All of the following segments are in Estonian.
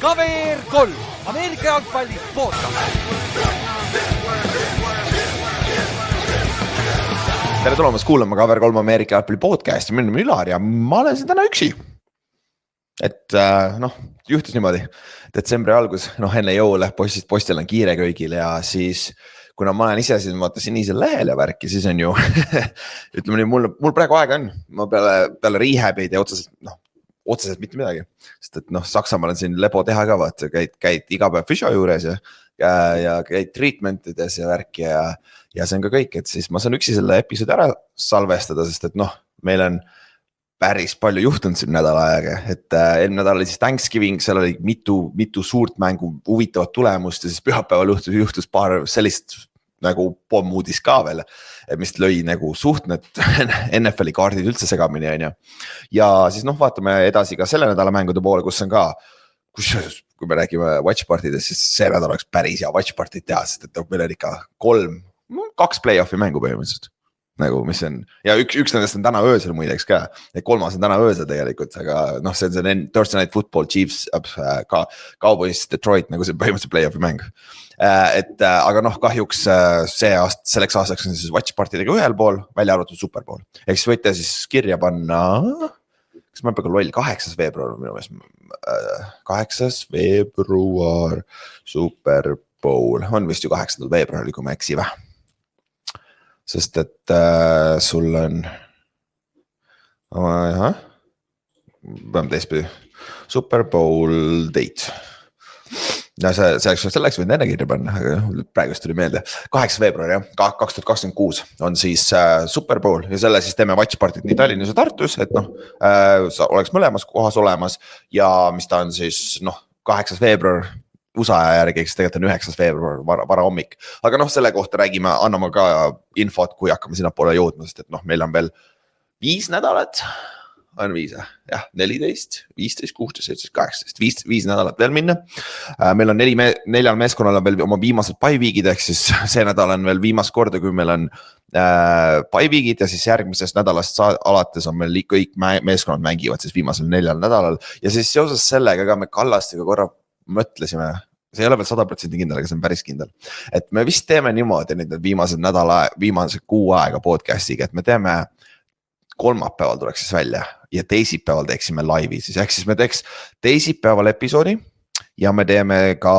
KVR 3, Ameerika jalgpalli podcast. Tere tulemast kuulama KVR 3 Ameerika jalgpalli podcasti, minu nimi Ülar ja ma olen siin täna üksi. Et juhtus niimoodi, detsembri algus, enne jõule, postil on kiire kõigil ja siis kuna ma olen ise siin, vaata sinisel lehel ja värki, siis on ju, ütleme nii, mul praegu aega on, ma peale rehab'id ja otseselt mitte midagi, sest et Saksamaal on siin lebo teha ka, vaata, käid iga päev füsio juures ja käid treatmentides ja värki ja see on ka kõik, et siis ma saan üksi selle episoodi ära salvestada, sest et meil on päris palju juhtunud siin nädala aega, et eelmine nädal oli siis Thanksgiving, seal oli mitu suurt mängu, huvitavat tulemust ja siis pühapäeval juhtus paar sellist nagu pommuudis ka veel, mis lõi nagu suht need NFL-i kaardid üldse segamini on ju. Ja siis vaatame edasi ka selle nädala mängude poole, kus on ka, kui me räägime watchpartidest, siis see nädal oleks päris hea watchpartid teha, sest et meil on ikka 2 play-off'i mängu põhimõtteliselt. Nagu mis on, ja üks nendest on täna öösel muideks ka, ja kolmas on täna öösel tegelikult, aga see on see Thursday Night Football Chiefs, Cowboys Detroit, nagu see põhimõtteliselt play-off'i mäng. Aga kahjuks selleks aastaks on siis watchpartidega ühel pool, välja arvatud Super Bowl. Eks võite siis kirja panna, kas ma pean loll, 8. veebruar minu meelest, 8. veebruar Super Bowl, on vist ju 8. veebruari, kui ma eksi või? Sest et sul on, peame teistpidi, Super Bowl date. Ja selleks võin enne kirja panna, aga praegust tuli meelde. 8. veebruar, 2026 on siis Super Bowl ja selle siis teeme watchpartit nii Tallinnas ja Tartus, et sa oleks mõlemas kohas olemas ja mis ta on siis 8. veebruar, USA järgi, eks tegelikult on 9. veebruar vara hommik. Aga selle kohta räägime, anname ka infot, kui hakkame sinna poole jõudma, sest et meil on veel 5 nädalat, on 5, jah, 14, 15, 16, 17, 18, 5 nädalat veel minna. Meil on 4 meeskonnal on veel oma viimased bye-weekid, ehk siis see nädal on veel viimast korda, kui meil on bye-weekid ja siis järgmisest nädalast alates on meil kõik meeskonnad mängivad siis viimasel 4 nädalal ja siis seoses sellega ka me Kallastega korra mõtlesime, see ei ole veel 100% kindel, aga see on päris kindel, et me vist teeme niimoodi nüüd viimase kuu aega podcastiga, et me teeme kolmapäeval tuleks siis välja ja teisipäeval teeksime laivi siis, ehk siis me teeks teisipäeval episoodi ja me teeme ka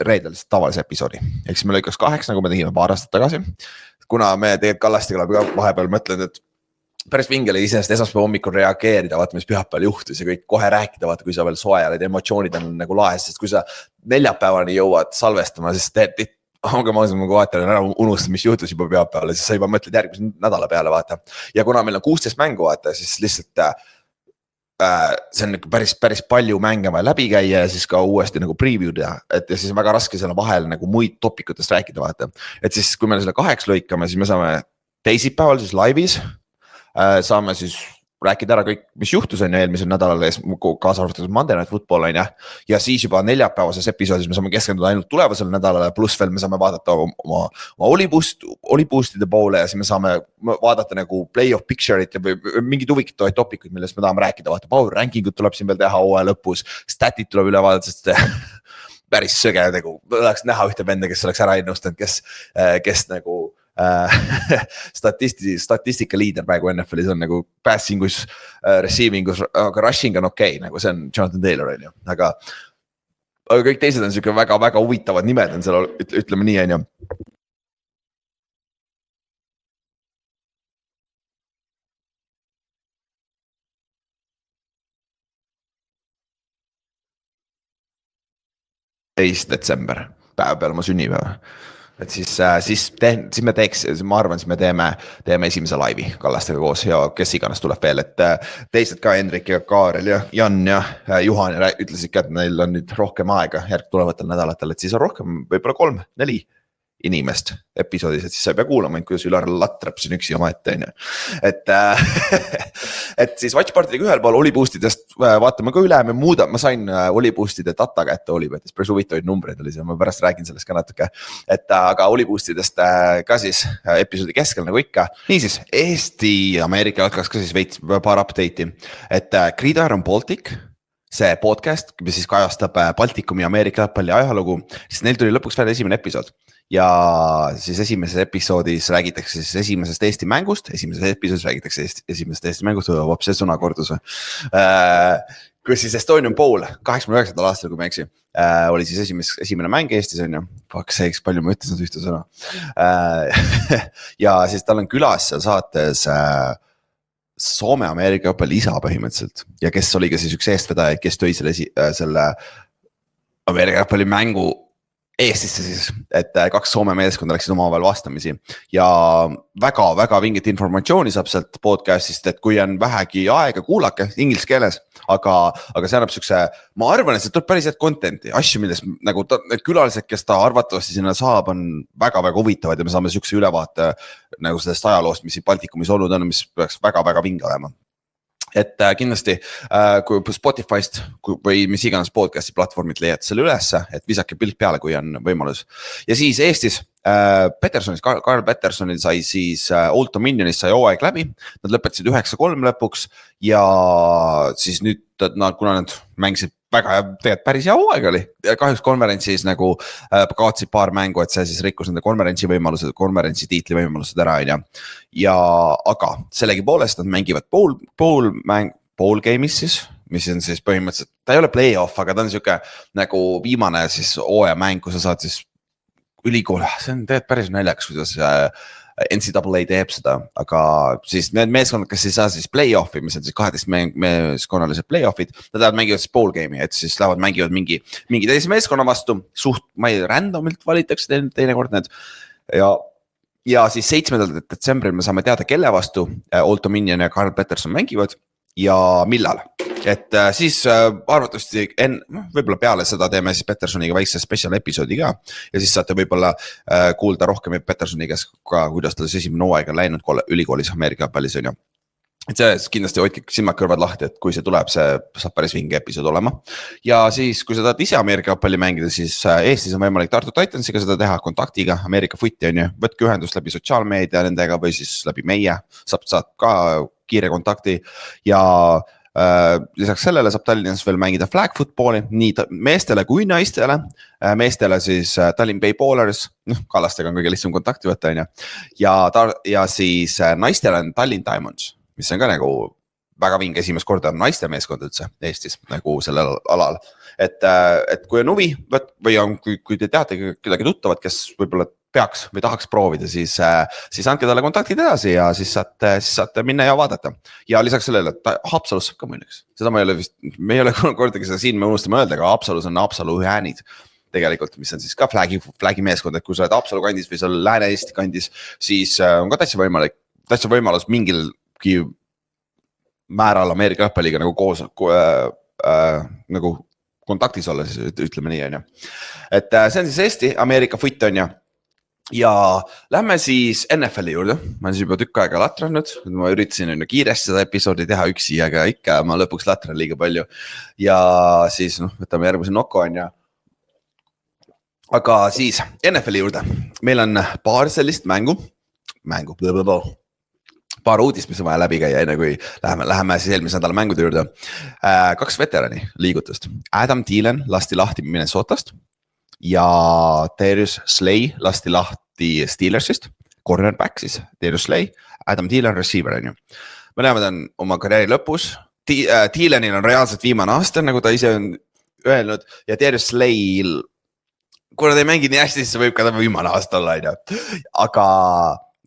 reedel tavalise episoodi, ehk siis me lõikaks 8, nagu me tegime paar aastat tagasi, kuna me tegelikult Kallastega oleme vahepeal mõtlenud, et päris vingele iseenesest esmaspäeva hommikul reageerida, vaata mis pühapäeval juhtus ja kõik kohe rääkida, vaata kui sa veel soe ja need emotsioonid on nagu laes, sest kui sa neljapäevani jõuad salvestama, siis aga ma vaatan ära unustad, mis juhtus juba pühapäeval, siis sa juba mõtled järgmise nädala peale, vaata. Ja kuna meil on 16 mängu, vaata, siis lihtsalt see on päris palju mänge vaja läbi käia ja siis ka uuesti nagu preview teha, et ja siis on väga raske selle vahel nagu muid topikutest rääkida, vaata. Et siis kui me selle 8 lõikame, siis me saame teisipäeval siis laivis, saame siis rääkida ära kõik, mis juhtus on eelmisel nädalal kaasa arvatud Monday Night Football on ja siis juba neljapäevases episoodis me saame keskenduda ainult tulevasele nädalale, pluss veel me saame vaadata oma oliboostide poole ja siis me saame vaadata nagu playoff picture'it ja mingid huvitavaid topikuid, millest me tahame rääkida, vaata power ranking'ud tuleb siin veel teha hooaja lõpus, statid tuleb üle vaadata, sest päris söge nagu, tahaks näha ühte venda, kes oleks ära ennustanud, kes nagu statistika liider praegu NFL-is on nagu passing us, receiving us, aga rushing on okei, nagu see on Jonathan Taylor on ju, aga kõik teised on siuke väga huvitavad nimed on seal, ütleme nii on ju. Detsember, päev peale oma sünnipäeva. Et siis me teeks, ma arvan, siis me teeme esimese laivi Kallastega koos ja kes iganes tuleb veel, et teised ka Hendrik ja Kaarel ja Jan ja Juhan ütlesid ka, et neil on nüüd rohkem aega tulevatel nädalatel, et siis on rohkem, võib-olla 3-4 inimest episoodis, et siis sa ei pea kuulama, kuidas Ülar latrab siin üksi oma ette, on ju. Et siis watchpartidega ühel pool oliboostidest vaatame ka üle, ma sain oliboostide data kätte olibetis, päris huvitavaid numbreid oli see, ma pärast räägin sellest ka natuke, et aga oliboostidest ka siis episoodi keskel nagu ikka. Niisiis, Eesti Ameerika jalkas ka siis veits paar update'i, et Gridiron Baltic see podcast, mis siis kajastab Baltikumi ja Ameerika jalgpalli ajalugu, siis neil tuli lõpuks välja esimene episood. Ja siis esimeses episoodis räägitakse siis esimesest Eesti mängust, esimeses episoodis räägitakse esimesest Eesti mängust, see sõnakordus. Kus siis Estonian Bowl 89. aastal, kui ma eksi, oli siis esimene mäng Eestis on ju. Fuck sakes, palju ma ütlesin ühte sõna. Ja siis tal on külas seal saates Soome-Ameerika jalgpalli isa põhimõtteliselt ja kes oli ka siis üks eestvedajaid, kes tõi selle Ameerika jalgpalli mängu Eestisse siis, et kaks Soome meeskonda läksid omavahel vastamisi ja väga-väga vingit informatsiooni saab sealt podcastist, et kui on vähegi aega, kuulake inglise keeles, aga see annab siukse, ma arvan, et see tuleb päris head content'i, asju, milles nagu need külalised, kes ta arvatavasti sinna saab, on väga-väga huvitavad ja me saame siukse ülevaate nagu sellest ajaloost, mis siin Baltikumis olnud on, mis peaks väga-väga vinge olema. Et kindlasti kui Spotify'st või mis iganes podcast'i platvormid leiad selle ülesse, et visake pilt peale, kui on võimalus. Ja siis Eestis Petersonis, Karl Petersonil sai siis Old Dominionis sai hooaeg läbi, nad lõpetasid 9-3 lõpuks ja siis nüüd kuna nad mängisid väga tegelikult päris hea hooaeg oli, kahjuks konverentsis nagu kaotsid paar mängu, et see siis rikkus nende konverentsi tiitli võimalused ära ja aga sellegi poolest nad mängivad pool game'is siis, mis on siis põhimõtteliselt, ta ei ole play-off, aga ta on siuke nagu viimane siis hooajamäng, kus sa saad siis ülikool, see on tegelikult päris naljakas, kuidas NCAA teeb seda, aga siis need meeskonnad, kes ei saa siis play-off'i, mis on siis 12 meeskonnalised play-off'id, nad lähevad mängivad siis pool game'i, et siis lähevad mängivad mingi teise meeskonna vastu, ma ei randomilt valitakse teinekord need ja siis 7. detsembril me saame teada, kelle vastu Old Dominion ja Karl Peterson mängivad ja millal. Et siis arvatavasti võib-olla peale seda teeme siis Petersoniga väikse special episoodi ka ja siis saate võib-olla kuulda rohkem Petersoni käest ka, kuidas tal siis esimene hooaeg on läinud ülikoolis Ameerika jalgpallis on ju. Et see kindlasti hoidke silmad kõrvad lahti, et kui see tuleb, see saab päris vinge episood olema. Ja siis, kui sa tahad ise Ameerika jalgpalli mängida, siis Eestis on võimalik Tartu Titansiga seda teha kontaktiga, Ameerika Footi on ju, võtke ühendust läbi sotsiaalmeedia nendega või siis läbi meie, saab ka kiire kontakti ja lisaks sellele saab Tallinnas veel mängida flag footballi nii meestele kui naistele. Meestele siis Tallinn Bay Ballers, Kallastega on kõige lihtsam kontakti võtta on ju. Ja siis naistele on Tallinn Diamonds, mis on ka nagu väga vinge esimest korda naiste meeskond üldse Eestis nagu sellel alal. Et kui on huvi või kui te teate kedagi tuttavad, kes võib-olla peaks või tahaks proovida, siis andke talle kontaktid edasi ja siis saate minna ja vaadata. Ja lisaks sellele, et Haapsalus saab ka muidugi. Seda me ei ole kordagi seda siin, me unustame öelda, aga Haapsalus on Haapsalu Häänid tegelikult, mis on siis ka flagi meeskond, et kui sa oled Haapsalu kandis või sa oled Lääne-Eesti kandis, siis on ka täitsa võimalus mingilgi määral Ameerika jalgpalliga nagu koos nagu kontaktis olla, siis ütleme nii on ju. Et see on siis Eesti, Ameerika foot on ju. Ja lähme siis NFL-i juurde, ma olen siis juba tükk aega latranud, ma üritasin kiiresti seda episoodi teha üksi, aga ikka ma lõpuks latran liiga palju. Ja siis võtame järgmise noko on ju. Aga siis NFL-i juurde, meil on paar sellist mängu, paar uudist, mis on vaja läbi käia, enne kui läheme siis eelmise nädala mängude juurde. Kaks veterani liigutust, Adam Thielen lasti lahti Minnesotast ja Darius Slay lasti lahti Steelersist, cornerback siis, Darius Slay, Adam Thielen receiver on ju. Me näeme, ta on oma karjääri lõpus, Thielenil on reaalselt viimane aasta, nagu ta ise on öelnud ja Darius Slay'l, kuna ta ei mängi nii hästi, siis see võib ka ta viimane aasta olla, aga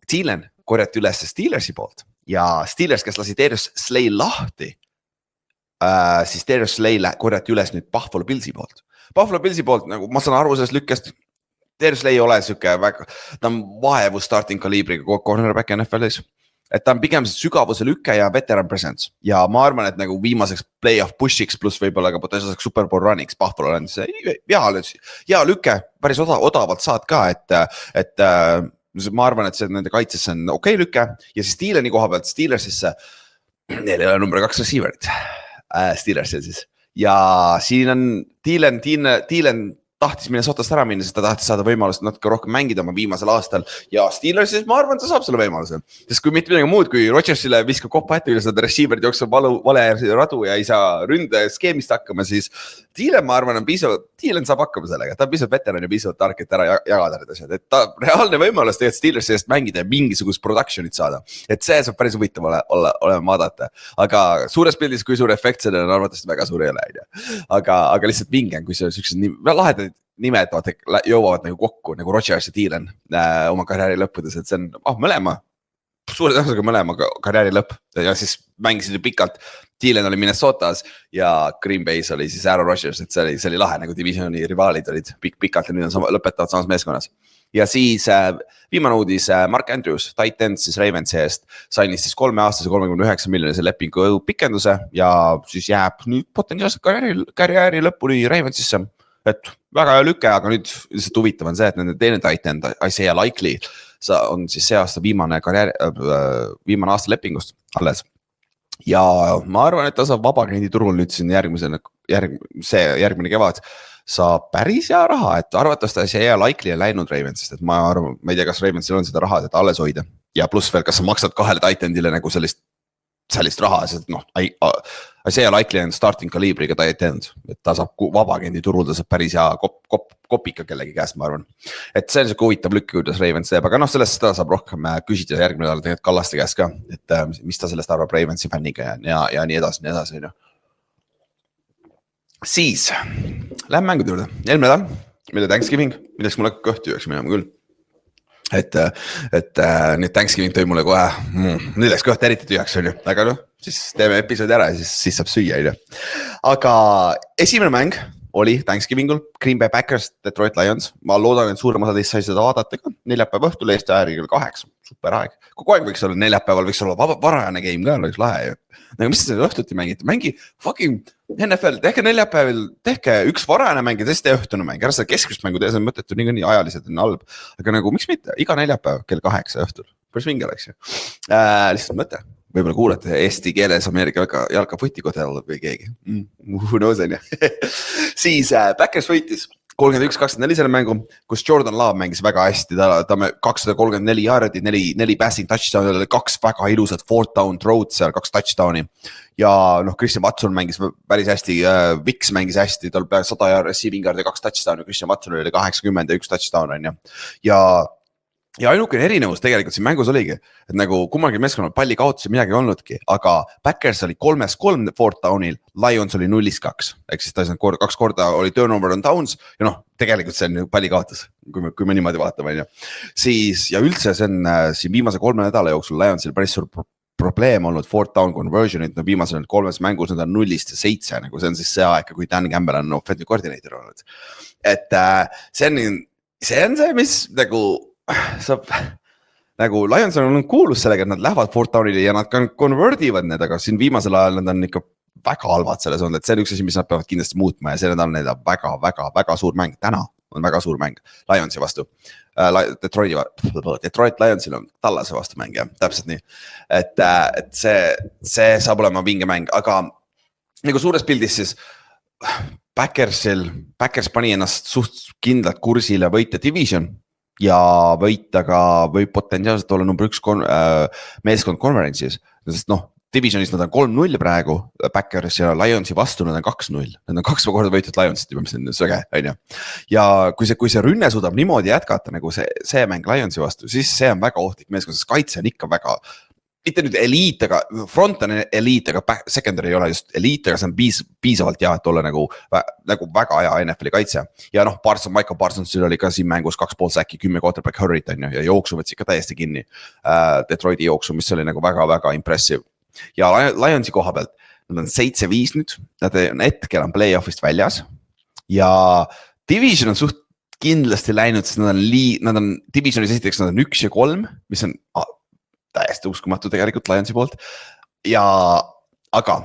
Thielen korjati üles Steelersi poolt ja Steelers, kes lasi Darius Slay lahti, siis Darius Slay korjati üles nüüd Buffalo Billsi poolt. Buffalo Billsi poolt, nagu ma saan aru sellest lükkest, Darius Slay ei ole siuke väga, ta on vahevu starting kaliibriga cornerback NFL-is, et ta on pigem sügavuse lükke ja veteran presence ja ma arvan, et nagu viimaseks playoff push'iks pluss võib-olla ka potentsiaalseks Super Bowl run'iks Buffalo on see hea lükke, päris odavalt saad ka, et ma arvan, et see nende kaitsesse on okei lükke ja siis Thieleni koha pealt Steelersisse, neil ei ole number 2 receiverit Steelersil siis ja siin on Thielen tahtis Minnesotast ära minna, sest ta tahtis saada võimalust natuke rohkem mängida oma viimasel aastal ja Steelersis ma arvan, ta saab selle võimaluse. Sest kui mitte midagi muud, kui Rodgersile viskab kopa ette, kui seda receiver'id jookseb vale radu ja ei saa ründe skeemist hakkama, siis Thielen, ma arvan, on piisavalt, Thielen saab hakkama sellega, ta on piisavalt veteran ja piisavalt tark, et ära jagada need asjad, et ta reaalne võimalus tegelikult Steelersi eest mängida ja mingisugust production'it saada, et see saab päris huvitav olema vaadata, aga suures pildis, kui suur efekt sellele on arvatavasti väga suur ei ole, aga lihtsalt vinge, kui see sellised lahedad nimed jõuavad nagu kokku nagu Rodgers ja Thielen oma karjääri lõppudes, et see on mõlema, suure tõenäosusega mõlema karjääri lõpp ja siis mängisid ju pikalt. Thielen oli Minnesotas ja Green Bay's oli siis Aaron Rodgers, et see oli lahe, nagu divisioni rivaalid olid pikalt ja nüüd on lõpetavad samas meeskonnas. Ja siis viimane uudis, Mark Andrews, tight end siis Ravensi eest, sainis siis 3-aastase 39 miljonise lepingu pikenduse ja siis jääb nüüd potentsiaalselt karjääri lõpuni Ravensisse. Et väga hea lüke, aga nüüd lihtsalt huvitav on see, et nende teine tight end, Isaiah Likely, on siis see aasta viimane aasta lepingust alles. Ja ma arvan, et ta saab vabaklendi turul nüüd siin järgmine kevad saab päris hea raha, et arvatavasti Isaiah Likely on läinud Ravensist, et ma ei tea, kas Ravensil on seda raha, et alles hoida. Ja pluss veel, kas sa maksad 2 tight endile nagu sellist raha, sest Isaiah Likely on starting kaliibriga tight end, et ta saab vabagendi turul, ta saab päris hea kopika kellegi käest, ma arvan. Et see on see huvitav lükk, kuidas Ravens teeb, aga sellest seda saab rohkem küsida järgmine nädal tegelikult Kallaste käest ka, et mis ta sellest arvab Ravensi fänniga ja nii edasi. Siis, lähen mängude juurde. Eelmine nädal, mille Thanksgiving, milleks mulle kõhtu jõuks minema küll. Et nüüd Thanksgiving tõi mulle kohe, nüüd läks kõht eriti tühjaks, aga siis teeme episoodi ära ja siis saab süüa. Aga esimene mäng oli Thanksgivingul Green Bay Packers, Detroit Lions. Ma loodan, et suurem osa teist sai seda vaadata ka. Neljapäeva õhtul Eesti ajal kell 8, super aeg. Kogu aeg võiks olla neljapäeval, võiks olla varajane game ka, oleks lahe. Nagu mis te õhtuti mängite? Mängi fucking NFL, tehke neljapäeval, tehke üks varajane mäng ja teist õhtune mäng. Ära seda keskvist mängu teha, see on mõttetu nii ajaliselt on halb. Aga nagu miks mitte, iga neljapäev kell 8 õhtul. Päris vinge oleks ju. Lihtsalt mõte. Võib-olla kuulete eesti keeles Ameerika jalkaputikotel või keegi. Who knows on ju. Siis Packers võitis 31-24 selle mängu, kus Jordan Love mängis väga hästi, ta 234 jaardi, 4 passing touchdown, 2 väga ilusad 4th down throw'd seal, 2 touchdowni. Ja Christian Watson mängis päris hästi, Viks mängis hästi, tal peale 100 receiving yard ja 2 touchdown, Christian Watson oli 80 ja 1 touchdown on ju. Ja ainukene erinevus tegelikult siin mängus oligi, et nagu kummalgi meeskonnal palli kaotusi midagi olnudki, aga Packers oli 3-3 4th down'il, Lions oli 0-2, ehk siis ta 2 korda oli turnover on downs ja tegelikult see on ju palli kaotus, kui me niimoodi vaatame. Siis ja üldse see on siin viimase 3 nädala jooksul Lionsil päris suur probleem olnud 4th down conversion'id, viimasel 3 mängus nad on 0-7, nagu see on siis see aeg, kui Dan Campbell on offensive coordinator olnud. Et see on see, mis nagu saab, nagu Lions on kuulus sellega, et nad lähevad 4th down'ile ja nad convertivad need, aga siin viimasel ajal nad on ikka väga halvad selles olnud, et see on üks asi, mis nad peavad kindlasti muutma ja see nädal neil on väga suur mäng, täna on väga suur mäng Lionsi vastu, Detroit Lionsil on Tallase vastu mäng ja täpselt nii, et see saab olema vinge mäng, aga nagu suures pildis siis Packers pani ennast suht kindlalt kursile võita division ja võita ka võib potentsiaalselt olla number 1 meeskond konverentsis, sest divisionis nad on 3-0 praegu, Packers ja Lionsi vastu nad on 2-0, nad on 2 korda võitud Lionsit, mis on söge, on ju. Ja kui see rünne suudab niimoodi jätkata nagu see mäng Lionsi vastu, siis see on väga ohtlik meeskond, sest kaitse on ikka väga, mitte nüüd eliit, aga front on eliit, aga secondary ei ole just eliit, aga see on piisavalt hea, et olla nagu väga hea NFL-i kaitse. Ja Michael Parsonsil oli ka siin mängus 2,5 säki, 10 quarterback hurrit on ju, ja jooksu võtsi ikka täiesti kinni. Detroiti jooksu, mis oli nagu väga impressive. Ja Lionsi koha pealt, nad on 7-5 nüüd, nad on hetkel on playoffist väljas ja division on suht kindlasti läinud, sest nad on divisionis esiteks, nad on 1-3, mis on täiesti uskumatu tegelikult Lionsi poolt ja aga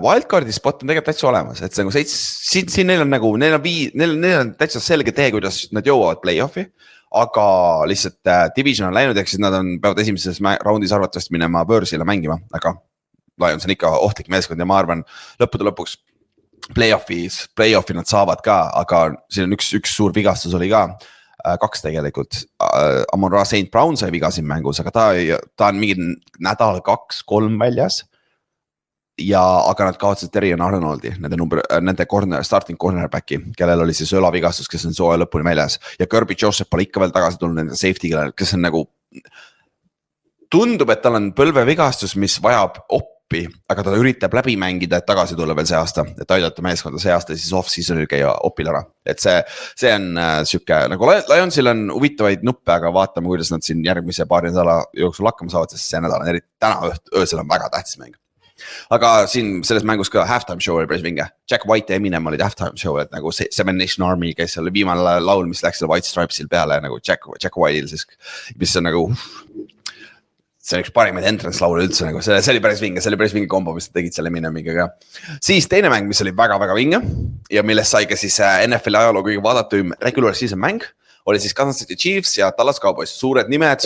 wildcardi spot on tegelikult täitsa olemas, et see nagu siin neil on täitsa selge tee, kuidas nad jõuavad play-offi, aga lihtsalt division on läinud, ehk siis nad peavad esimeses raundis arvatavasti minema Börsile mängima, aga Lions on ikka ohtlik meeskond ja ma arvan lõppude lõpuks play-off'i nad saavad ka, aga siin on üks suur vigastus oli ka. 2 tegelikult, Amon-Ra St. Brown sai viga siin mängus, aga ta on mingi nädal 2-3 väljas. Aga nad kaotsid Terrion Arnoldi, nende starting cornerbacki, kellel oli siis õlavigastus, kes on sooja lõpuni väljas. Ja Kirby Joseph pole ikka veel tagasi tulnud nende safety, kes on nagu, tundub, et tal on põlvevigastus, mis vajab oppi, aga ta üritab läbi mängida, et tagasi tulla veel see aasta, et aidata meeskonda see aasta, siis off-seasonil käia opil ära. Et see on süke, nagu Lionsil on huvitavaid nuppe, aga vaatame, kuidas nad siin järgmise paari nädala jooksul hakkama saavad, sest see nädal on täna öösel on väga tähtis mäng. Aga siin selles mängus ka halftime show oli päris vinge. Jack White ja Eminem olid halftime show, et nagu Seven Nation Army, kes oli viimane laul, mis läks selle White Stripesil peale nagu Jack White'il siis, mis on nagu, see on üks parimaid entrance laule üldse nagu, see oli päris vinge kombo, mis tegid selle Eminemiga ka. Siis teine mäng, mis oli väga-väga vinge ja millest sai ka siis NFL ajaloo kõige vaadatum regular season mäng, oli siis Kansas City Chiefs ja Dallas Cowboys, suured nimed,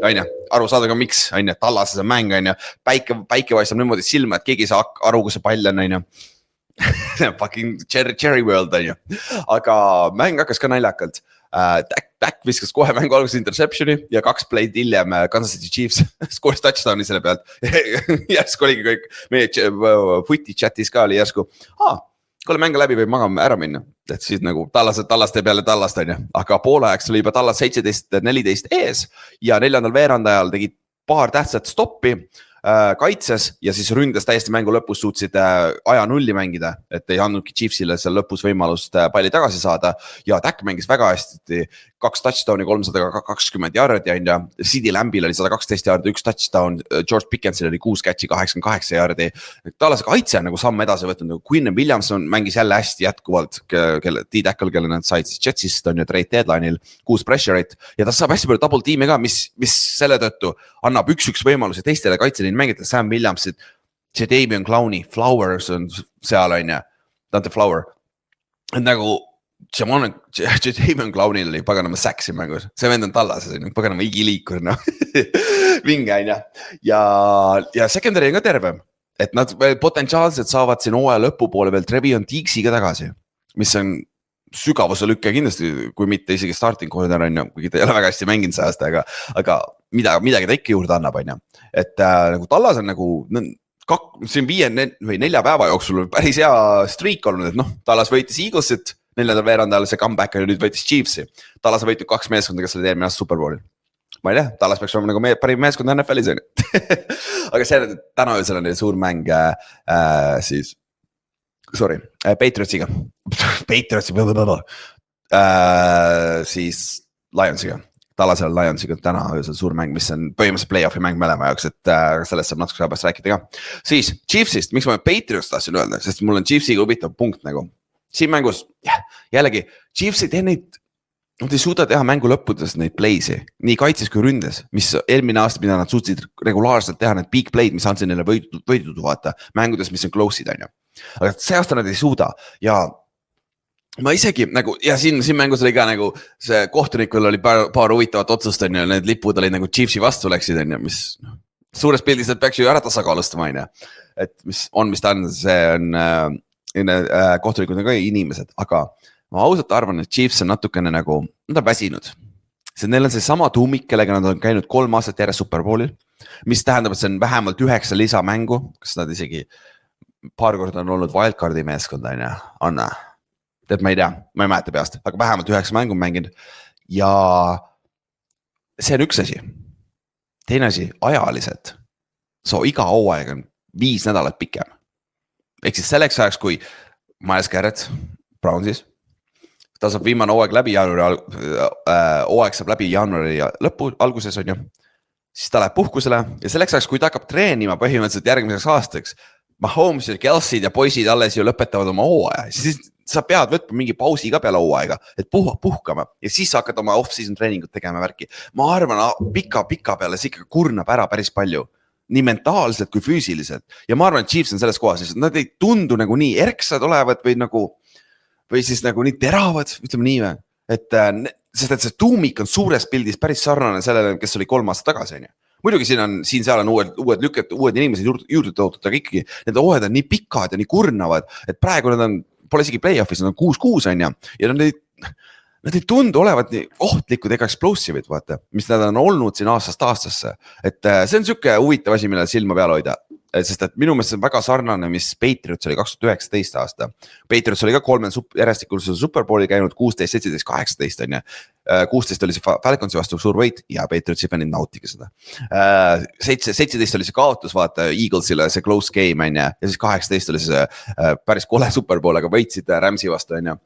aine, aru saada ka miks, aine, Dallases on mäng, aine, päike vaistab niimoodi silma, et keegi ei saa aru, kus see pall on, aine. Fucking cherry world, aine. Aga mäng hakkas ka naljakalt. Dak viskas kohe mängu alguses interceptioni ja 2 play'd hiljem Kansas City Chiefs scores touchdowni selle pealt. Järsku oligi kõik, meie footy chatis ka oli järsku, kuule mänge läbi võib magama ära minna, et siis nagu Tallaste peale Tallast on ju, aga poolajaks oli juba Tallas 17-14 ees ja 4. veerandajal tegid paar tähtsat stoppi kaitses ja siis ründas täiesti mängu lõpus suutsid aja nulli mängida, et ei andnudki Chiefsile seal lõpus võimalust palli tagasi saada ja Dak mängis väga hästi, 2 touchdowni, 320 jardi ja CD Lambil oli 112 jardi, 1 touchdown, George Pickensil oli 6 catch'i, 88 jardi. Tallase kaitse on nagu samm edasi võtnud, nagu Quinn Williamson mängis jälle hästi jätkuvalt, D-tackle, kelle nad said siis Jetsist on ju trade deadline'il, 6 pressure'it ja ta saab hästi palju double tiime ka, mis selle tõttu annab 1-1 võimaluse teistele kaitseliin mängida, Sam Williamsid, Jadavion Clowney, Flowers on seal on ju, Dante Flower, et nagu Jadavion Clowney'l oli paganama saksi mängus, see vend on Tallases, paganama igiliikur, no. Vinge on ja secondary on ka tervem, et nad potentsiaalselt saavad siin hooaja lõpupoole veel Trevion Diggs'iga tagasi, mis on sügavuse lükke kindlasti, kui mitte isegi starting corner on ju, kuigi ta ei ole väga hästi mänginud see aasta, aga midagi ta ikka juurde annab, on ju. Et nagu Tallas on nagu, siin 4 päeva jooksul päris hea streak olnud, et noh, Tallas võitis Eaglesit, 4. veerandajal see comeback ja nüüd võitis Chiefsi. Tallas võitis 2 meeskonda, kes olid eelmine aasta Super Bowlil. Ma ei tea, Tallas peaks olema nagu parim meeskond NFL-is on ju. Aga see täna öösel on neil suur mäng siis, Patriotsiga. Siis Lionsiga. Tallasel Lionsiga täna öösel suur mäng, mis on põhimõtteliselt play-off'i mäng mõlema jaoks, et sellest saab natuke pärast rääkida ka. Siis Chiefsist, miks ma Patriots tahtsin öelda, sest mul on Chiefsiga huvitav punkt nagu. Siin mängus, jällegi, Chiefs ei tee neid, nad ei suuda teha mängu lõppudes neid play'si, nii kaitses kui ründes, mis eelmine aasta, mida nad suutsid regulaarselt teha, need big play'd, mis andsid neile võidudu vaata, mängudes, mis on close'id on ju. Aga see aasta nad ei suuda ja ma isegi nagu, ja siin mängus oli ka nagu see kohtunikul oli paar huvitavat otsust on ju, need lipud olid nagu Chiefsi vastu läksid on ju, mis suures pildis nad peaks ju ära tasakaalustama on ju, et mis ta on, see on kohtunikud on ka inimesed, aga ma ausalt arvan, et Chiefs on natukene nagu, nad on väsinud. See neil on see sama tuumik, kellega nad on käinud 3 aastat järjest Super Bowlil, mis tähendab, et see on vähemalt 9 lisamängu, kas nad isegi paar korda on olnud wildcardi meeskond on ju, Anna. Et ma ei tea, ma ei mäleta peast, aga vähemalt 9 mängu mänginud ja see on üks asi. Teine asi, ajaliselt. Iga hooaeg on 5 nädalat pikem. Ehk siis selleks ajaks, kui Miles Garrett Brownsis, ta saab viimane hooaeg läbi jaanuari lõpu alguses on ju, siis ta läheb puhkusele ja selleks ajaks, kui ta hakkab treenima põhimõtteliselt järgmiseks aastaks, Mahomes ja Kelsey'd ja poisid alles ju lõpetavad oma hooaja, siis sa pead võtma mingi pausi ka peale hooaega, et puhkama ja siis hakkad oma off-season treeningut tegema värki. Ma arvan, pika peale see ikka kurnab ära päris palju, nii mentaalselt kui füüsiliselt ja ma arvan, et Chiefs on selles kohas, sest nad ei tundu nagu nii erksad olevat või siis nagu nii teravad, ütleme nii või, et sest et see tuumik on suures pildis päris sarnane sellele, kes oli 3 aastat tagasi on ju. muidugi siin-seal on uued lükket, uued inimesed juurde toodud, aga ikkagi need hooajad on nii pikad ja nii kurnavad, et praegu pole isegi play-off'is, nad on 6-6 on ja nad ei tundu olevat nii ohtlikud ega explosive'id, vaata, mis nad on olnud siin aastast aastasse. Et see on siuke huvitav asi, millele silma peal hoida. Sest et minu meelest see on väga sarnane, mis Patriots oli 2019 aasta. Patriots oli ka 3 järjestikulise Superbowli käinud 16, 17, 18 on ja 16 oli see Falconsi vastu suur võit ja Patriotsi fännid nautige seda. 17 oli see kaotus, vaata Eaglesile see close game on ja siis 18 oli see päris kole Superbowl, aga võitsid Ramsi vastu on ja.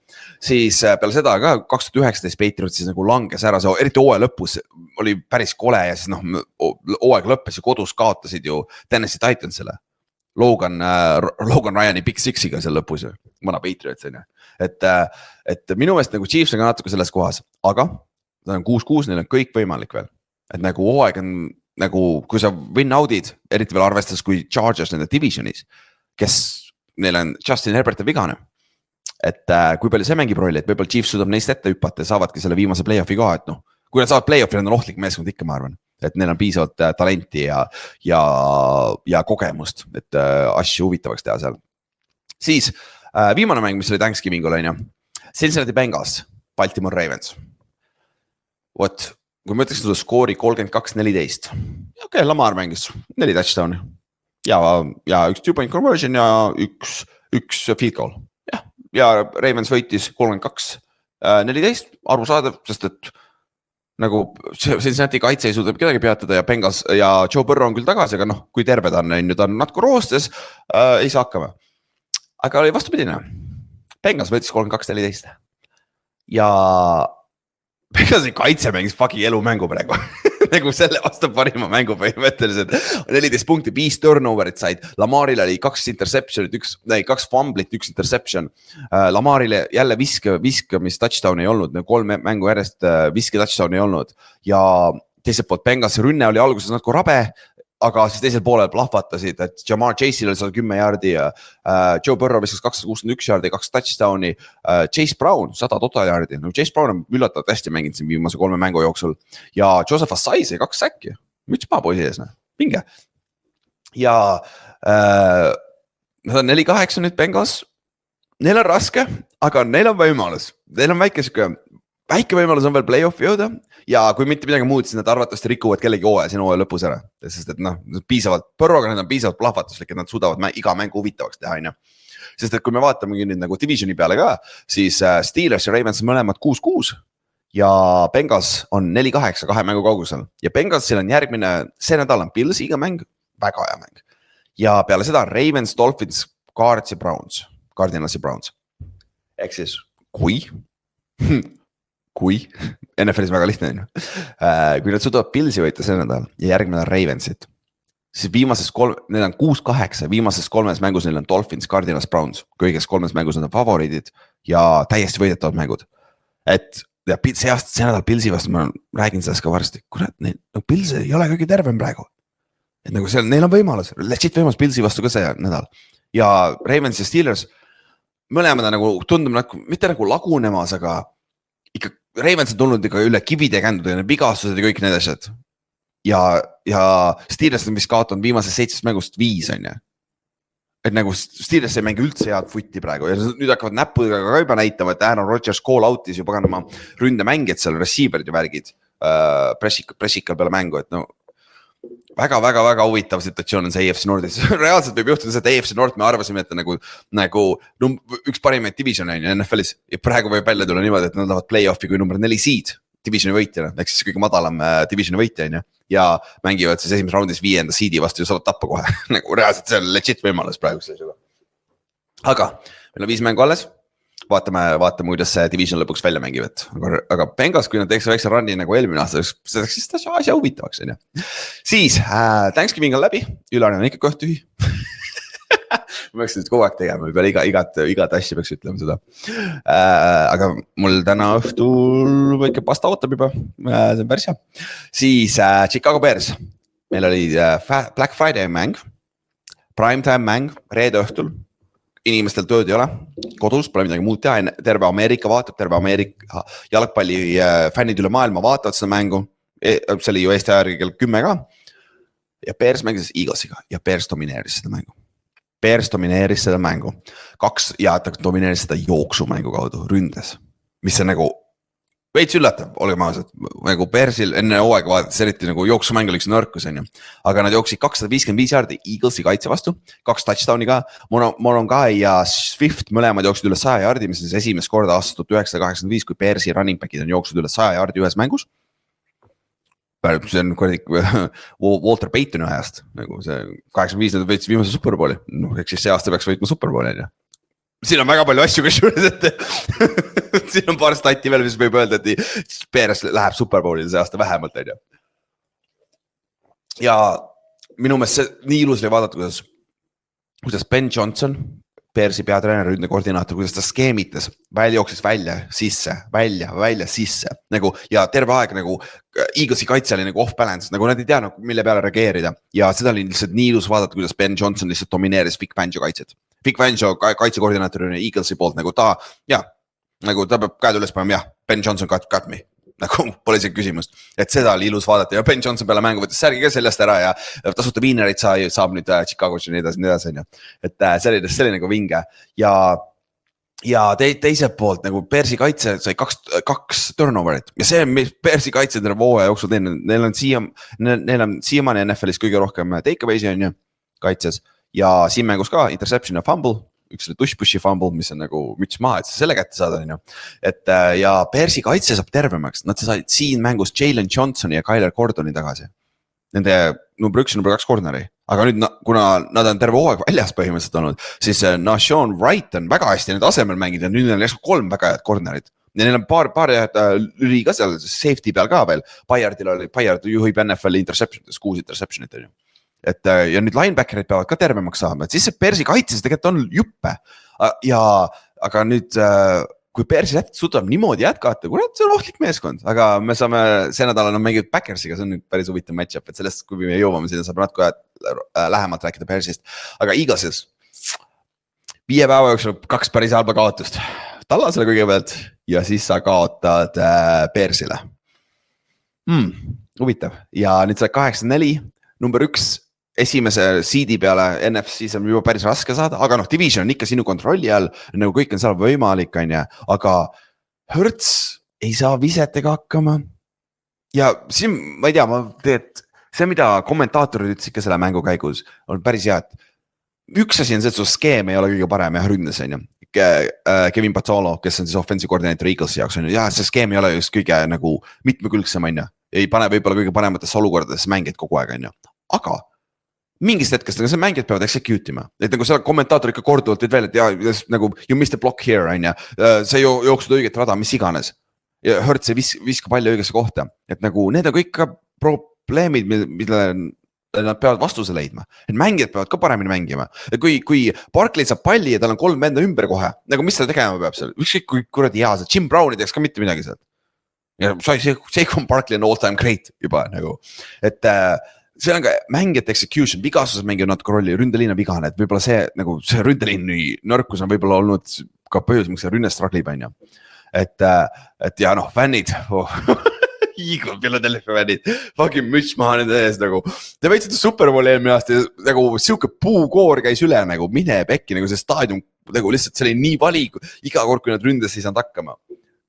Siis peale seda ka 2019 Patriots siis nagu langes ära, eriti hooaja lõpus oli päris kole ja siis hooaeg lõppes ja kodus kaotasid ju Tennessee Titansile. Logan Ryani Big Sixiga seal lõpus, mõna Patriots on ju. Et minu meelest nagu Chiefs on ka natuke selles kohas, aga ta on 6-6, neil on kõik võimalik veel. Et nagu hooaeg on nagu, kui sa win-out'id, eriti veel arvestades kui Chargers nende divisionis, kes neil on Justin Herbert ja vigane. Et kui palju see mängib rolli, et võib-olla Chiefs suudab neist ette hüppata ja saavadki selle viimase play-off'i ka, et kui nad saavad play-off'i, nad on ohtlik meeskond ikka, ma arvan. Et neil on piisavalt talenti ja kogemust, et asju huvitavaks teha seal. Siis viimane mäng, mis oli Thanksgivingul on ju, Cincinnati Bengals, Baltimore Ravens. Vot, kui ma ütleks sulle skoori 32-14, okei, Lamar mängis 4 touchdown'i ja 1 2-point conversion ja üks field goal. Ja Ravens võitis 32-14, arusaadav, sest et nagu Cincinnati kaitse ei suuda kedagi peatada ja Bengals ja Joe Burrow on küll tagasi, aga kui terve ta on natuke roostes, ei saa hakkama. Aga oli vastupidine. Bengals võitis 32-14 ja Bengalsi kaitse mängis fucking elu mängu praegu. Nagu selle vastu parima mängu põhimõtteliselt 14 punkti, 5 turnoverit said. Lamaril oli 2 interceptionit, 2 fumblit, 1 interception. Lamarile jälle viskamis touchdown ei olnud, 3 mängu järjest viski touchdown ei olnud. Ja teiselt poolt Bengalsi rünne oli alguses natuke rabe, aga siis teisel poolel plahvatasid, et Jamar Chase'il oli 110 jaardi ja Joe Burrow viskas 261 jaardi, 2 touchdowni, Chase Brown 100 total jaardi. Chase Brown on üllatavalt hästi mänginud siin viimase 3 mängu jooksul ja Joseph Asai sai 2 säkki. Müts maa poisi ees, pinge. Ja nad on 4-8 nüüd Bengals. Neil on raske, aga neil on võimalus. Neil on väike võimalus on veel play-off'i jõuda ja kui mitte midagi muud, siis nad arvatavasti rikuvad kellegi hooaja siin hooaja lõpus ära. Sest et piisavalt, Burrow'ga nad on piisavalt plahvatuslik, et nad suudavad iga mängu huvitavaks teha. Sest et kui me vaatame nüüd nagu divisioni peale ka, siis Steelers ja Ravens on mõlemad 6-6 ja Bengals on 4-8 2 mängu kaugusel. Ja Bengalsil on järgmine, see nädal on Billsiga mäng, väga hea mäng. Ja peale seda Ravens, Dolphins, Cardinals ja Browns. Ehk siis, kui NFLis väga lihtne on. Kui nad suudavad Billsi võita see nädal ja järgmine Ravensit, siis neil on 6-8, viimases 3 mängus neil on Dolphins, Cardinals, Browns, kõiges 3 mängus nad on favoriidid ja täiesti võidetavad mängud. Et ja see nädal Billsi vastu, ma räägin sellest ka varsti, kurat, Bills ei ole kõige tervem praegu. Et nagu neil on võimalus, legit võimalus Billsi vastu ka see nädal. Ja Ravens ja Steelers, mõlemad on tundub mitte lagunemas, aga ikka Ravens on tulnud ikka üle kivide kändud ja vigastused ja kõik need asjad. Ja Steelers on vist kaotanud viimases 7 mängust 5 on ja. Et nagu Steelers ei mängi üldse head futti praegu ja nüüd hakkavad näppudega ka juba näitama, et Aaron Rodgers call out'is ju paganama ründemängijad seal, receiver'id ja värgid pressikal peale mängu, et väga huvitav situatsioon on see AFC Nordis. Reaalselt võib juhtuda see, et AFC Nord me arvasime, et nagu üks parimaid division on NFL-is ja praegu võib välja tulla niimoodi, et nad lähevad play-off'i kui number 4 seed divisioni võitjana, ehk siis kõige madalam divisioni võitja on ja mängivad siis esimeses raundis 5. seedi vastu ja saavad tappa kohe. Nagu reaalselt see on legit võimalus praegu seisuga. Aga meil on 5 mängu alles. Vaatame, kuidas see division lõpuks välja mängivad. Aga Bengals, kui nad teeks väikse runni nagu eelmine aasta, siis asja huvitavaks on. Siis Thanksgiving on läbi, Ülarne on ikka koht tühi. Ma peaks nüüd kogu aeg tegema, peale igat asja peaks ütlema seda. Aga mul täna õhtul väike pasta ootab juba, see on päris hea. Siis Chicago Bears, meil oli Black Friday mäng, primetime mäng, reede õhtul. Inimestel tööd ei ole, kodus pole midagi muud teha, terve Ameerika vaatab, terve Ameerika jalgpalli fännid üle maailma vaatavad seda mängu, see oli ju Eesti ajal kell 10 ka ja Bears mängis Eaglesiga ja Bears domineeris seda mängu. Bears domineeris seda mängu. Ja ta domineeris seda jooksumängu kaudu ründes, mis on nagu veits üllatav, olgem ausad, nagu Bearsil enne hooaega vaadates, eriti nagu jooksumäng oli üks nõrkus, on ju. Aga nad jooksid 255 jaardi Eaglesi kaitse vastu, 2 touchdowni ka, Monongai ja Swift mõlemad jooksid üle 100 jaardi, mis on siis esimest korda aastast 1985, kui Bearsi running back'id on jooksud üle 100 jaardi ühes mängus. See on Walter Paytoni ajast, nagu see 85 nad võitsid viimase Superbowli, eks siis see aasta peaks võitma Superbowli, on ju. Siin on väga palju asju, kus juures, et siin on paar stati veel, mis võib öelda, et Bears läheb Superbowlile see aasta vähemalt, on ju. Ja minu meelest see nii ilus oli vaadata, kuidas Ben Johnson, Bearsi peatreener, ründe koordinaator, kuidas ta skeemitas, jooksis välja, sisse, välja, sisse. Nagu, ja terve aeg nagu Eaglesi kaitse oli nagu off balance, nagu nad ei tea, mille peale reageerida. Ja seda oli lihtsalt nii ilus vaadata, kuidas Ben Johnson lihtsalt domineeris Vic Fangio kaitset. Vic Fangio kaitsekoordinaatorina Eaglesi poolt nagu ta, nagu ta peab käed üles panema, Ben Johnson got me. Nagu pole isegi küsimust, et seda oli ilus vaadata ja Ben Johnson peale mängu võttes särgi ka sellest ära ja tasuta viinerit saab nüüd Chicago's ja nii edasi, on ju. Et see oli nagu vinge ja teiselt poolt nagu Bearsi kaitse sai kaks turnoverit ja see, mis Bearsi kaitse terve hooaja jooksul teinud, neil on siiamaani NFL-is kõige rohkem takeaway'si, on ju, kaitses ja siin mängus ka interception ja fumble. Üks tush-pushi fumble, mis on nagu müts maha, et selle kätte saada, on ju. Et ja Bearsi kaitse saab tervemaks, nad said siin mängus Jalen Johnsoni ja Kyler Gordoni tagasi. Nende number 1 ja number 2 corneri, aga nüüd kuna nad on terve hooaeg väljas põhimõtteliselt olnud, siis Nahshon Wright on väga hästi need asemel mängida, nüüd on järsku 3 väga head cornerid. Ja neil on paar head lüli ka seal, safety peal ka veel, Bayard juhib NFL-i interception'ites, 6 interception'it, on ju. Et ja nüüd linebackerid peavad ka tervemaks saama, et siis see Bearsi kaitses tegelikult on juppe ja aga nüüd kui Bearsi suudab niimoodi jätkata, kurat, see on ohtlik meeskond, aga me saame see nädal on mänginud Packersiga, see on nüüd päris huvitav match-up, et sellest, kui me jõuame sinna, saab natuke lähemalt rääkida Bearsist, aga Eaglesis 5 päeva jooksul 2 päris halba kaotust, Tallasele kõigepealt ja siis sa kaotad Bearsile. Huvitav ja nüüd sa 8-4, number 1 esimese seedi peale NFC on juba päris raske saada, aga division on ikka sinu kontrolli all, nagu kõik on seal võimalik, on ju, aga Hurts ei saa visetega hakkama. Ja siin, ma ei tea, see, mida kommentaatorid ütlesid ka selle mängu käigus, on päris hea, et üks asi on see, et su skeem ei ole kõige parem ja ründes, on ju. Kevin Pazzolo, kes on siis offensive koordinaator Eaglesi jaoks, on ju, ja see skeem ei ole just kõige nagu mitmekülgsem, on ju. Ei pane võib-olla kõige parematesse olukordades mängid kogu aeg, on ju. Aga mingist hetkest, aga see mängijad peavad execute ima, et nagu seda kommentaator ikka korduvalt teed veel, et ja nagu you missed the block here, on ju, see jooksud õiget rada, mis iganes. Ja Hurts ei viska palli õigesse kohta, et nagu need on kõik ka probleemid, mille nad peavad vastuse leidma, et mängijad peavad ka paremini mängima. Et kui Barkley saab palli ja tal on 3 venda ümber kohe, nagu mis ta tegema peab seal, ükskõik kui kuradi hea see, Jim Brown ei teeks ka mitte midagi seal. Ja Saquon Barkley on all time great juba nagu, et see on ka mängijate execution, vigasused mängivad natuke rolli, ründeliin on vigane, et võib-olla see, nagu see ründeliini nõrkus on võib-olla olnud ka põhjus, miks see rünne straglib, on ju. Et ja fännid, Eagle, Philadelphia fännid, fucking müts maha nende ees nagu. Te võitsite Superbowli eelmine aasta, nagu siuke puukoor käis üle, nagu mine pekki, nagu see staadium, nagu lihtsalt see oli nii valik, iga kord, kui nad ründes ei saanud hakkama.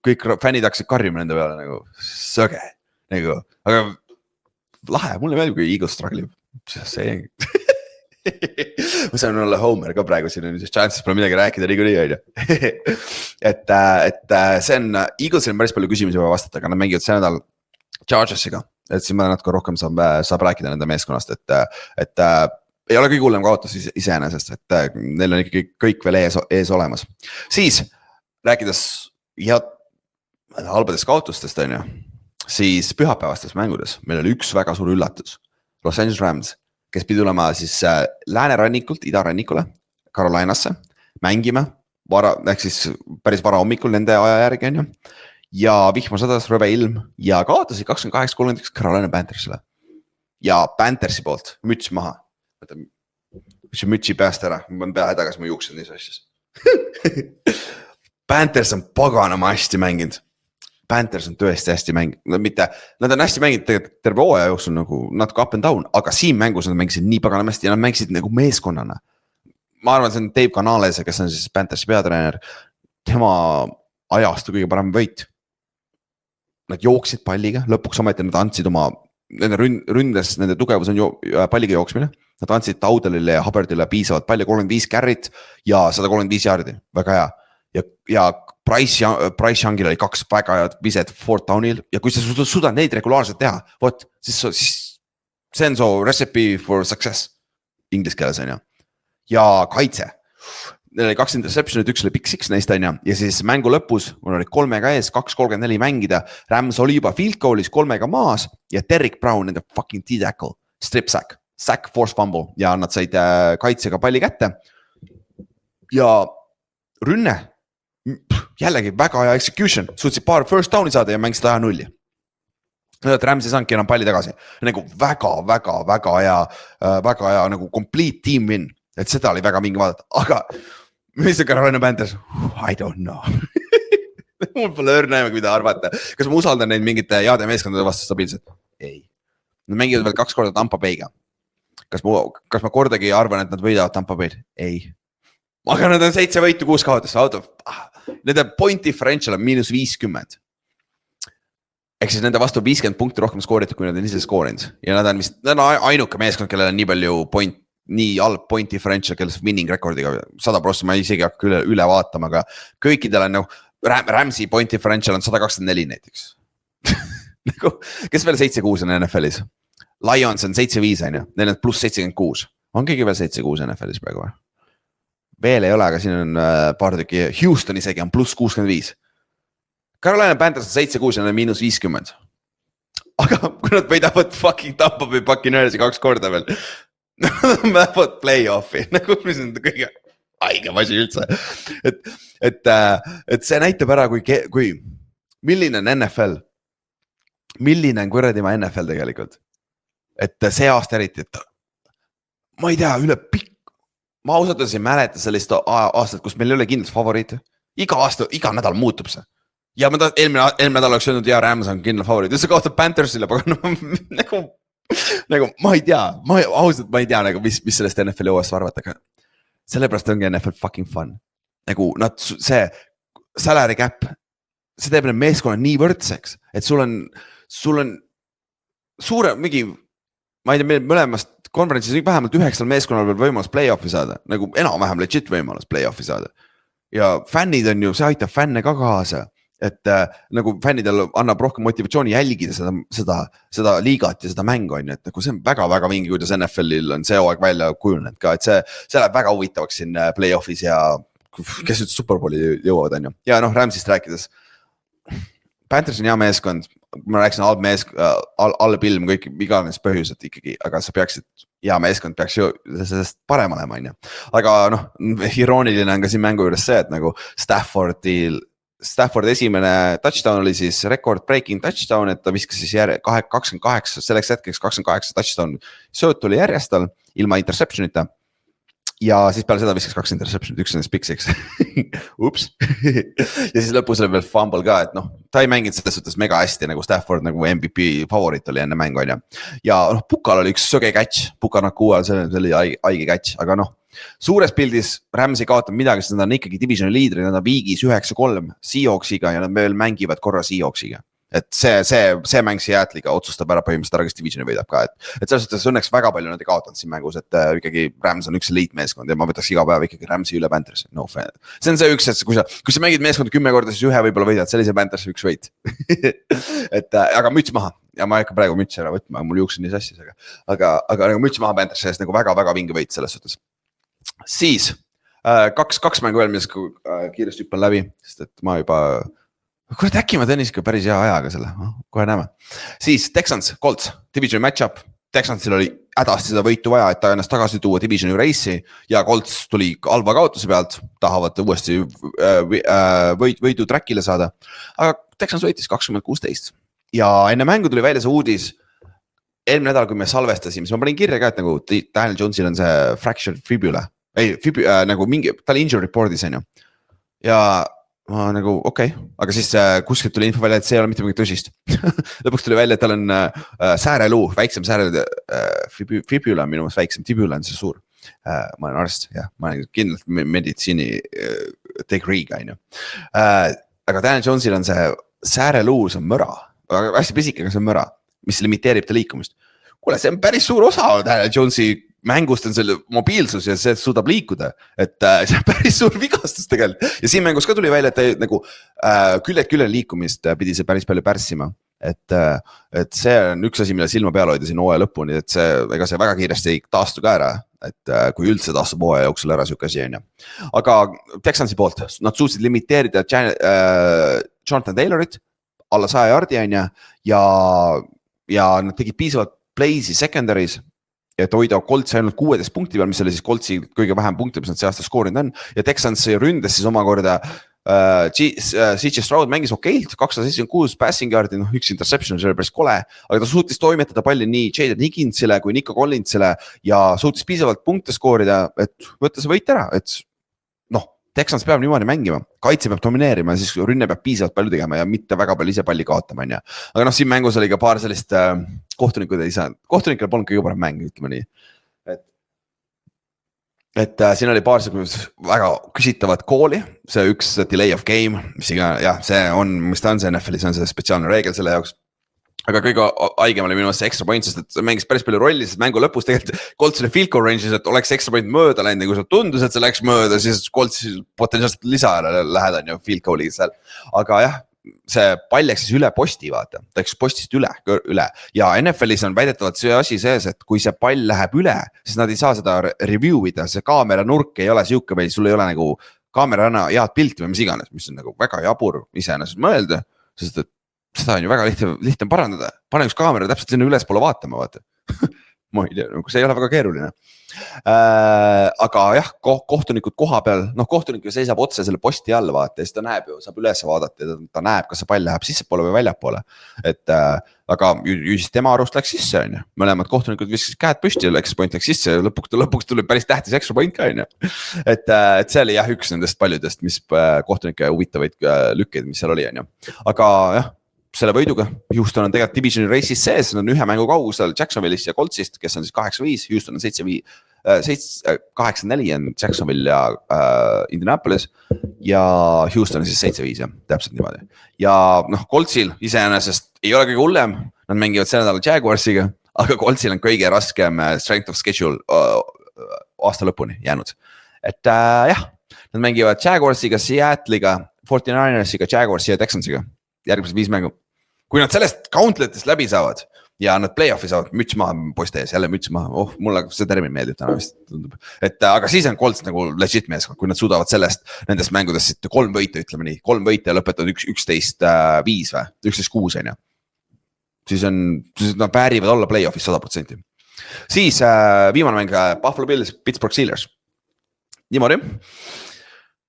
Kõik fännid hakkasid karjuma nende peale, nagu söge, nagu, aga lahe, mulle meeldib, kui Eagles strugglib. See ma saan olla Homer ka praegu siin, siis chances pole midagi rääkida niikuinii, on ju. Et see on, Eaglesil on päris palju küsimusi vaja vastata, aga nad mängivad see nädal Chargersiga, et siis ma natuke rohkem saab rääkida nende meeskonnast, et ei ole kõige hullem kaotus iseenesest, et neil on ikkagi kõik veel ees olemas. Siis rääkides halbadest kaotustest, on ju. Siis pühapäevastes mängudes meil oli üks väga suur üllatus. Los Angeles Rams, kes pidi tulema siis läänerannikult idarannikule, Carolinasse, mängime, ehk siis päris vara hommikul nende aja järgi, on ju. Ja vihma sadas, rõve ilm ja kaotasid 28-31 Carolina Panthersile. Ja Panthersi poolt, müts maha. Mis on mütsi pääst ära, ma pean pea hädagas, ma juuksed neis asjas. Panthers on paganama hästi mänginud. Panthers on tõesti hästi nad on hästi mänginud tegelikult terve hooaja jooksul nagu natuke up and down, aga siin mängus nad mängisid nii paganamasti ja nad mängisid nagu meeskonnana. Ma arvan, see on Dave Canales, kes on siis Panthersi peatreener, tema ajastu kõige parem võit. Nad jooksid palliga, lõpuks ometi nad andsid oma, nende ründes, nende tugevus on palliga jooksmine. Nad andsid Taudelile ja Hubbardile piisavalt palju, 35 carry't ja 135 jaardi, väga hea. Ja Bryce Youngil oli 2 väga head viset 4th down'il ja kui sa suudad neid regulaarselt teha, siis see on su recipe for success inglis keeles on ju. Ja kaitse, neil oli 2 interception'it, 1 oli pick 6 neist on ju ja siis mängu lõpus, mul oli 3 ees, 2.34 mängida, Rams oli juba field goal'is 3 maas ja Derrick Brown, nende fucking D-tackle, strip sack, force fumble ja nad said kaitsega palli kätte ja rünne jällegi väga hea execution, suutsid paar first down'i saada ja mängisid aja 0. Rams ei saanudki enam palli tagasi. Nagu väga hea nagu complete team win. Et seda oli väga mingi vaadata. Aga mis on Carolina Panthers? I don't know. Mul pole õrna aimagi mida arvata. Kas ma usaldan neid mingite heade meeskondade vastu stabiilselt? Ei. Nad mängivad veel 2 korda Tampa Bay'ga. Kas ma kordagi arvan, et nad võidavad Tampa Bay'd? Ei. Aga nad on 7 võitu 6 kaotust. Nende point differential on -50. Ehk siis nende vastu 50 punkti rohkem skooritud, kui nad on ise skoorinud. Ja nad on ainuke meeskond, kellel on nii palju nii halb point differential, kellel winning rekordiga 100%, ma isegi hakka üle vaatama, aga kõikidel on nagu Rams'i point differential on 124 näiteks. Kes veel 7-6 on NFL-is? Lions on 7-5 on ju, neil on pluss 76. On keegi veel 7-6 NFL-is praegu või? Veel ei ole, aga siin on paar tükki. Houston isegi on pluss 65. Carolina Panthers on 7-6 ja on -50. Aga kui nad võidavad fucking Tampa Bay Buccaneersi 2 korda veel, nad lähevad play-offi, nagu mis on kõige haigem asi üldse. Et see näitab ära, kui milline on NFL, milline on kuradimaa NFL tegelikult. Et see aasta eriti, et ma ei tea, üle pikk. Ma ausalt ei mäleta sellist aastat, kus meil ei ole kindlalt favoriite. Iga nädal muutub see. Ja ma eelmine nädal oleks öelnud, ja Rams on kindlalt favoriit. Ja see kaotab Panthersile, aga nagu ma ei tea, ausalt ma ei tea, nagu, mis sellest NFL OS arvata, aga sellepärast ongi NFL fucking fun. Nagu see salary cap, see teeb need meeskonnad nii võrdseks, et sul on suure mingi, ma ei tea, mõlemast konverentsis vähemalt 9 meeskonnal veel võimalus play-offi saada, nagu enam-vähem legit võimalus play-offi saada. Ja fännid on ju, see aitab fänne ka kaasa, et nagu fännidel annab rohkem motivatsiooni jälgida seda liigat ja seda mängu on ju, et nagu see on väga mingi, kuidas NFL-il on see hooaeg välja kujunenud ka, et see läheb väga huvitavaks siin play-offis ja kes nüüd Superbowli jõuavad on ju. Ja Ramsist rääkides, Panthers on hea meeskond, ma rääksin halb ilm, kõik iganes põhjused ikkagi, aga sa peaksid, hea meeskond peaks ju sellest parem olema, on ju. Aga irooniline on ka siin mängu juures see, et nagu Stafford esimene touchdown oli siis record breaking touchdown, et ta viskas siis 28, selleks hetkeks 28 touchdown sööt tuli järjest tal ilma interceptionita. Ja siis peale seda viskas 2 interceptionit, 1 on pick 6. Ups. Ja siis lõpus oli veel fumble ka, et ta ei mänginud selles suhtes mega hästi nagu Stafford nagu MVP favorit oli enne mängu on ju. Ja Pukal oli üks söge catch, Puka Nakua, see oli haige catch, aga suures pildis Rams ei kaotanud midagi, sest nad on ikkagi divisioni liidrid, nad on viigis 9-3 Seahawksiga ja nad veel mängivad korra Seahawksiga. Et see mäng Seattle'iga otsustab ära põhimõtteliselt ära, kes divisioni võidab ka, et selles suhtes õnneks väga palju nad ei kaotanud siin mängus, et ikkagi Rams on üks eliitmeeskond ja ma võtaks iga päev ikkagi Ramsi üle Panthersi, no fan. See on see üks, et kui sa mängid meeskonda 10 korda, siis ühe võibolla võidad, sellise Panthersi üks võit. Et aga müts maha ja ma ei hakka praegu mütsi ära võtma, mul juuks on nii sassis, aga nagu müts maha Panthersi eest nagu väga vinge võit selles suhtes. Siis kaks mängu veel, mis kiiresti hüppan läbi, sest et ma juba kurat äkki ma tennis ikka päris hea ajaga selle, kohe näeme. Siis Texans, Colts, division match-up. Texansil oli hädasti seda võitu vaja, et ta ennast tagasi tuua divisioni reisi ja Colts tuli halva kaotuse pealt, tahavad uuesti võidu trackile saada. Aga Texans võitis 2016 ja enne mängu tuli välja see uudis. Eelmine nädal, kui me salvestasime, siis ma panin kirja ka, et nagu Daniel Jonesil on see fractured fibula. Nagu mingi, ta oli injury report'is on ju. Ja ma nagu okei, aga siis kuskilt tuli info välja, et see ei ole mitte mingit tõsist lõpuks tuli välja, et tal on sääreluu, väiksem fibula on minu meelest väiksem, tibula on see suur. Ma olen arst, jah, ma olen kindlalt meditsiini degree'ga on ju. Aga Daniel Jonesil on see sääreluu, see on mõra, hästi pisike, aga see on mõra, mis limiteerib ta liikumist. Kuule, see on päris suur osa Daniel Jonesi mängust on selle mobiilsus ja see suudab liikuda, et see on päris suur vigastus tegelikult. Ja siin mängus ka tuli välja, et nagu küljed liikumist pidi see päris palju pärssima. Et see on üks asi, mille silma peal hoida siin hooaja lõpuni, et see, ega see väga kiiresti ei taastu ka ära. Et kui üldse taastub hooaja jooksul ära siuke asi on ju. Aga Texansi poolt, nad suutsid limiteerida Jonathan Taylorit alla 100 jardi on ju. Ja nad tegid piisavalt play'si secondary's. Et hoida Coltsi ainult 16 punkti peal, mis oli siis Coltsi kõige vähem punkti, mis nad see aasta skoorinud on. Ja Texans ründes siis omakorda CJ Stroud mängis okeilt, 276 passing yard'i, üks interception, see oli päris kole. Aga ta suutis toimetada palli nii Jaden Higginsile kui Nico Collinsile ja suutis piisavalt punkte skoorida, et võtta see võit ära. Et Texans peab niimoodi mängima, kaitse peab domineerima ja siis rünne peab piisavalt palju tegema ja mitte väga palju ise palli kaotama. Aga siin mängus oli ka paar sellist kohtunikud ei saa, kohtunikel polnud kõige parem mäng, ütleme nii. Et siin oli paar väga küsitavat kooli, see üks delay of game, mis iga, jah, see on, mis ta on see NFL-i, see on see spetsiaalne reegel selle jaoks. Aga kõige haigem oli minu see extra point, sest et mängis päris palju rolli, sest mängu lõpus tegelikult Colts oli field goal range'is, et oleks extra point mööda läinud, kui sul tundus, et see läks mööda, siis Colts potentsiaalselt lisaajale lähed on ju field goal'i seal. Aga jah, see pall läks siis üle posti, vaata, ta läks postist üle ja NFL-is on väidetavalt see asi sees, et kui see pall läheb üle, siis nad ei saa seda review ida, see kaamera nurk ei ole siuke meil, sul ei ole nagu kaamerana head pilti või mis iganes, mis on nagu väga jabur iseenesest mõelda, sest et seda on ju väga lihtne parandada, pane üks kaamera täpselt sinna üles poole vaatama, vaata. Ma ei tea, see ei ole väga keeruline. Aga jah, kohtunikud koha peal, kohtunik ju seisab otse selle posti all, vaata, ja siis ta näeb ju, saab üles vaadata ja ta näeb, kas see pall läheb sissepoole või väljapoole. Et aga ju siis tema arust läks sisse, on ju. Mõlemad kohtunikud viskasid käed püsti ja extra point läks sisse ja lõpuks tuli päris tähtis extra point ka, on ju. Et see oli jah, üks nendest paljudest, mis kohtunike huvitavaid lükkeid, mis seal oli, on ju. Aga jah, selle võiduga, Houston on tegelikult divisioni race'is sees, nad on ühe mängu kaugusel Jacksonville'ist ja Coltsist, kes on siis 8-5, Houston on 8-4 on Jacksonville ja Indianapolis ja Houston on siis 7-5 ja täpselt niimoodi. Ja Coltsil iseenesest ei ole kõige hullem, nad mängivad selle nädala Jaguarsiga, aga Coltsil on kõige raskem strength of schedule aasta lõpuni jäänud. Et jah, nad mängivad Jaguarsiga, Seattle'iga, 49ersiga, Jaguarsi ja Texansiga järgmised 5 mängu. Kui nad sellest countlet'ist läbi saavad ja nad play-off'i saavad müts maha poiste ees, jälle müts maha, mulle see termin meeldib täna vist tundub. Et aga siis on Colts nagu legit meeskond, kui nad suudavad sellest nendest mängudest 3 võite, ütleme nii, 3 võite ja lõpetavad 11-5 või 11-6 on ju. Siis nad väärivad olla play-off'is 100%. Siis viimane mäng Buffalo Bills, Pittsburgh Steelers. Niimoodi.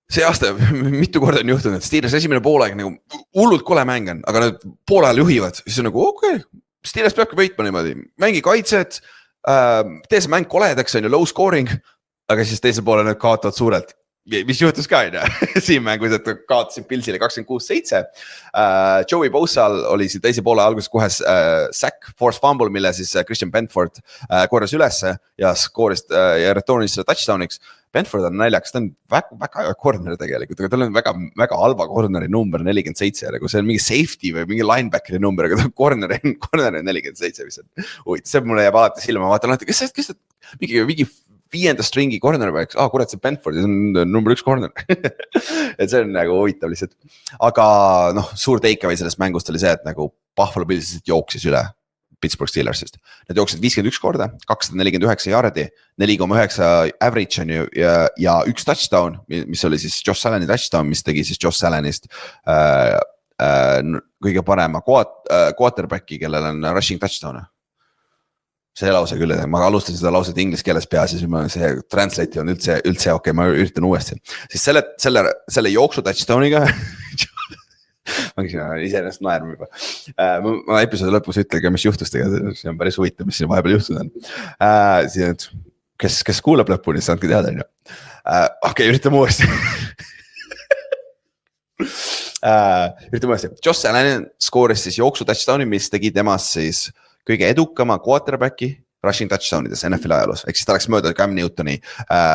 See aasta mitu korda on juhtunud, et Steelers esimene poolaeg nagu hullult kole mängen, aga nad poolajal juhivad, siis on nagu okei, Steelers peabki võitma niimoodi, mängi kaitset, tee see mäng koledaks on ju low scoring, aga siis teise poole nad kaotavad suurelt. Mis juhtus ka siin mängus, et kaotasid Billsile 26-7. Joey Bosaal oli siin teise poole alguses kohe sack, force fumble, mille siis Christian Benford korras ülesse ja skooris ja retoonis selle touchdowniks. Benford on naljakas, ta on väga hea corner tegelikult, aga tal on väga halva corneri number 47, nagu see on mingi safety või mingi linebackeri number, aga ta corner on 47, mis on huvitav, see mulle jääb alati silma, vaatan, kes see mingi 5. stringi cornerback, kurat see Benford, see on number 1 corner. Et see on nagu huvitav lihtsalt. Aga suur takeaway sellest mängust oli see, et nagu Buffalo Bills jooksis üle Pittsburgh Steelersist. Nad jooksid 51 korda, 249 jardi, 4,9 average on ju ja 1 touchdown, mis oli siis Josh Alleni touchdown, mis tegi siis Josh Allenist kõige parema quarterbacki, kellel on rushing touchdown. See lause küll, ma alustasin seda lauset inglise keeles peas ja siis see translate on üldse okei, ma üritan uuesti. Siis selle jooksu touchdowniga ma iseenesest naerma juba. Ma episoodi lõpus ütlen, mis juhtus tegelikult, see on päris huvitav, mis siin vahepeal juhtud on. Kes kuulab lõpuni, saadki teada. Okei, üritame uuesti. Ütleme uuesti, Josh Allan skooris siis jooksu touchdown'i, mis tegi temast siis kõige edukama quarterbacki rushing touchdown'ides NFL ajaloos. Ehk siis ta läks mööda Cam Newtoni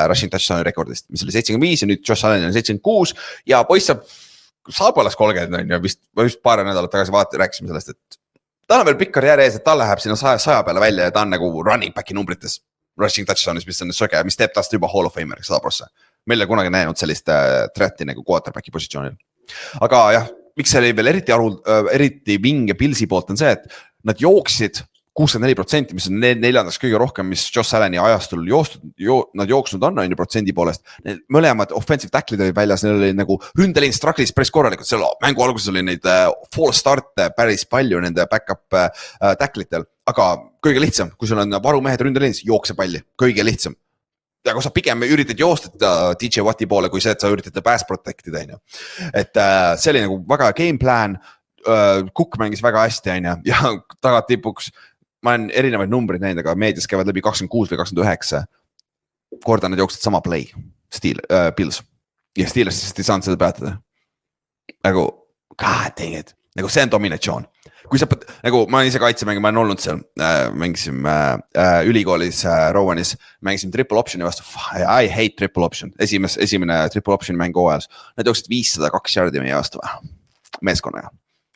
rushing touchdown'i rekordist, mis oli 75 ja nüüd Josh Allan on 76 ja poiss saab alles 30 on ju, vist paar nädalat tagasi rääkisime sellest, et tal on veel pikk karjäär ees, et tal läheb sinna 100 peale välja ja ta on nagu running back'i numbrites rushing touchdown'is, mis on söge, mis teeb tast juba Hall of Fameriks 100%. Meil ei kunagi näinud sellist threat'i nagu quarterbacki positsioonil. Aga jah, miks see oli veel eriti vinge Pilsi poolt on see, et nad jooksid 64%, mis on neljandaks kõige rohkem, mis Josh Allani ajastul nad jooksnud on protsendi poolest. Mõlemad offensive tacklid olid väljas, neil oli nagu ründelin strugglis päris korralikult, seal mängu alguses oli neid false start'e päris palju nende backup tacklitel, aga kõige lihtsam, kui sul on varumehed ründelinis, jookse palli, kõige lihtsam. Ja kui sa pigem üritad joostada DJ Watti poole, kui see, et sa üritad pass protect'ida, et see oli nagu väga game plan, Cook mängis väga hästi, ja tagad tipuks, ma olen erinevaid numbreid näinud, aga meedias käivad läbi 26 või 29 korda nad jooksid sama play, Bills, ja Steelers siis ei saanud seda peatada. Nagu, god dang it, nagu see on dominatsioon. Kui sa, nagu ma olen ise kaitsemäng, ma olen olnud seal, mängisime ülikoolis Rowanis, mängisime triple optioni vastu, I hate triple option, esimene triple option mängu hooajas, nad jooksid 502 jardi meie vastu meeskonnaga.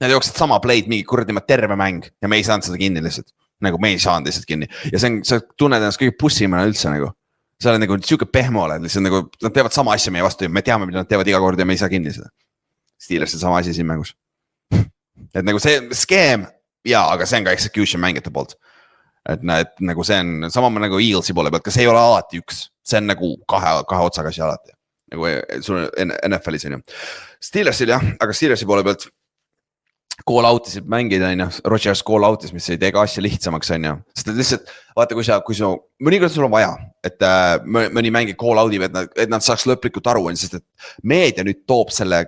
Nad jooksid sama play'd mingi kuradi terve mäng ja me ei saanud seda kinni lihtsalt, nagu me ei saanud lihtsalt kinni ja sa tunned ennast kõige pussimana üldse nagu, sa oled nagu siuke pehmo oled, lihtsalt nagu nad teevad sama asja meie vastu ja me teame, mida nad teevad iga kord ja me ei saa kinni seda. Steelersil sama asi siin mängus. Et nagu see skeem, jaa, aga see on ka execution mängijate poolt. Et nagu see on sama nagu Eaglesi poole pealt, kas ei ole alati üks, see on nagu kahe otsaga asi alati. Nagu sul NFL-is on ju. Steelersil jah, aga Steelersi poole pealt call out'isid mängid on ju, Rodgers call out'is, mis ei tee ka asja lihtsamaks on ju. Sest lihtsalt, vaata kui sa mõnikord sul on vaja, et mõni mängib call out'i, et nad saaks lõplikult aru, sest et meedia nüüd toob selle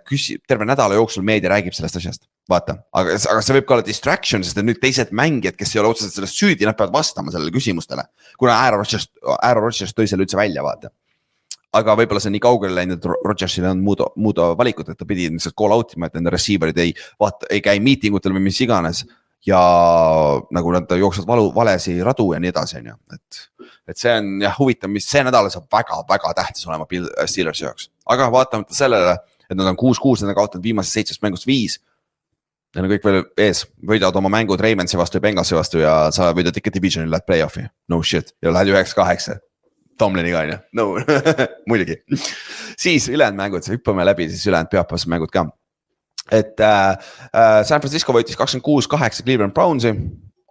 terve nädala jooksul meedia räägib sellest asjast. Vaata, aga see võib ka olla distraction, sest nüüd teised mängijad, kes ei ole otseselt sellest süüdi, nad peavad vastama sellele küsimustele. Kuna Aaron Rodgers tõi selle üldse välja, vaata. Aga võib-olla see nii kaugele läinud, et Rodgersil on muuda valikut, et ta pidi lihtsalt call out'ima, et nende receiverid ei käi meetingutel või mis iganes. Ja nagu nad jooksvad valesi radu ja nii edasi. Et see on jah huvitav, mis see nädal saab väga tähtis olema Steelersi jaoks. Aga vaatamata sellele, et nad on 6-6, nad on kaotanud viimasest 7 mängust 5. Need on kõik veel ees, võidavad oma mängud Ravensi vastu ja Bengalsi vastu ja sa võidad ikka divisionil, lähed play-off'i, no shit, ja lähed 9-8, Tomlini ka on ju, no, muidugi. Siis ülejäänud mängud, hüppame läbi siis ülejäänud pühapäevased mängud ka. Et San Francisco võitis 26-8 Cleveland Brownsi,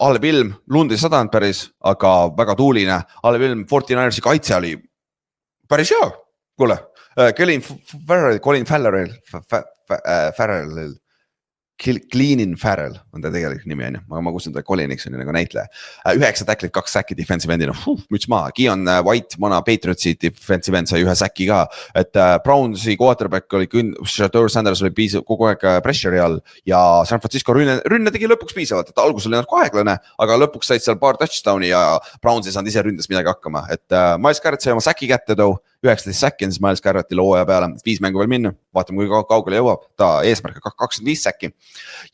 halb ilm, lund ei sadanud päris, aga väga tuuline, halb ilm, 49ersi kaitse oli päris hea, kuule, Colin Farrell, Cleanin Farrell on ta tegelikult nimi on ju, aga ma kuulsin ta Coliniks on ju nagu näitleja. 9 tacklit, 2 säki defensive endina, müts maha, Keon White, mana Patriotsi defensive end sai 1 säki ka, et Brownsi quarterback oli Shador Sanders oli kogu aeg pressure'i all ja San Francisco rünne tegi lõpuks piisavalt, et algus oli natuke aeglane, aga lõpuks said seal paar touchdown'i ja Browns ei saanud ise ründes midagi hakkama, et Miles Garrett sai oma säki kätte too, 19 säki on siis Miles Garrettil hooaja peale, 5 mängu veel minna, vaatame kui kaugele jõuab, ta eesmärk 25 säki.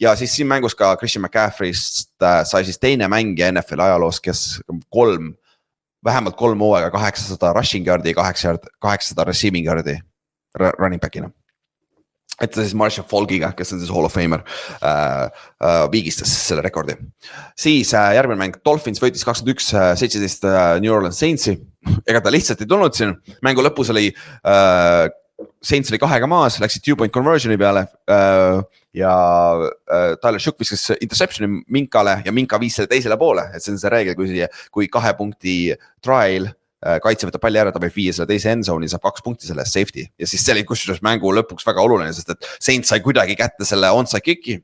Ja siis siin mängus ka Christian McCaffrey'st sai siis teine mängija NFL ajaloos, kes vähemalt 3 hooaega 800 rushing yardi ja 800 receiving yardi running back'ina. Et ta siis Marshall Falkiga, kes on siis Hall of Famer, viigistas selle rekordi. Siis järgmine mäng, Dolphins võitis 21-17 New Orleans Saintsi. Ega ta lihtsalt ei tulnud siin. Mängu lõpus oli Saints oli 2 maas, läksid 2-point conversioni peale ja Tyler Shook viskas interceptioni Minkale ja Minka viis selle teisele poole. Et see on see reegel, kui 2 punkti trial kaitse võtab palli ära, ta võib viia selle teise endzone'i, saab 2 punkti selle safety. Ja siis see oli kusjuures mängu lõpuks väga oluline, sest et Saints sai kuidagi kätte selle onside kicki.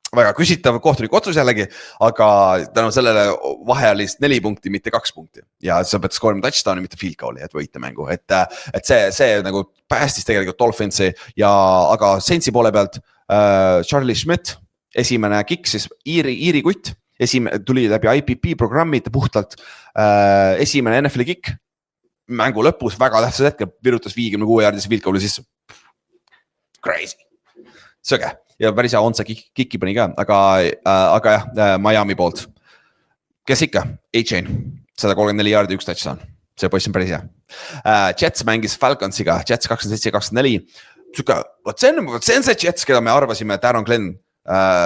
Väga küsitav kohtunik otsus jällegi, aga tänu sellele vahe oli 4 punkti, mitte 2 punkti. Ja sa pead skoorima touchdowni, mitte field goal'i, et võita mängu. Et see nagu päästis tegelikult Dolphinsi ja aga Saintsi poole pealt Charlie Schmidt, esimene kick siis Iiri kutt. Tuli läbi IPP programmid puhtalt esimene NFL kick mängu lõpus väga tähtsas hetkel virutas 56 jaardis field goal'i sisse. Crazy. Sõge ja päris hea onsa kiki pani ka, aga jah, Miami poolt. Kes ikka? A-Chain, 134 jaardi, 1 touchdown. See poiss on päris hea. Jets mängis Falconsiga, Jets 27-24. See on see Jets, keda me arvasime, et Aaron Glenn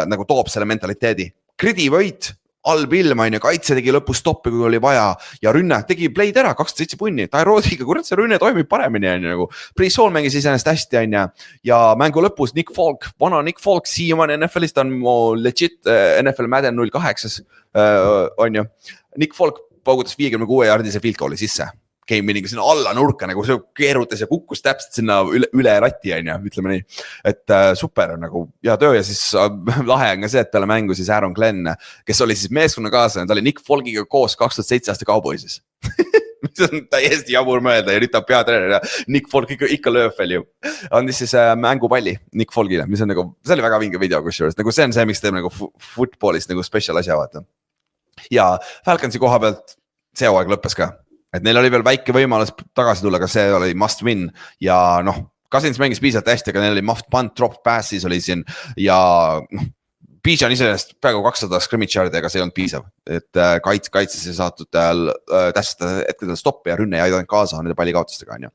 nagu toob selle mentaliteedi. Gridi võit, halb ilm, kaitse tegi lõpus stoppi, kui oli vaja ja rünne tegi play'd ära, 27 punni. Tyroodiga, kurat, see rünne toimib paremini. Nagu. Brees Hall mängis iseenesest hästi ja mängu lõpus Nick Folk, vana Nick Folk, siiamaani NFL-ist on legit NFL Madden 08 on ju. Nick Folk paugutas 56 jaardise field goal'i sisse. Game winning sinna alla nurka, nagu see keerutas ja kukkus täpselt sinna üle ratti, ütleme nii. Et super on nagu hea töö ja siis lahe on ka see, et peale mängu siis Aaron Glenn, kes oli siis meeskonna kaaslane, ta oli Nick Folkiga koos 2007 aasta Cowboysis. Mis on täiesti jabur mõelda ja nüüd ta peatreener ja Nick Folk ikka lööb veel ju. Andis siis mängupalli Nick Folkile, mis on nagu, see oli väga vinge video kusjuures, nagu see on see, miks teeb nagu footballist nagu special asja vaata. Ja Falconsi koha pealt see hooaeg lõppes ka. Et neil oli veel väike võimalus tagasi tulla, aga see oli must win ja Cousins mängis piisavalt hästi, aga neil oli muffed punt, dropped passes oli siin ja Bijan iseenesest peaaegu 200 scrimmage yard'i, aga see ei olnud piisav, et kaitses ei saatud tähtsate hetkedel stoppi ja rünne ei aidanud kaasa nende pallikaotustega on ju.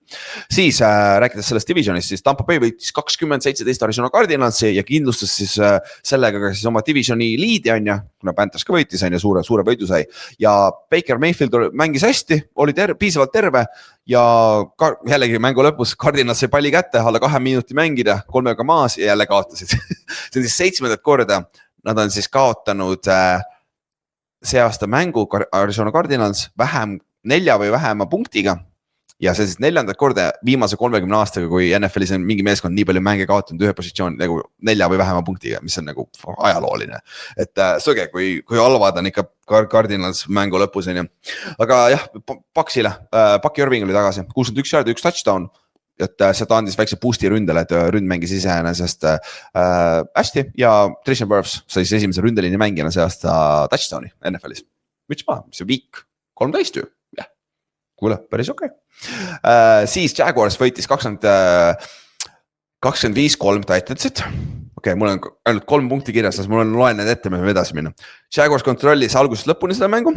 Siis rääkides sellest divisionist, siis Tampa Bay võitis 20-17 Arizona Cardinalsi ja kindlustas siis sellega ka siis oma divisioni liidi on ju, kuna Panthers ka võitis on ju, suure võidu sai ja Baker Mayfield mängis hästi, oli piisavalt terve ja jällegi mängu lõpus Cardinals sai palli kätte, alla 2 minuti mängida, 3-ga maas ja jälle kaotasid. See on siis 7. korda, nad on siis kaotanud see aasta mängu Arizona Cardinals 4 või vähema punktiga ja see siis 4. korda viimase 30 aastaga, kui NFL-is on mingi meeskond nii palju mänge kaotanud ühe positsiooni nagu 4 või vähema punktiga, mis on nagu ajalooline. Et sõge, kui halvad on ikka Cardinals mängu lõpus on ju. Aga jah, Paki Irving oli tagasi, 61 jaardi, 1 touchdown. Et seda andis väikse boost'i ründele, et ründ mängis iseenesest hästi ja Tristan Wirfs sai siis esimese ründeliini mängijana see aasta touchdowni NFL-is. Müts maha, see viik 13 ju, jah, kuule, päris okei. Siis Jaguars võitis 25-3 Titansit. Okei, mul on ainult 3 punkti kirjas, mul on loen need ette, me võime edasi minna. Jaguars kontrollis algusest lõpuni seda mängu.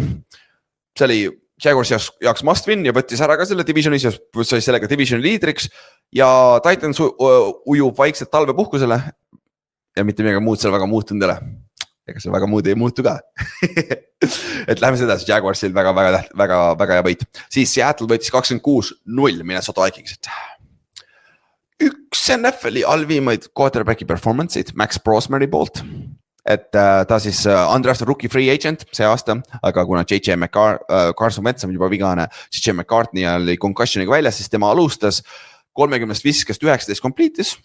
See oli Jaguars jaoks must win ja võttis ära ka selle divisionis ja sai sellega divisioni liidriks ja Titans ujub vaikselt talvepuhkusele ja mitte midagi muud seal väga muutunud ei ole. Ega see väga muud ei muutu ka. Et läheme sedasi, Jaguarsil väga hea võit. Siis Seattle võitis 26-0 Minnesota Vikingsit. Üks NFL-i halvimaid quarterbacki performance'id Max Brosmeri poolt. Et ta siis undrafted rookie free agent see aasta, aga kuna Carson Wentz on juba vigane, JJ McCartney oli concussiooniga väljas, siis tema alustas 30 viskest 19 complete'is.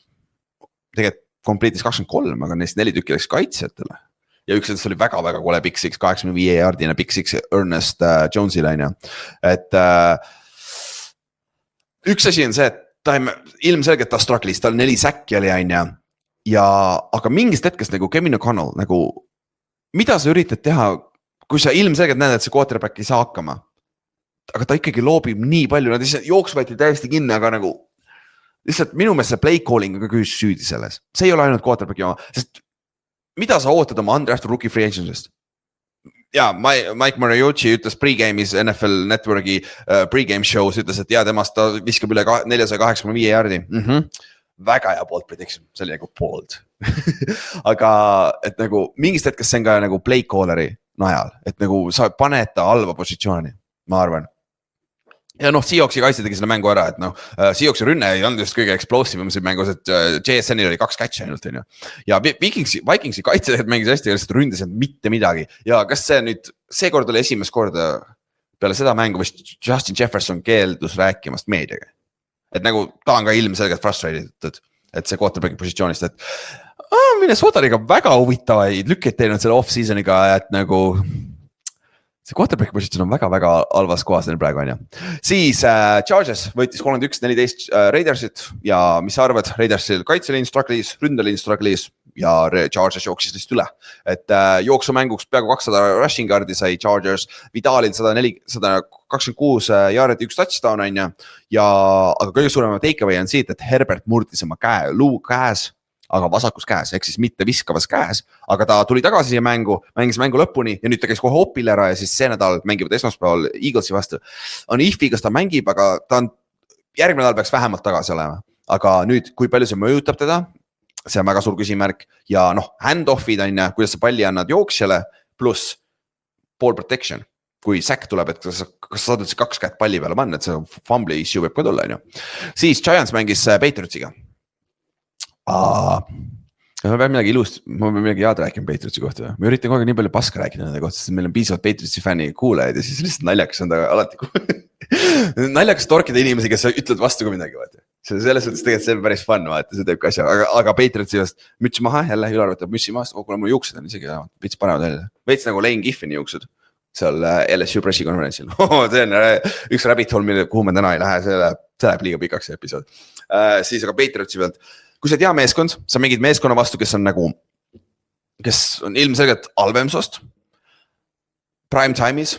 Tegelikult complete'is 23, aga neist 4 tükki läks kaitsjatele. Ja üks oli väga kole Big Six, 85 jaardine Big Six Ernest Jones'ile on ju. Et üks asi on see, et ta ilmselgelt ta strugglis, tal 4 säkki oli on ju. Ja, aga mingist hetkest nagu Kevin O'Connell, nagu mida sa üritad teha, kui sa ilmselgelt näed, et see quarterback ei saa hakkama, aga ta ikkagi loobib nii palju, nad jooksvõeti täiesti kinni, aga nagu lihtsalt minu meelest see play calling on ka küll süüdi selles. See ei ole ainult quarterbacki oma, sest mida sa ootad oma undrafted rookie free agent'ist? Ja, Mike Mariucci ütles pre-game'is NFL Networki pre-game show's, ütles, et temast ta viskab üle 485 jaardi. Väga hea poolt prediction, see oli nagu poolt. Aga et nagu mingist hetkest see on ka nagu play calleri najal, et nagu sa paned ta halva positsiooni, ma arvan. Ja Seahawksi kaitse tegi selle mängu ära, et Seahawksi rünne ei olnud just kõige explosive mängus, et JSN-il oli 2 catch'i ainult, on ju. Ja Vikingsi kaitse mängis hästi, lihtsalt ründes mitte midagi. Ja kas see nüüd, see kord oli esimest korda peale seda mängu, vist Justin Jefferson keeldus rääkimast meediaga. Et nagu ta on ka ilmselgelt frustrated, et see quarterbacki positsioonist, et Minnesota oli ka väga huvitavaid lükkeid teinud selle off-seasoniga, et nagu see quarterbacki positsioon on väga halvas kohas neil praegu on ju. Siis Chargers võitis 31-14 Raidersit ja mis sa arvad, Raidersil kaitseliin struggles, ründeliin struggles ja Chargers jooksis lihtsalt üle. Et jooksumänguks peaaegu 200 rushing yard'i sai Chargers, Vidalil 126 jaardi 1 touchdown on ju. Ja aga kõige suurema takeaway on siit, et Herbert murdis oma luu käes aga vasakus käes, ehk siis mitte viskavas käes, aga ta tuli tagasi siia mängu, mängis mängu lõpuni ja nüüd ta käis kohe opil ära ja siis see nädal mängivad esmaspäeval Eaglesi vastu. On if'i, kas ta mängib, aga ta on, järgmine nädal peaks vähemalt tagasi olema, aga nüüd, kui palju see mõjutab teda, see on väga suur küsimärk ja noh, hand-off'id on ja kuidas sa palli annad jooksjale, pluss ball protection, kui säkk tuleb, et kas sa saad üldse 2 kätt palli peale panna, et see fumbli issue võib ka tulla, on ju. Siis Giants mängis Patriotsiga. Ma pean midagi ilust, ma pean midagi head rääkima Patriotsi kohta. Ma üritan kogu aeg nii palju paska rääkida nende kohta, sest meil on piisavalt Patriotsi fänni kuulajaid ja siis lihtsalt naljakas on ta alati naljakas torkida inimesi, kes ütlevad vastu ka midagi, vaata. Selles suhtes tegelikult see on päris fun, vaata, see teeb ka asja, aga Patriotsi just mütsi maha, jälle Ülar võtab mütsi maha, kuna mul juuksed on isegi veits panevad välja. Veits nagu Lane Kiffini juuksed seal LSU pressikonverentsil. See on üks rabbit hole, kuhu me täna ei lähe, see läheb liiga pikaks see episood. Siis aga Patriotsi pealt, kui sa tea meeskond, sa mingid meeskonna vastu, kes on ilmselgelt halvemsost, prime time'is,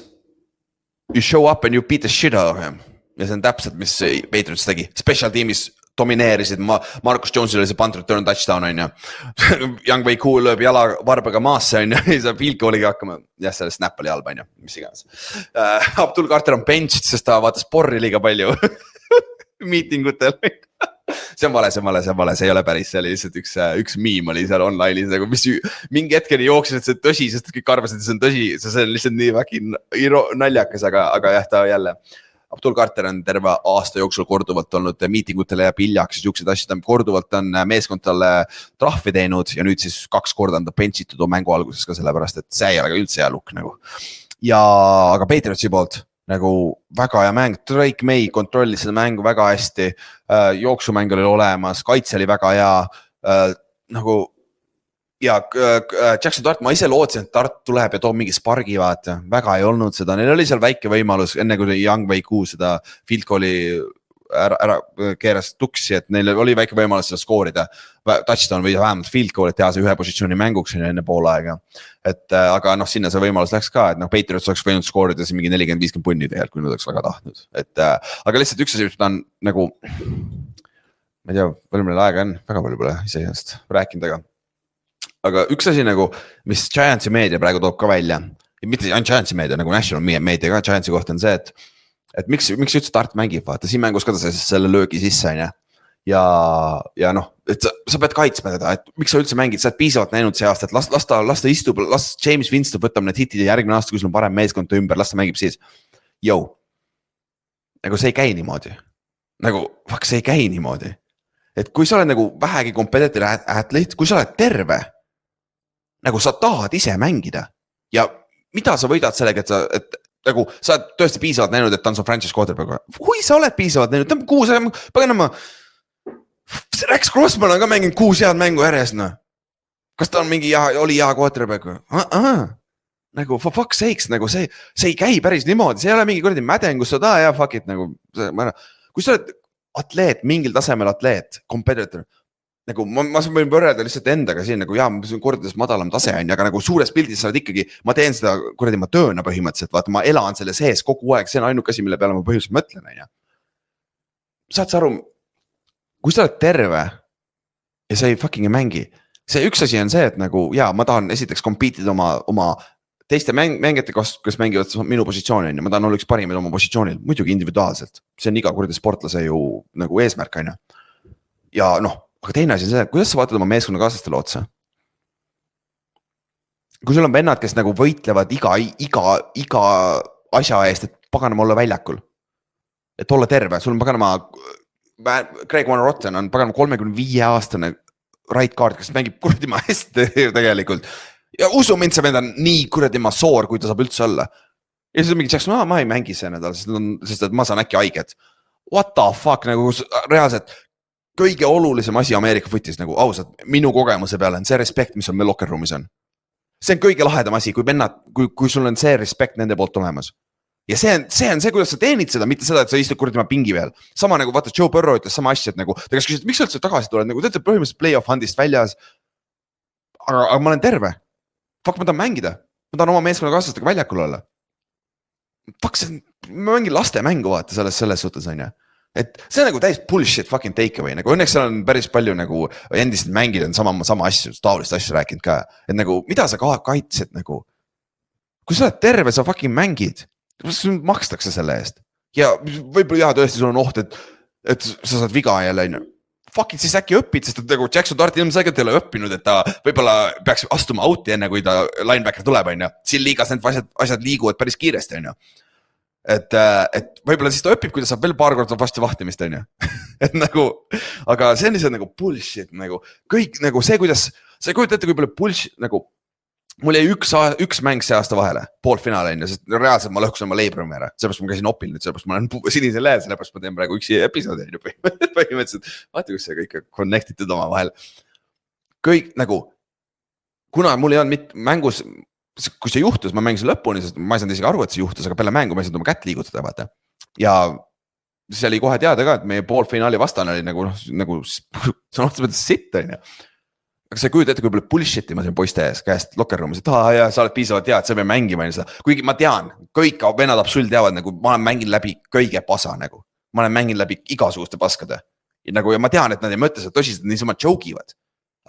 you show up and you beat the shit out of him. Ja see on täpselt, mis Patriots tegi. Special tiimis domineerisid, Marcus Jones'il oli see punt return touchdown on ja Young Wei Koo lööb jala varbaga maasse on ja ei saa field goal'iga hakkama. Jah, selle snap oli halb on ja mis iganes. Abdul Carter on bench, sest ta vaatas porri liiga palju miitingutel. See on vale, see ei ole päris, see oli lihtsalt üks meme oli seal online'is, nagu mis mingi hetkeni jooksis, et see on tõsi, sest kõik arvasid, et see on tõsi, see on lihtsalt nii vägi naljakas, aga jah, ta jälle. Abdul Carter on terve aasta jooksul korduvalt olnud miitingutele ja piljaks, siuksed asjad, korduvalt on meeskond talle trahvi teinud ja nüüd siis 2 korda on ta benchitud mängu alguses ka sellepärast, et see ei ole ka üldse hea lukk nagu. Ja aga Patriotsi poolt nagu väga hea mäng, Drake May kontrollis seda mängu väga hästi, jooksumäng oli olemas, kaitse oli väga hea, nagu ja Jackson Dart, ma ise lootsin, et Dart tuleb ja toob mingi spargi vaata, väga ei olnud seda, neil oli seal väike võimalus, enne kui Young Wei Koo seda field goal'i ära keeras tuksi, et neil oli väike võimalus seda skoorida, touchdown või vähemalt field goal, et teha see 1 positsiooni mänguks enne pool aega. Aga noh, sinna see võimalus läks ka, et noh, Patriots oleks võinud skoorida siin mingi 40-50 punni tegelikult, kui nad oleks väga tahtnud. Aga lihtsalt üks asi, mis ta on nagu, ma ei tea, palju meil aega on, väga palju pole ise ennast rääkinud, aga üks asi nagu, mis Giantsi meedia praegu toob ka välja, mitte ainult Giantsi meedia, nagu National meedia ka Giantsi kohta on see, et miks üldse Dart mängib, vaata, siin mängus ka ta sai selle löögi sisse, on ja noh, et sa pead kaitsma teda, et miks sa üldse mängid, sa oled piisavalt näinud see aasta, et las ta istub, las James Winston võtab need hitid ja järgmine aasta, kui sul on parem meeskond ümber, las ta mängib siis. Nagu see ei käi niimoodi. Nagu, see ei käi niimoodi. Et kui sa oled nagu vähegi competitive athlete, kui sa oled terve, nagu sa tahad ise mängida ja mida sa võidad sellega, et nagu sa oled tõesti piisavalt näinud, et ta on su franchise quarterback. Kui sa oled piisavalt näinud, ta on 6, paganama, Rex Grossman on ka mänginud 6 head mängu järjest, no. Kas ta on mingi oli hea quarterback? Nagu for fuck's sakes, nagu see ei käi päris niimoodi, see ei ole mingi kuradi mäden, kus sa fuck it, nagu, kui sa oled atleet, mingil tasemel atleet, competitor, nagu ma võin võrrelda lihtsalt endaga siin, nagu jaa, ma olen kordades madalam tase on, aga nagu suures pildis sa oled ikkagi, ma teen seda kuradi ma tööna põhimõtteliselt, vaata ma elan selle sees kogu aeg, see on ainuke asi, mille peale ma põhimõtteliselt mõtlen, on. Saad sa aru, kui sa oled terve ja sa ei fucking mängi, see üks asi on see, et nagu jaa, ma tahan esiteks competida oma teiste mängijate, kes mängivad minu positsiooni, on, ma tahan olla üks parimaid oma positsioonil, muidugi individuaalselt, see on iga kuradi sportlase ju nagu eesmärk, on. Ja noh, aga teine asi on see, kuidas sa vaatad oma meeskonna kaaslastele otsa? Kui sul on vennad, kes nagu võitlevad iga asja eest, et paganama olla väljakul, et olla terve, sul on paganama, Craig Van Rotten on paganama 35-aastane right guard, kes mängib kuradi ma hästi tegelikult. Ja usu mind, see vend on nii kuradi ma soor, kui ta saab üldse olla. Ja siis on mingi Jackson, ma ei mängi see nädal, sest ma saan äkki haiget. What the fuck, nagu reaalselt kõige olulisem asi Ameerika footis, nagu ausalt, minu kogemuse peale on see respekt, mis on meil locker room'is on. See on kõige lahedam asi, kui sul on see respekt nende poolt olemas. Ja see on see, kuidas sa teenid seda, mitte seda, et sa istud kuradi ma pingi veel. Sama nagu vaata Joe Burrow ütles sama asja, et nagu, ta käis küsis, miks sa üldse tagasi tuled, nagu ta ütleb põhimõtteliselt playoff handist väljas. Aga ma olen terve. Fuck, ma tahan mängida. Ma tahan oma meeskonna kaaslastega väljakul olla. Fuck, ma mängin laste mängu vaata selles suhtes on ja. et see on nagu täis bullshit fucking takeaway, nagu õnneks seal on päris palju nagu endised mängid on sama asju, taolist asju rääkinud ka. Et nagu mida sa kaitsed nagu, kui sa oled terve, sa fucking mängid, makstakse selle eest. Ja võib-olla tõesti sul on oht, et sa saad viga jälle, fucking siis äkki õpid, sest et nagu Jackson Dart ilmselgelt ei ole õppinud, et ta võib-olla peaks astuma out'i enne, kui ta linebacker tuleb, on ju. Siin liigas need asjad liiguvad päris kiiresti, on ju. Et võib-olla siis ta õpib, kui ta saab veel paar korda vastu vahtimist, on ju. Et nagu, aga see on lihtsalt nagu bullshit, nagu kõik nagu see, kuidas, sa ei kujuta ette, kui palju bullshit, nagu mul jäi üks mäng see aasta vahele, poolfinaal on ju, sest reaalselt ma lõhkusin oma Leibrumi ära, sellepärast ma käisin opil nüüd, sellepärast ma olen sinise lehel, sellepärast ma teen praegu üksi episoodi on ju põhimõtteliselt, vaata kus see kõik connected oma vahel. Kõik nagu, kuna mul ei olnud mängus, kui see juhtus, ma mängisin lõpuni, sest ma ei saanud isegi aru, et see juhtus, aga peale mängu ma ei saanud oma kätt liigutada, vaata. Ja see oli kohe teada ka, et meie poolfinaali vastane oli nagu sõna otseselt sitt on ju. Aga sa kujuta ette, kui palju bullshit'i ma siin poiste käest locker room'is, et ja sa oled piisavalt hea, et sa peab mängima seda. Kuigi ma tean, kõik vennad absolut teavad, nagu ma olen mänginud läbi kõige pasa nagu. Ma olen mänginud läbi igasuguste paskade. Ja ma tean, et nad ei mõtle seda tõsiselt, niisama joke'ivad.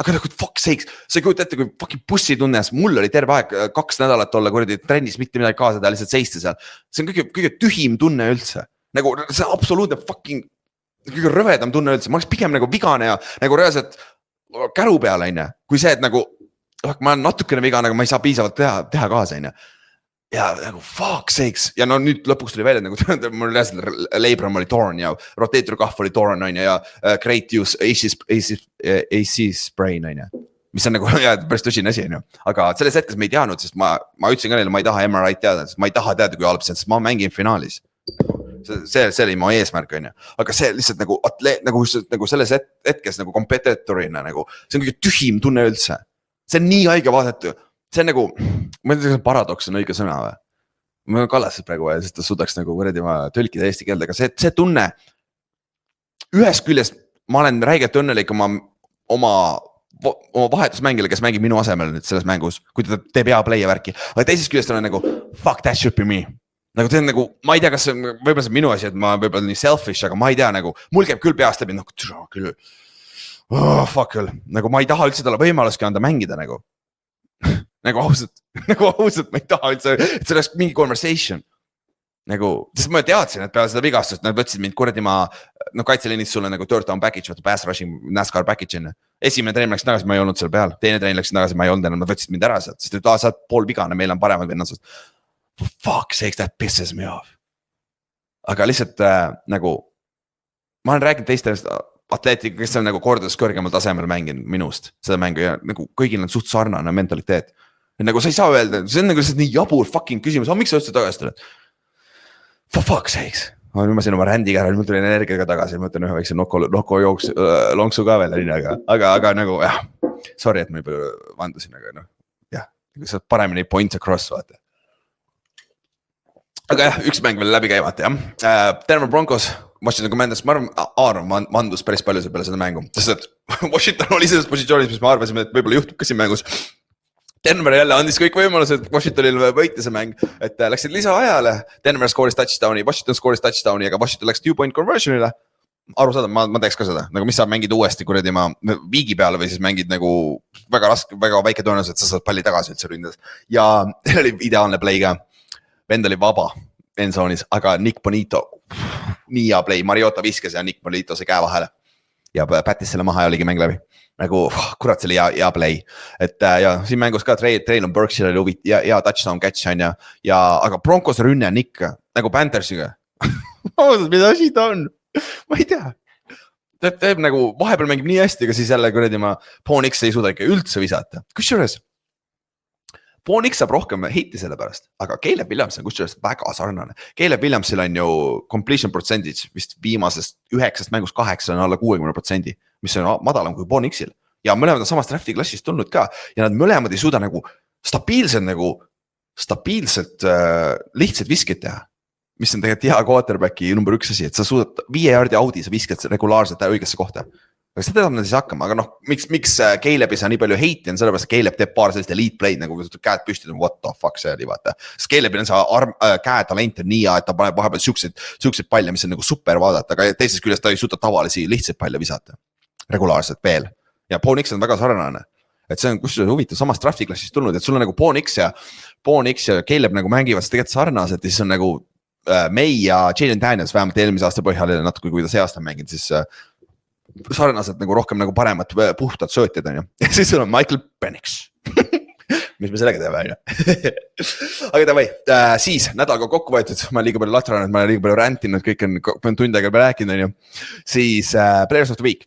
Aga nagu fuck sakes, sa kujuta ette, kui fucking bussi tunnes, mul oli terve aeg 2 nädalat olla kuradi trennis, mitte midagi kaasa teha, lihtsalt seista seal. See on kõige tühim tunne üldse. Nagu see absoluutne fucking kõige rõvedam tunne üldse. Ma oleks pigem nagu vigane ja nagu reaalselt käru peale on ju, kui see, et nagu ma olen natukene vigane, aga ma ei saa piisavalt teha kaasa on ju. Ja nagu fuck sakes ja no nüüd lõpuks tuli välja, nagu mul reaalselt Leibram oli torn ja rotator cuff oli torn on ju ja great use AC sprain on ju. Mis on nagu päris tõsine asi on ju, aga selles hetkes me ei teadnud, sest ma ütlesin ka neile, ma ei taha MRI-d teada, sest ma ei taha teada, kui halb see on, sest ma mängin finaalis. See oli mu eesmärk on ju, aga see lihtsalt nagu atleet, nagu selles hetkes nagu kompetitorina nagu, see on kõige tühim tunne üldse. See on nii haige vaadata, see on nagu, ma ei tea, kas paradoks on õige sõna või? Ma olen Kallasest praegu vaja, sest ta suudaks nagu võredi tõlkida eesti keelde, aga see tunne, ühest küljest ma olen räigelt õnnelik oma vahetusmängile, kes mängib minu asemel nüüd selles mängus, kui ta teeb hea play ja värki, aga teisest küljest on nagu fuck that should be me. Nagu see on nagu, ma ei tea, kas see on võib-olla see minu asi, et ma võib-olla nii selfish, aga ma ei tea nagu, mul käib küll peast läbi, nagu küll, fuck küll, nagu ma ei taha üldse talle võimaluski anda mängida nagu. Nagu ausalt, ma ei taha üldse, et see oleks mingi conversation. Nagu, sest ma teadsin, et peale seda vigastust, nad võtsid mind kuradi kaitseliinis sulle nagu third down package, võtta pass rushing, NASCAR package enne. Esimene trein läks tagasi, ma ei olnud seal peal, teine trein läks tagasi, ma ei olnud enam, nad võtsid mind ära sealt, sest et sa oled pool vigane, meil on paremad vennased. Fuck sakes, that pisses me off. Aga lihtsalt nagu, ma olen rääkinud teistest atleetiga, kes on nagu kordades kõrgemal tasemel mänginud minust seda mängu ja nagu kõigil on suht sarnane mentaliteet. Ja nagu sa ei saa öelda, see on nagu nii jabur fucking küsimus, miks sa üldse tagasi tuled? For fuck sakes. Nüüd ma siin oma rändiga ära, nüüd ma tulin energiaga tagasi, ma mõtlen ühe väikse noko jooks lonksu ka veel, aga nagu jah, sorry, et ma juba vandusin, aga noh, jah, sa paremini points across vaata. Aga jah, üks mäng veel läbi käimata jah. Denver Broncos, Washington Commanders, ma arvan, Aaron mandus päris palju peale seda mängu, sest et Washington oli selles positsioonis, mis me arvasime, et võib-olla juhtub ka siin mängus. Denver jälle andis kõik võimalused, Washingtonil võita see mäng, et läksid lisaajale, Denver skooris touchdowni, Washington skooris touchdowni, aga Washington läks 2-point conversionile. Aru saada, ma teeks ka seda, nagu mis saab mängida uuesti kuradi ma viigi peale või siis mängid nagu väga raske, väga väike tõenäosus, et sa saad palli tagasi üldse ründas. Ja oli ideaalne play ka. Vend oli vaba endsoonis, aga Nick Bonito, nii hea play, Mariota viskas ja Nick Bonito see käe vahele. Ja pättis selle maha ja oligi mäng läbi. Nagu kurat, see oli hea play. Et ja siin mängus ka Traylon Burksile oli hea touchdown catch on ja aga Broncos rünne on ikka nagu Panthersiga. Mida asi ta on? Ma ei tea. Ta teeb nagu, vahepeal mängib nii hästi, aga siis jälle kuradi Ponix ei suuda ikka üldse visata. Kusjuures Ponix saab rohkem heiti selle pärast, aga Caleb Williams on kusjuures väga sarnane. Caleb Williamsil on ju completion percentage vist viimasest 9 mängust 8 on alla 60%, mis on madalam kui Ponixil. Ja mõlemad on samast drafti klassist tulnud ka ja nad mõlemad ei suuda nagu stabiilselt lihtsalt viskid teha. mis on tegelikult hea quarterbacki number 1 asi, et sa suudad 5 jaardi audi, sa viskad regulaarselt õigesse kohta. Aga seda saab nad siis hakkama, aga noh, miks Caleb'is on nii palju heiti on sellepärast, Caleb teeb paar sellist elite play'd, nagu käed püsti, what the fuck see oli, vaata. Sest Caleb'il on see käetalent on nii hea, et ta paneb vahepeal siukseid palle, mis on nagu super vaadata, aga teisest küljest ta ei suuda tavalisi lihtsaid palle visata. Regulaarselt veel. Ja Bo Nix on väga sarnane. Et see on kusjuures huvitav samast traffiklassist tulnud, et sul on nagu Bo Nix ja Caleb nagu mängivad tegelikult sarnaselt ja siis on nagu May ja Jalen Daniels vähemalt eelmise aasta põhjal ja natuke kui ta see aasta on mänginud, siis sarnaselt nagu rohkem nagu paremad puhtad söötjad on ju. Ja siis on Michael Penix. Mis me sellega teeme on ju. Aga davai, siis nädalaga kokku võetud, ma liiga palju latranud, ma liiga palju räntinud, kõik on tund aega rääkinud on ju. Siis Players of the Week.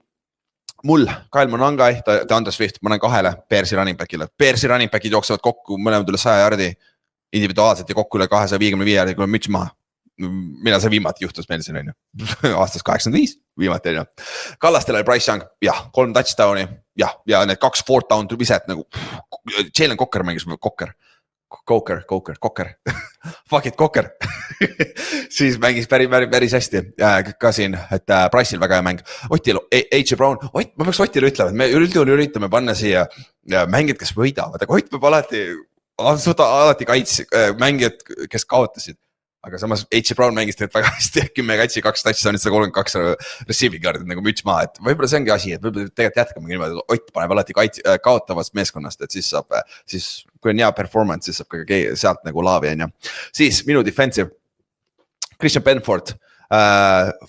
Mul, Kyle Monangai, DeAndre Swift, ma olen 2 Bearsi running back'ile. Bearsi running back'id jooksevad kokku mõlemad üle 100 jardi individuaalselt ja kokku üle 255 jardi, kui on müts maha. Mida see viimati juhtus meil siin on ju. Aastas 85 viimati on ju. Kallastel oli Bryce Young, jah, 3 touchdown'i, jah, ja need 2 fourth down viset nagu Jalen Cocker mängis, Cocker. Fuck it, Cocker. Siis mängis päris hästi ka siin, et Bryce'il väga hea mäng. Otil, H.J. Brown, ma peaks Otile ütlema, et me üritame panna siia mängid, kes võidavad, aga Ott peab alati mängijad, kes kaotasid. Aga samas H.J. Brown mängis tegelikult väga hästi 10 katsi, 2 touchdown'id, 132 receiving yard'id nagu müts maha, et võib-olla see ongi asi, et võib-olla tegelikult jätkame niimoodi, Ott paneb alati kaotavast meeskonnast, et siis saab, kui on hea performance, siis saab ka sealt nagu laavi on ju. Siis minu defensive, Christian Benford,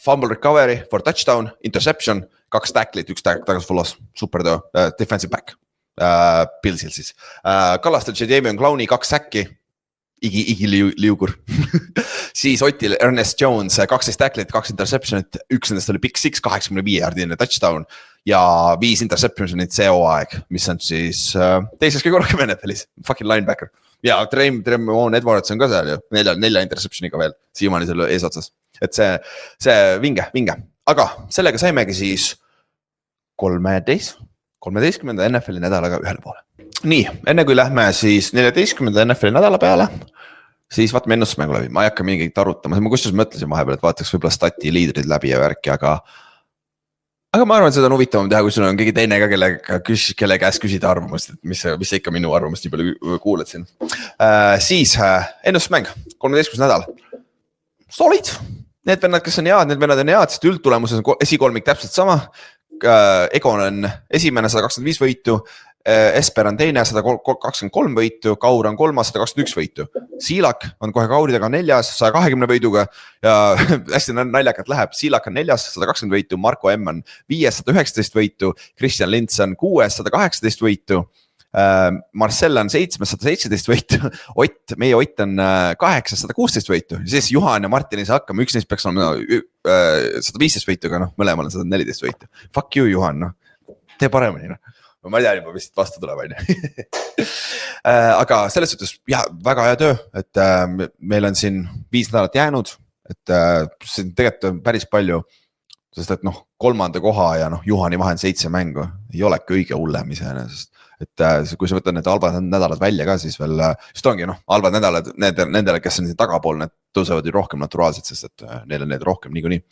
fumble recovery for touchdown, interception, 2 tacklit, 1 tackles for loss, super töö, defensive back, Pillsil siis. Kallastel Jadavion Clowney, 2 säkki. Igiliugur. Siis Otil Ernest Jones, 12 tacklit, 2 interceptionit, 1 nendest oli pick 6, 85 jaardine touchdown ja 5 interceptionit see hooaeg, mis on siis teises kõige rohkem NFL-is, fucking linebacker. Ja Tremon Edwards on ka seal ju, 4 interceptioniga veel, siiamaani selle eesotsas. Et see vinge. Aga sellega saimegi siis 13 NFL-i nädalaga ühele poole. Nii, enne kui lähme siis 14. NFL-i nädala peale, siis vaatame ennustusmängu läbi, ma ei hakka mingit arutama, ma kusjuures mõtlesin vahepeal, et vaataks võib-olla stati liidrid läbi ja värki, aga ma arvan, et seda on huvitavam teha, kui sul on keegi teine ka, kelle käest küsida arvamust, et mis sa ikka minu arvamust nii palju kuuled siin. Siis ennustusmäng, 13. nädal, solid, need vennad, kes on head, need vennad on head, sest üldtulemus on esikolmik täpselt sama, Egon on esimene 125 võitu, Esper on teine 123 võitu, Kaur on 3, 121 võitu. Siilak on kohe Kauridega 4, 120 võiduga ja hästi naljakalt läheb. Siilak on 4, 120 võitu, Marko M on 5, 119 võitu, Kristjan Lints on 6, 118 võitu, Marcel on 7, 117 võitu, meie Ott on 8, 116 võitu, siis Juhan ja Martin ei saa hakkama, üks neist peaks olema 115 võituga, mõlemal on 114 võitu. Fuck you, Juhan, tee paremini, ma ei tea juba, mis vastu tuleb, on ju. Aga selles suhtes, jah, väga hea töö, et meil on siin 5 nädalat jäänud, et see tegelikult on päris palju, sest et 3. koha ja Juhani vahend 7 mängu ei ole kõige hullem iseenesest. Et kui sa võtad need halvad nädalad välja ka, siis veel, just ongi halvad nädalad nendele, kes on siin tagapool, need tõusevad ju rohkem naturaalselt, sest et neil on need rohkem niikuinii.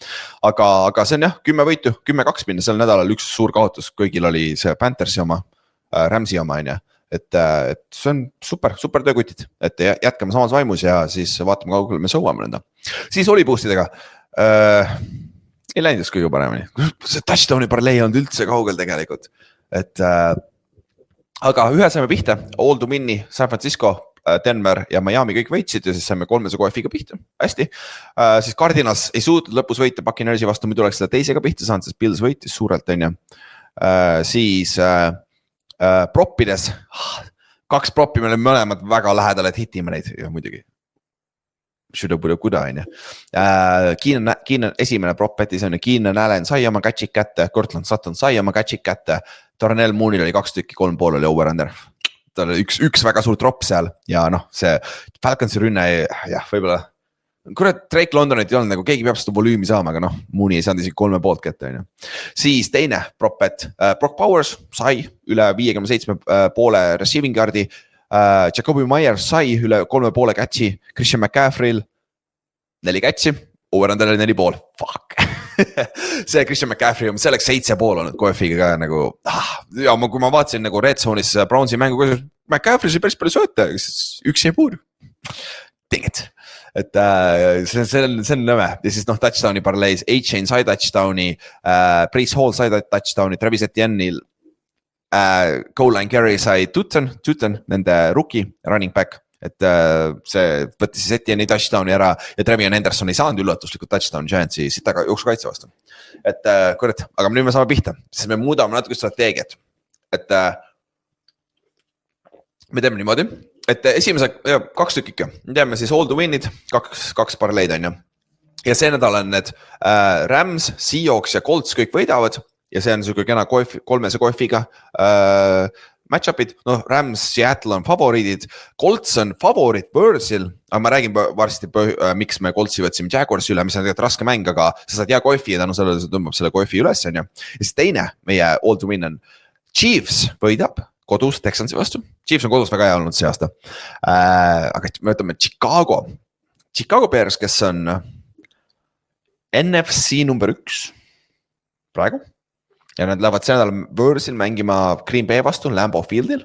Aga see on jah, 10 võitu, 10-2 minna sel nädalal, üks suur kaotus, kõigil oli see Panthersi oma, Ramsi oma, on ju. Et see on super töökutid, et jätkame samas vaimus ja siis vaatame kaugele me sõuame nõnda. Siis oli boostidega. Ei läinud just kõige paremini. See touchdowni parlei on üldse kaugel tegelikult, et aga ühe saime pihta, Old Domini, San Francisco, Denver ja Miami kõik võitsid ja siis saime 3 koefiga pihta, hästi. Siis Cardinals ei suutnud lõpus võita Buccaneersi vastu, muidu oleks seda teisega pihta saanud, sest Bills võitis suurelt, on ju. Siis proppides, 2 proppi, me oleme mõlemad väga lähedal, et hitime neid ja muidugi. Kuda, on ju. Keenan esimene proppetis on ju, Keenan Allen sai oma catch'id kätte, Cortland Sutton sai oma catch'id kätte, Darnell Moonil oli 2 tükki, 3,5 oli over-under. Tal oli üks väga suur drop seal ja see Falconsi rünne, jah, võib-olla. Kurat, Drake Londonit ei olnud, nagu keegi peab seda volüümi saama, aga Mooni ei saanud isegi 3,5 kätte, on ju. Siis teine proppet, Brock Powers sai üle 57,5 receiving yard'i, Jacoby Myers sai üle 3,5 catch'i, Christian McCaffrey'l 4 catch'i, over-under oli 4,5, fuck. see Christian McCaffrey, see oleks 7,5 olnud Coefiga ka nagu, ja kui ma vaatasin nagu Red Zone'is Brownsi mängu, McCaffrey sai päris palju sööta, üks jäi puudu. Dang it. Et see on nõme ja siis touchdowni parleis, A-Chain sai touchdowni, Brees Hall sai touchdowni, Travis Etienne'il goal line carry sai Tutten, nende rookie running back, et see võttis siis Etienne'i touchdowni ära ja Trevion Henderson ei saanud üllatuslikult touchdown Giantsi sitaga jooksukaitse vastu. Et kurat, aga nüüd me saame pihta, siis me muudame natuke strateegiat, et me teeme niimoodi, et esimese 2 tükki ikka, me teeme siis all to win'id, 2 parleid on ju. Ja see nädal on need Rams, Seahawks ja Colts kõik võidavad ja see on selline kena kolmese koefiga match-up'id, Rams, Seattle on favoriidid, Colts on favoriit Bursil, aga ma räägin varsti, miks me Coltsi võtsime Jaguarsi üle, mis on tegelikult raske mäng, aga sa saad hea koefi ja tänu sellele sa tõmbab selle koefi üles on ju. Ja siis teine meie all to win on Chiefs võidab kodus Texansi vastu. Chiefs on kodus väga hea olnud see aasta. Aga me võtame Chicago Bears, kes on NFC number 1 praegu. Ja nad lähevad see nädal Bursil mängima Green Bay vastu Lambeau Fieldil.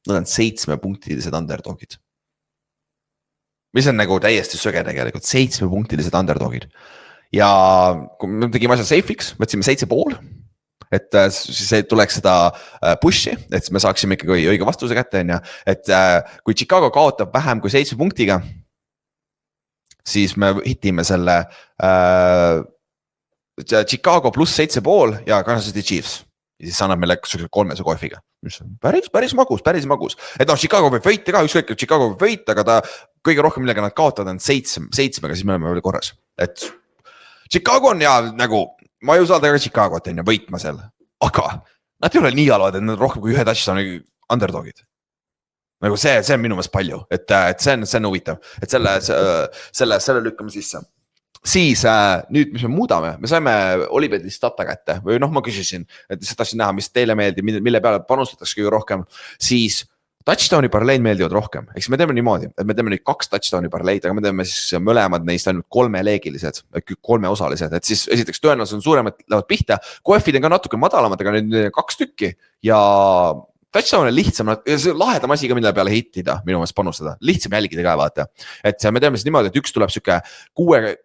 Nad on 7-punktilised underdogid. Mis on nagu täiesti söge tegelikult, 7-punktilised underdogid. Ja kui me tegime asja safe'iks, võtsime 7,5. Et siis tuleks seda push'i, et me saaksime ikkagi õige vastuse kätte, et kui Chicago kaotab vähem kui 7 punktiga, siis me hitime selle Chicago pluss 7,5 ja Kansas City Chiefs. Ja siis annab meile 3 koefiga, mis on päris magus. Et Chicago võib võita ka, ükskõik, Chicago võib võita, aga ta kõige rohkem millega nad kaotavad on 7-ga, siis me oleme veel korras. Et Chicago on ja nagu ma ei usalda ka Chicagot enne võitma seal, aga nad ei ole nii halvad, et nad rohkem kui 1 touchdowni underdogid. Nagu see on minu meelest palju, et see on huvitav, et selle lükkame sisse. Siis nüüd, mis me muudame, me saime Olipetist data kätte või ma küsisin, et tahtsin näha, mis teile meeldib, mille peale panustatakse kõige rohkem, siis touchdowni parleid meeldivad rohkem, eks me teeme niimoodi, et me teeme nüüd 2 touchdowni parleid, aga me teeme siis mõlemad neist ainult 3-leegilised, 3-osalised, et siis esiteks tõenäoliselt on suuremad lähevad pihta, koefid on ka natuke madalamad, aga nüüd 2 tükki ja touchdown on lihtsam, see on lahedam asi ka, mille peale hittida, minu meelest panustada, lihtsam jälgida ka vaata, et me teeme siis niimoodi, et üks tuleb siuke 6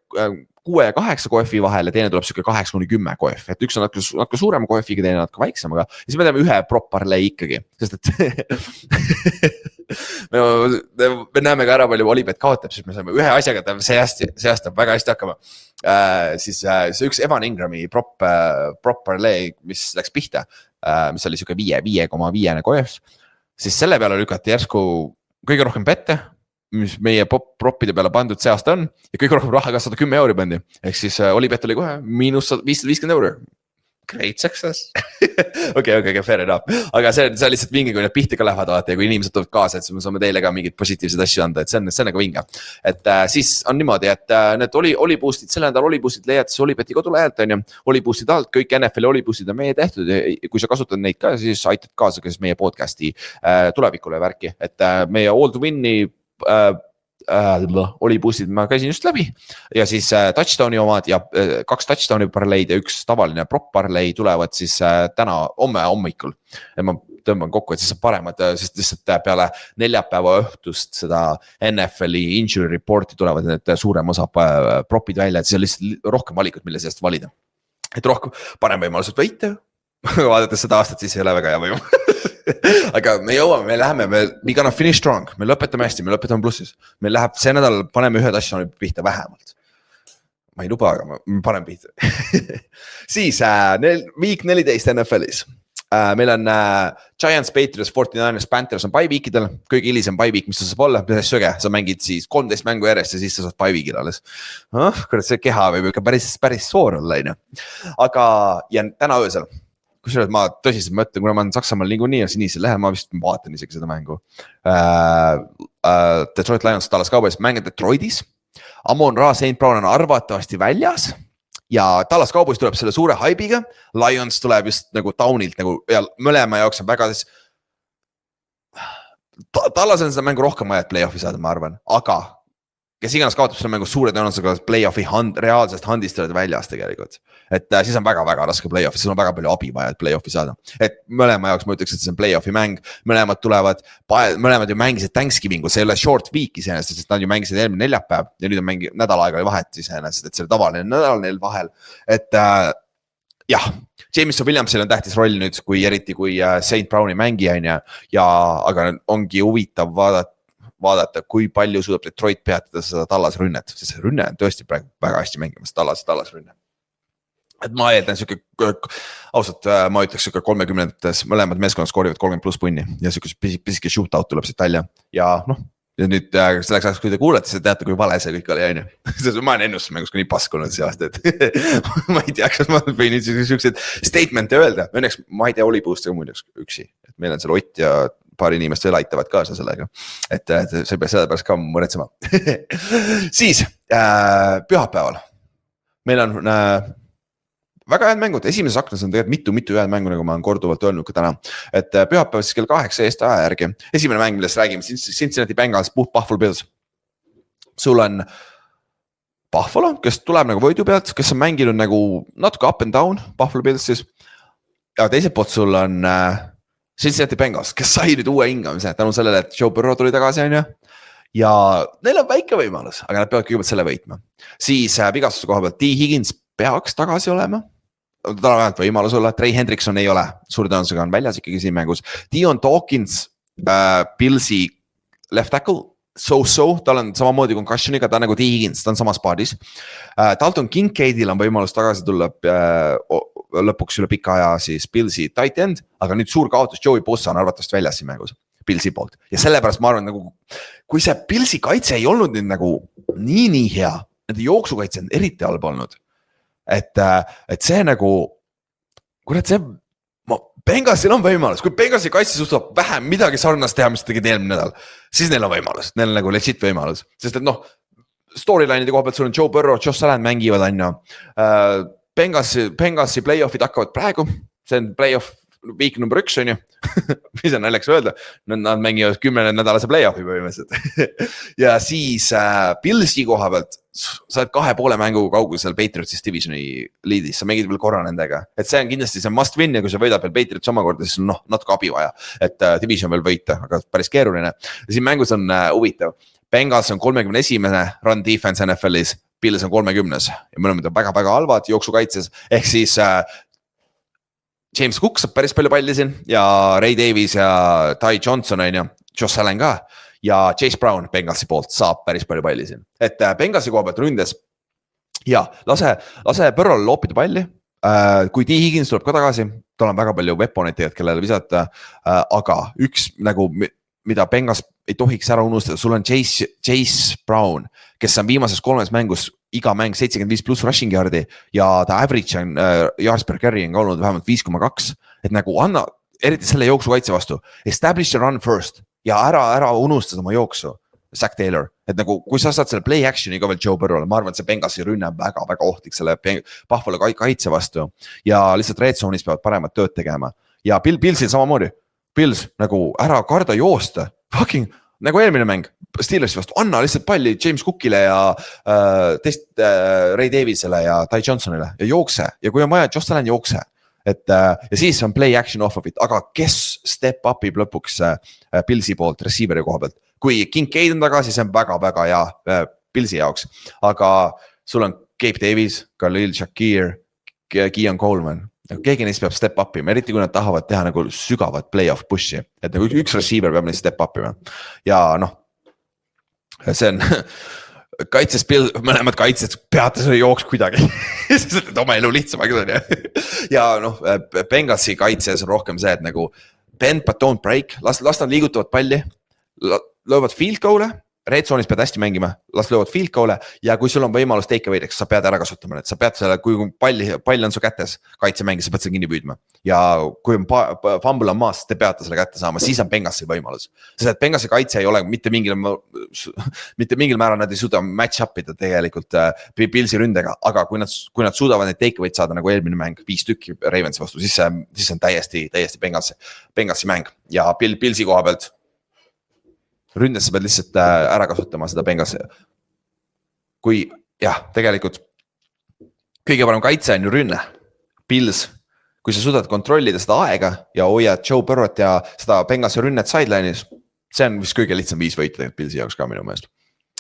ja 8 koefi vahel ja teine tuleb siuke 8-10 koef, et üks on natuke suurema koefiga, teine natuke väiksemaga ja siis me teeme ühe prop parlei ikkagi, sest et me näeme ka ära palju Olipet kaotab, siis me saame ühe asjaga, see aasta väga hästi hakkama. Siis see üks Evan Ingrami prop parlei, mis läks pihta, mis oli siuke 5,5 koef, siis selle peale lükati järsku kõige rohkem pette, mis meie proppide peale pandud see aasta on ja kõige rohkem raha ka 110 euri pandi. Ehk siis Olipet oli kohe miinus 550 euri. Great success. Okay, fair enough. Aga see on lihtsalt vinge, kui need pihti ka lähevad vaata ja kui inimesed tulevad kaasa, et me saame teile ka mingid positiivsed asju anda, et see on nagu vinge. Et siis on niimoodi, et need oliboostid, selle nädal oliboostid leiad siis Olipeti kodulehelt on ju, oliboostid alt, kõik NFL oliboostid on meie tehtud ja kui sa kasutad neid ka, siis aitad kaasa ka siis meie podcasti tulevikule värki, et meie all to win'i oliboostid ma käisin just läbi ja siis touchdowni omad ja 2 touchdowni parleid ja 1 tavaline prop parlei tulevad siis täna hommikul ja ma tõmban kokku, et siis on paremad, sest lihtsalt peale neljapäeva õhtust seda NFL-i injury report'i tulevad need suurem osa propid välja, et siis on lihtsalt rohkem valikut, mille seest valida, et rohkem parem võimalused võita vaadates seda aastat, siis ei ole väga hea võim aga me jõuame, me läheme, we gonna finish strong, me lõpetame hästi, me lõpetame plussis, meil läheb see nädal, paneme ühe touchdowni pihta vähemalt, ma ei luba, aga ma panen pihta siis week 14 NFL-is meil on Giants, Patriots, 49ers, Panthers on bye weekidel, kõige hilisem bye week, mis sa saab olla, mis söge, sa mängid siis 13 mängu järjest ja siis sa saad bye weekil alles. Kurat, see keha võib ikka päris soor olla, aga ja täna öösel, kusjuures ma tõsiselt mõtlen, kuna ma olen Saksamaal niikuinii ja sinisel lehel, ma vist vaatan isegi seda mängu. Detroit Lions, Dallas Cowboys mängib Detroitis, Amon-Ra St. Brown on arvatavasti väljas ja Dallas Cowboys tuleb selle suure haibiga, Lions tuleb just nagu Downilt nagu ja mõlema jaoks on väga Dallas on seda mängu rohkem vaja, et play-off'i saada, ma arvan, aga kes iganes kaotab selle mängu suure tõenäosusega play-off'i reaalsest handist oled väljas tegelikult. Et siis on väga-väga raske play-off'i, siis on väga palju abi vaja, et play-off'i saada. Et mõlema jaoks ma ütleks, et see on play-off'i mäng, mõlemad ju mängisid Thanksgivingu, see ei ole short week iseenesest, sest nad ju mängisid eelmine neljapäev ja nüüd on nädal aega oli vahet iseenesest, et see oli tavaline nädal neil vahel. Et jah, Jameson Williamsil on tähtis roll nüüd, eriti kui St. Browni mängija on ja aga ongi huvitav vaadata, kui palju suudab Detroit peatada seda Dallas rünnet, sest see rünne on tõesti praegu väga hästi mängimas, Dallas rünne. Et ma eeldan ausalt ma ütleks 30-ndates mõlemad meeskonnad skoorivad 30+ punni ja pisike shootout tuleb siit välja ja noh, ja nüüd selleks ajaks, kui te kuulete, siis teate, kui vale see kõik oli, on ju. Ma olen ennustus mängus nii paskunud see aasta, et ma ei tea, kas ma võin nüüd sellised statement'e öelda, õnneks ma ei tea Oli Puustega muideks üksi, et meil on seal Ott ja paar inimest veel aitavad kaasa sellega, et see peab selle pärast ka muretsema. Siis pühapäeval meil on väga head mängud, esimeses aknas on tegelikult mitu head mängu, nagu ma olen korduvalt öelnud ka täna, et pühapäeval siis kell 8 eest aja järgi, esimene mäng, millest räägime, Cincinnati Bengals, Buffalo Bills. Sul on Buffalo, kes tuleb nagu võidu pealt, kes on mänginud nagu natuke up and down, Buffalo Bills siis, ja teiselt poolt sul on Cincinnati Bengals, kes sai nüüd uue hingamise, tänu sellele, et Joe Burrow tuli tagasi, on ju. Ja neil on väike võimalus, aga nad peavad kõigepealt selle võitma. Siis vigastuse koha pealt T. Higgins peaks tagasi olema. Ta on vähemalt võimalus olla, Trey Hendrickson ei ole, suure tõenäosusega on väljas ikkagi siin mängus. Dion Dawkins, Billsi left tackle, tal on samamoodi concussioniga, ta on nagu T. Higgins, ta on samas paadis. Dalton Kincaidil on võimalus tagasi tulla lõpuks üle pika aja siis Billsi tight end, aga nüüd suur kaotus Joey Bosa on arvatavasti väljas siin mängus Billsi poolt. Ja sellepärast ma arvan, nagu, kui see Billsi kaitse ei olnud nüüd nagu nii hea, nende jooksukaitse on eriti halb olnud. Et see nagu, kurat see, Bengalsil on võimalus, kui Bengalsi kaitse suudab vähem midagi sarnast teha, mis tegid eelmine nädal, siis neil on võimalus, neil on nagu legit võimalus, sest et noh, storyline'ide koha pealt sul on Joe Burrow, Josh Allen mängivad anna, Bengalsi play-off'id hakkavad praegu, see on play-off week number 1 on ju, mis on naljaks öelda, nad mängivad 10 nädalase play-off'i põhimõtteliselt. Ja siis Billsi koha pealt, sa oled 2,5 mängu kaugusel Patriotsist divisioni liidis, sa mängid veel korra nendega, et see on kindlasti see must win ja kui sa võidad veel Patriots omakorda, siis on natuke abi vaja, et division veel võita, aga päris keeruline. Ja siin mängus on huvitav, Bengals on 31. run defense NFL-is, Bills on 30. ja mõlemad on väga-väga halvad jooksukaitses, ehk siis James Cook saab päris palju palli siin ja Ray Davis ja Ty Johnson on ju, Josh Allen ka ja Chase Brown Bengalsi poolt saab päris palju palli siin. Et Bengalsi koha pealt ründes ja lase Burrow'l loopida palli, kui T. Higgins tuleb ka tagasi, tal on väga palju weaponeid tegelikult, kellele visata, aga üks nagu, mida Bengals ei tohiks ära unustada, sul on Chase Brown, kes on viimases 3 mängus iga mäng 75+ rushing yardi ja ta average on yards per carry on olnud vähemalt 5,2, et nagu anna, eriti selle jooksu kaitse vastu, establish the run first ja ära unustada oma jooksu, Zach Taylor, et nagu kui sa saad selle play action'i ka veel Joe Burrow'le, ma arvan, et see Bengalsi rünne on väga-väga ohtlik selle Buffalo kaitse vastu ja lihtsalt red zone'is peavad paremat tööd tegema ja Billsil samamoodi. Bills nagu ära karda joosta, fucking nagu eelmine mäng Steelersi vastu, anna lihtsalt palli James Cookile ja Ray Davisele ja Ty Johnsonile ja jookse ja kui on vaja, Josh Allen jookse, et ja siis on play action off of it, aga kes step up'ib lõpuks Billsi poolt receiver'i koha pealt, kui Kincaid on tagasi, see on väga-väga hea Billsi jaoks, aga sul on Gabe Davis, Khalil Shakir, Keon Coleman, keegi neist peab step up ima, eriti kui nad tahavad teha nagu sügavat play-off push'i, et nagu üks receiver peab neist step up ima ja noh, see on kaitses, mõlemad kaitses peate selle jooks kuidagi, sest et oma elu lihtsamaks on ja noh, Bengalsi kaitses on rohkem see, et nagu bend but don't break, las nad liigutavad palli, löövad field goal'e, red zone'is pead hästi mängima, las löövad field goal'e ja kui sul on võimalus take away'deks, sa pead ära kasutama, et sa pead selle, kui pall on su kätes, kaitsemängis, sa pead selle kinni püüdma ja kui on fumble on maas, te peate selle kätte saama, siis on Bengalsi võimalus, sest et Bengalsi kaitse ei ole mitte mingil määral, nad ei suuda match up ida tegelikult Billsi ründega, aga kui nad suudavad neid take away'd saada nagu eelmine mäng 5 tükki Ravensi vastu, siis on täiesti Bengalsi mäng ja Billsi koha pealt ründes sa pead lihtsalt ära kasutama seda Bengalsi. kui jah, tegelikult kõige parem kaitse on ju rünne. Bills, kui sa suudad kontrollida seda aega ja hoiad Joe Burrow't ja seda Benghazi rünnet sideline'is, see on vist kõige lihtsam 5 võita Billsi jaoks ka minu meelest.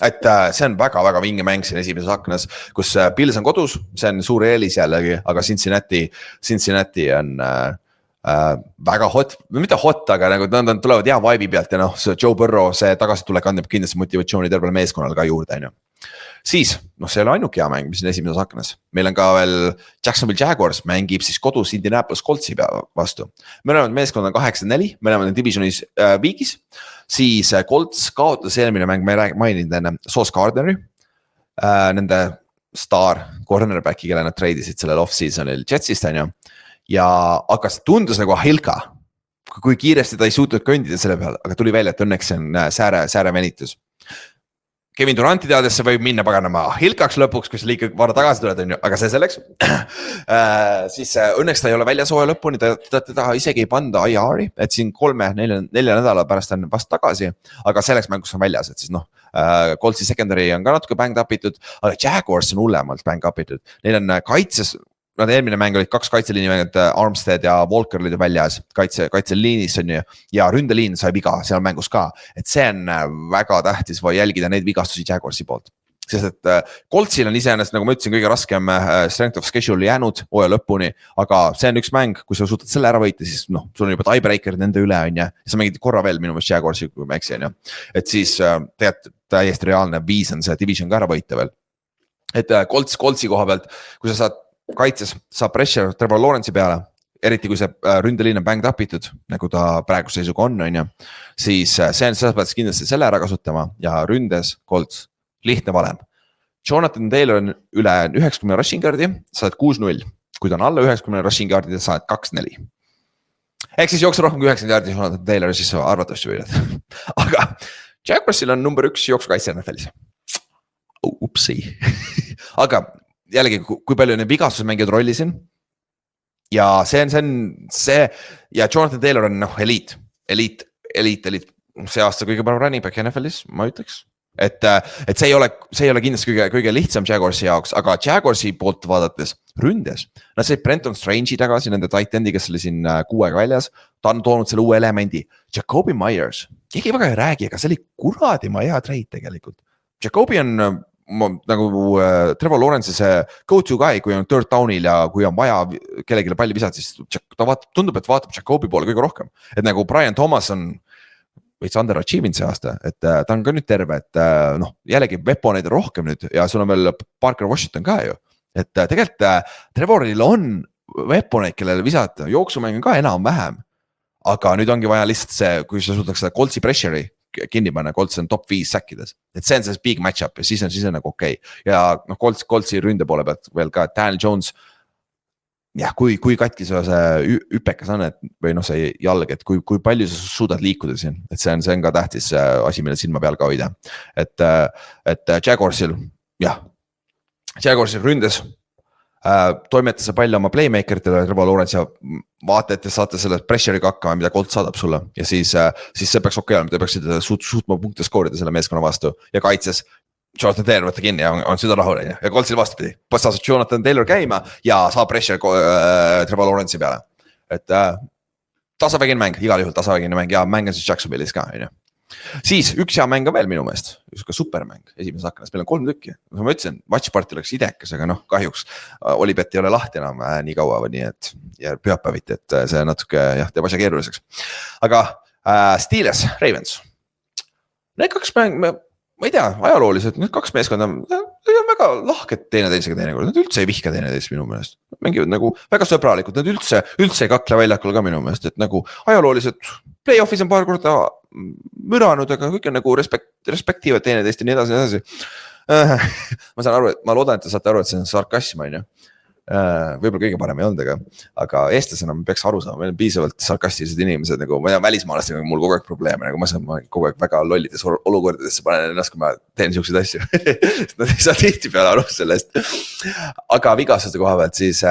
Et see on väga-väga vinge mäng siin esimeses aknas, kus Bills on kodus, see on suur eelis jällegi, aga Cincinnati on väga hot, mitte hot, aga nagu nad tulevad hea vibe'i pealt ja noh, Joe Burrow, see tagasitulek andab kindlasti motivatsiooni tervele meeskonnale ka juurde, on ju. Siis, noh, see ei ole ainuke hea mäng, mis on esimeses aknas. Meil on ka veel Jacksonville Jaguars mängib siis kodus Indianapolis Coltsi vastu. Mõlemad meeskond on 8-4, mõlemad on divisionis viigis. Siis Colts kaotas eelmine mäng, ma ei maininud enne, Sauce Gardneri, nende star cornerbacki, kelle nad treidisid sellel off-seasonil Jetsist, on ju. Ja hakkas tundus nagu Ahilka, kui kiiresti ta ei suutnud kõndida selle peal, aga tuli välja, et õnneks see on sääre venitus. Kevin Duranti teades see võib minna paganama Hilkaks lõpuks, kui sa liiga vara tagasi tuled, on ju, aga see selleks. Siis õnneks ta ei ole väljas hooaja lõpuni, ta isegi ei panda IR-i, et siin 3-4 nädala pärast on vast tagasi, aga selleks mängus on väljas, et siis noh, Coltsi secondary on ka natuke bang upitud, aga Jaguars on hullemalt bang upitud. Neil on kaitses, nad eelmine mäng olid 2 kaitseliini mängud, Armstead ja Walker olid väljas kaitseliinis on ju, ja ründeliin sai viga seal mängus ka, et see on väga tähtis või jälgida neid vigastusi Jaguarsi poolt. Sest et Coltsil on iseenesest, nagu ma ütlesin, kõige raskem strength of schedule jäänud hooaja lõpuni, aga see on üks mäng, kui sa suudad selle ära võita, siis noh, sul on juba tiebreaker nende üle on ju, ja sa mängid korra veel minu meelest Jaguarsi, kui ma eksi on ju, et siis tegelikult täiesti reaalne 5 on see division ka ära võita veel. Et Coltsi koha pealt, kui sa saad kaitses, saab pressure Trevor Lawrence'i peale, eriti kui see ründeliin on banged upitud, nagu ta praeguse seisuga on ju, siis see on selles mõttes kindlasti selle ära kasutama ja ründes Colts, lihtne valem. Jonathan Taylor on üle 90 rushing yard'i, saad 6-0, kui ta on alla 90 rushing yard'i, saad 2-4. Ehk siis jookse rohkem kui 90 yard'i Jonathan Taylor, siis arvatavasti võidad. Aga Jaguarsil on number 1 jooksukaitse NFL-is. Upsi. Aga jällegi, kui palju need vigastusmängijad rollisin ja see ja Jonathan Taylor on noh, eliit, see aasta kõige parem running back NFL-is, ma ütleks, et see ei ole kindlasti kõige lihtsam Jaguarsi jaoks, aga Jaguarsi poolt vaadates ründes, nad said Brenton Strange'i tagasi, nende tight endi, kes oli siin 6 väljas, ta on toonud selle uue elemendi, Jacoby Myers, keegi väga ei räägi, aga see oli kuradi ma hea trade tegelikult, Jacoby on nagu Trevor Lawrence'i see go-to guy, kui on third down'il ja kui on vaja kellegile palli visata, siis ta tundub, et vaatab Jacobi poole kõige rohkem. Et nagu Brian Thomas on veits underachieving see aasta, et ta on ka nüüd terve, et noh, jällegi weaponeid rohkem nüüd ja sul on veel Parker Washington ka ju. Et tegelikult Trevoril on weaponeid, kellele visata, jooksumäng on ka enam-vähem. Aga nüüd ongi vaja lihtsalt see, kui sa suudaks seda Coltsi pressure'i kinni panna, Colts on top 5 säkkides, et see on see big match-up ja siis on nagu okei. Ja noh, Coltsi ründe poole pealt veel ka Daniel Jones, jah, kui katki see üpekas on, et, või noh, see jalg, et kui palju sa suudad liikuda siin, et see on ka tähtis asi, mille silma peal ka hoida. Et Jaguarsil, jah, Jaguarsil ründes toimeta see palju oma playmakeritele, Trevor Lawrence ja vaata, et te saate selle pressure'iga hakkama, mida Colt saadab sulle ja siis see peaks okei olema, te peaksid suutma punkte skoorida selle meeskonna vastu ja kaitses Jonathan Taylor võtta kinni ja on süda rahul ja Coltsil vastupidi, saab Jonathan Taylor käima ja saab pressure Trevor Lawrence'i peale, et tasavägine mäng, igal juhul tasavägine mäng ja mäng on siis Jacksonville'is ka, on ju. Siis üks hea mäng on veel minu meelest, supermäng esimeses aknas, meil on 3 tükki, nagu ma ütlesin, watchparty oleks idekas, aga noh, kahjuks Olipet ei ole lahti enam nii kaua või nii, et ja pühapäeviti, et see natuke jah, teeb asja keeruliseks. Aga Steelers, Ravens, need 2 mäng, ma ei tea, ajalooliselt, need 2 meeskonda on väga lahked teineteisega teinekord, nad üldse ei vihka teineteist minu meelest, mängivad nagu väga sõbralikud, nad üldse ei kakle väljakul ka minu meelest, et nagu ajalooliselt play-off'is on paar korda müranud, aga kõik on nagu respektiivad teineteist ja nii edasi. Ma saan aru, et ma loodan, et te saate aru, et see on sarkasm, on ju. Võib-olla kõige parem ei olnud, aga eestlasena me peaks aru saama, meil on piisavalt sarkastilised inimesed, nagu ma tean välismaalastega mul kogu aeg probleeme, nagu ma saan kogu aeg väga lollides olukordadesse panen ennast, kui ma teen siukseid asju. Nad ei saa tihti peale aru sellest. Aga vigastuste koha pealt siis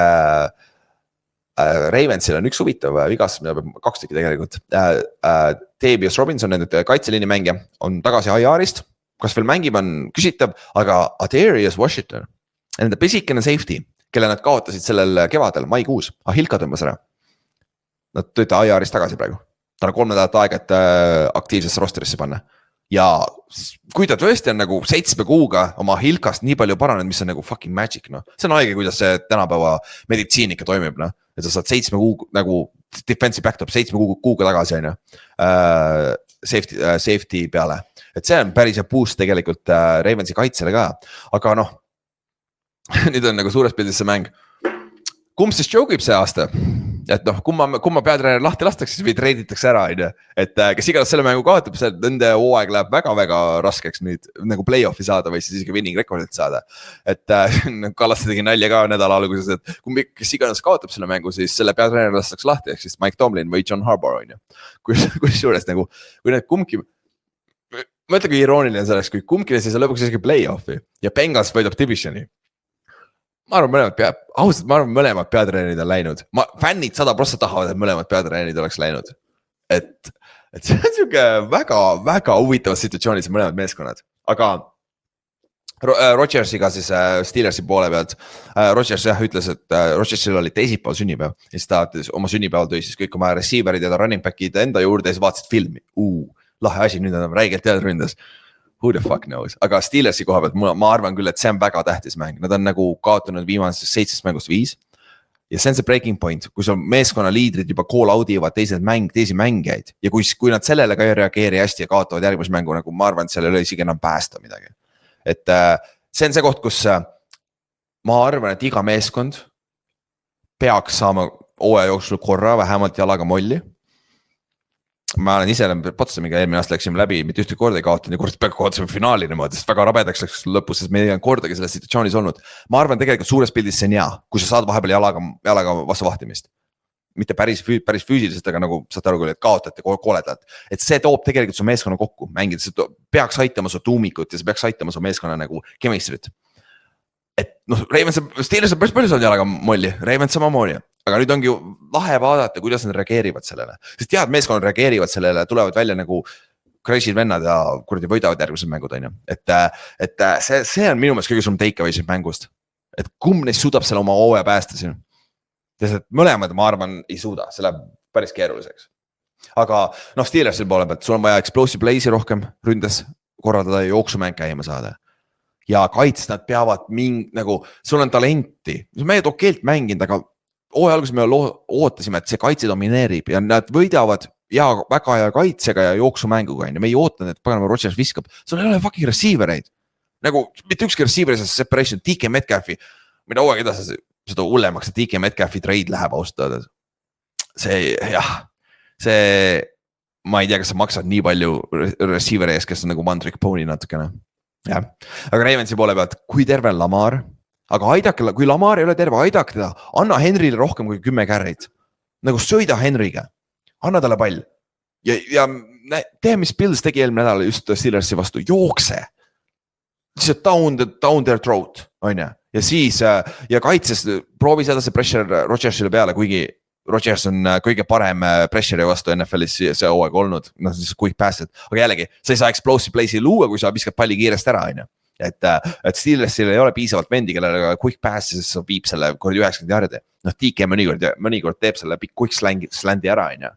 Ravensil on üks huvitav vigastus, mida peab 2 tükki tegelikult. Davius Robinson, nende kaitseliini mängija, on tagasi IR-ist. kas veel mängib, on küsitav, aga Adarius Washington, nende pisikene safety, kelle nad kaotasid sellel kevadel, maikuus, Ahilka tõmbas ära. Nad tõid IR-ist tagasi praegu, ta on 3 nädalat aega, et aktiivsesse rosterisse panna. Ja kui ta tõesti on nagu 7 kuuga oma Hilkast nii palju paranenud, mis on nagu fucking magic, noh. See on haige, kuidas see tänapäeva meditsiin ikka toimib, noh. Et sa saad 7 kuu nagu defensive back top 7 kuuga tagasi, on ju. Safety peale. Et see on päris boost tegelikult Ravensi kaitsele ka. Aga noh, nüüd on nagu suures pildis see mäng. Kumb siis joogib see aasta? Et noh, kumma peatreener lahti lastakse, siis või treiditakse ära, on ju. Et kes iganes selle mängu kaotab, see nende hooaeg läheb väga-väga raskeks nüüd nagu play-off'i saada või siis isegi winning record'it saada. Et Kallaste tegi nalja ka nädala alguses, et kes iganes kaotab selle mängu, siis selle peatreener lastakse lahti, ehk siis Mike Tomlin või John Harbaugh, on ju. Kui suures nagu, kui need kumbki, mõtle kui irooniline selleks, kui kumbki siis lõpuks isegi play-off'i ja Bengals võidab divisioni. Ma arvan, mõlemad peatreenerid on läinud. Fännid 100% tahavad, et mõlemad peatreenerid oleks läinud. Et see on siuke väga huvitavad situatsioonid, see mõlemad meeskonnad. Aga Rodgersiga siis Steelersi poole pealt. Rodgers ütles, et Rodgersil oli teisipäeval sünnipäev. Ja siis ta oma sünnipäeval tõi siis kõik oma receiverid ja running back'id enda juurde ja siis vaatasid filmi. Lahe asi, nüüd on räigelt tead ründas. Who the fuck knows, aga Steelersi koha pealt ma arvan küll, et see on väga tähtis mäng, nad on nagu kaotanud viimasest 7 mängust 5 ja see on see breaking point, kui sul meeskonna liidrid juba call out ivad teisi mängijaid ja kui nad sellele ka ei reageeri hästi ja kaotavad järgmise mängu, nagu ma arvan, et seal ei ole isegi enam päästa midagi. Et see on see koht, kus ma arvan, et iga meeskond peaks saama hooaja jooksul korra vähemalt jalaga molli. Ma olen ise Potsdamiga eelmine aasta läksime läbi, mitte ühte korda ei kaotanud ja kord peab kaotasime finaali niimoodi, sest väga rabedaks läks lõpus, sest me ei olnud kordagi selles situatsioonis olnud. Ma arvan tegelikult suures pildis see on hea, kui sa saad vahepeal jalaga vastu vahtimist. Mitte päris füüsiliselt, aga nagu saad aru küll, et kaotate koledalt. Et see toob tegelikult su meeskonna kokku mängida, see peaks aitama su tuumikut ja see peaks aitama su meeskonna nagu chemistry't. Et noh, Steelers on päris palju saanud jalaga molli, Ravens samamoodi. Aga nüüd ongi lahe vaadata, kuidas nad reageerivad sellele. Sest tead, meeskonnad reageerivad sellele, tulevad välja nagu crazy'd vennad ja kuradi võidavad järgmised mängud, on ju. Et see on minu meelest kõige suurem takeaway siin mängust. Et kumb neist suudab selle oma hooaja päästa siin. Sest mõlemad, ma arvan, ei suuda, see läheb päris keeruliseks. Aga noh, Steelersil poole pealt, sul on vaja explosive play'si rohkem ründes korraldada ja jooksumäng käima saada. Ja kaitses nad peavad nagu, sul on talenti. Me ei keelt mänginud, aga hooaja alguses me ootasime, et see kaitse domineerib ja nad võidavad väga hea kaitsega ja jooksumänguga. Me ei ootanud, et paganama Rodgers viskab. Sul ei ole fucking receivereid. Nagu mitte ükski receiver ei saa separation, DK Metcalfi. Mida hooaeg edasi seda hullemaks, et DK Metcalfi trade läheb austada. See, ma ei tea, kas sa maksad nii palju receiver ees, kes on nagu one trick pony natukene. Ja. Aga Ravensi poole pealt, kui terve on Lamar, aga aidake, kui Lamar ei ole terve, aidake teda, anna Henryle rohkem kui 10 carry't. Nagu söida Henryga, anna talle pall. Ja tee, mis Bills tegi eelmine nädal just Steelersi vastu, jookse. Lihtsalt down their throat, on ju. Ja siis, ja kaitses, proovi seda see pressure Rodgersile peale, kuigi Rodgers on kõige parem pressure'i vastu NFL-is see hooaeg olnud, noh siis quick pass'id, aga jällegi, sa ei saa explosive play'si luua, kui sa viskad palli kiiresti ära, on ju. Et Steelersil ei ole piisavalt vendi, kellele quick pass, siis viib selle kordi 90 jardi. Noh, DK mõnikord teeb selle quick slandi ära, on ju.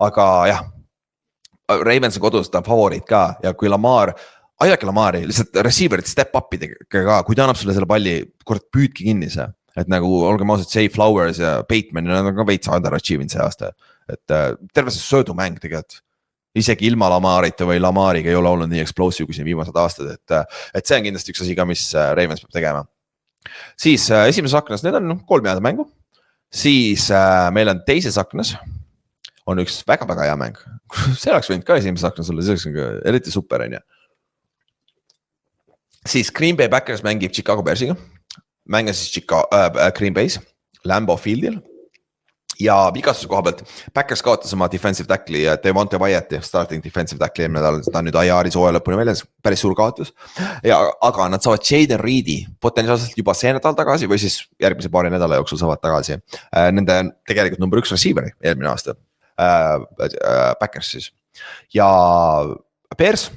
Aga jah, Ravens on kodus, ta on favoriit ka ja kui Lamar, aidake Lamari, lihtsalt receiverit step up'idega ka, kui ta annab sulle selle palli, kord püüdki kinni see. Et nagu olgem ausalt, Zay Flowers ja Bateman, nad on ka veits underachievinud see aasta. Et terve see söödumäng tegelikult. Isegi ilma Lamarita või Lamariga ei ole olnud nii explosive kui siin viimased aastad, et see on kindlasti üks asi ka, mis Ravens peab tegema. Siis esimeses aknas, need on 3 head mängu. Siis meil on teises aknas, on üks väga-väga hea mäng. See oleks võinud ka esimeses aknas olla, see oleks eriti super, on ju. Siis Green Bay Packers mängib Chicago Bearsiga. Mängan siis Green Bay's, Lambeau Fieldil. Ja vigastuse koha pealt, Packers kaotas oma defensive tackle'i ja Devonte Wyatt'i starting defensive tackle'i eelmine nädal, ta on nüüd IR-is hooaja lõpuni väljas, päris suur kaotus. Ja, aga nad saavad Jaden Reedi potentsiaalselt juba see nädal tagasi või siis järgmise paari nädala jooksul saavad tagasi. Nende tegelikult number 1 receiveri eelmine aasta, Packers siis. Ja Bears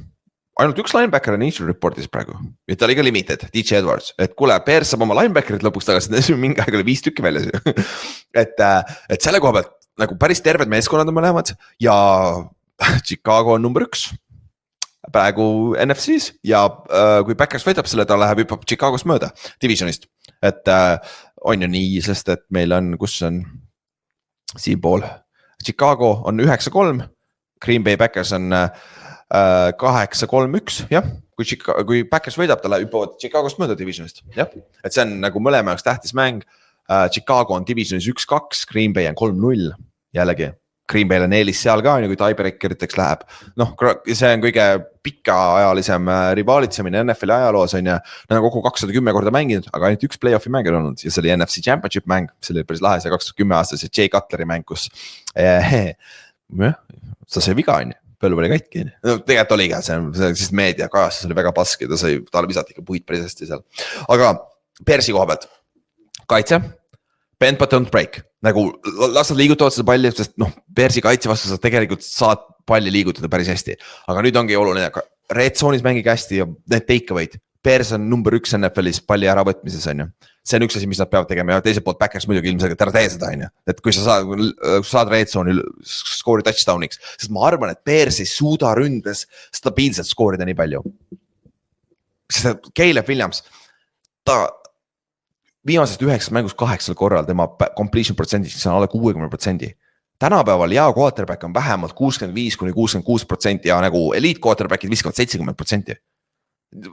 ainult üks linebacker on injury report'is praegu ja ta oli ka limited, DJ Edwards, et kuule, Bears saab oma linebackerit lõpuks tagasi, mingi aeg oli 5 tükki väljas ju. et selle koha pealt nagu päris terved meeskonnad on mõlemad ja Chicago on number 1 praegu NFC-s ja kui Packers võidab selle, ta läheb hüppab Chicagost mööda divisionist, et on ju nii, sest et meil on, kus on siinpool, Chicago on 9-3, Green Bay Packers on 8-3-1, jah, kui Packers võidab, ta hüppavad Chicagost mööda divisionist, jah, et see on nagu mõlema jaoks tähtis mäng. Chicago on divisionis 1-2, Green Bay on 3-0, jällegi Green Bay'l on eelis seal ka, kui tiebreakeriteks läheb. Noh, see on kõige pikaajalisem rivaalitsemine NFL ajaloos on ja nad on kokku 210 korda mänginud, aga ainult üks play-off'i mäng on olnud ja see oli NFC Championship mäng, see oli päris lahe, see 2010 aastas ja Jay Cutleri mäng, kus sa sai viga on ju. Põlv oli katki, no tegelikult oli ka, see meedia kajastus oli väga pask ja talle visati ikka puid päris hästi seal. Aga Bearsi koha pealt, kaitse, bend but don't break, nagu las nad liigutavad seda palli, sest Bearsi kaitse vastu sa tegelikult saad palli liigutada päris hästi. Aga nüüd ongi oluline, red zone'is mängige hästi ja need takeaway'd. Bears on number 1 NFL-is palli ära võtmises on ju. See on üks asi, mis nad peavad tegema ja teiselt poolt Packers muidugi ilmselt ära tee seda on ju. Et kui sa saad red zone'il skoori touchdown'iks, sest ma arvan, et Bears ei suuda ründes stabiilselt skoorida nii palju. Sest Caleb Williams, ta viimasest 9 mängus 8 korral tema completion protsendis on alle 60%. Tänapäeval hea quarterback on vähemalt 65-66% ja nagu elite quarterbackid viskavad 70%.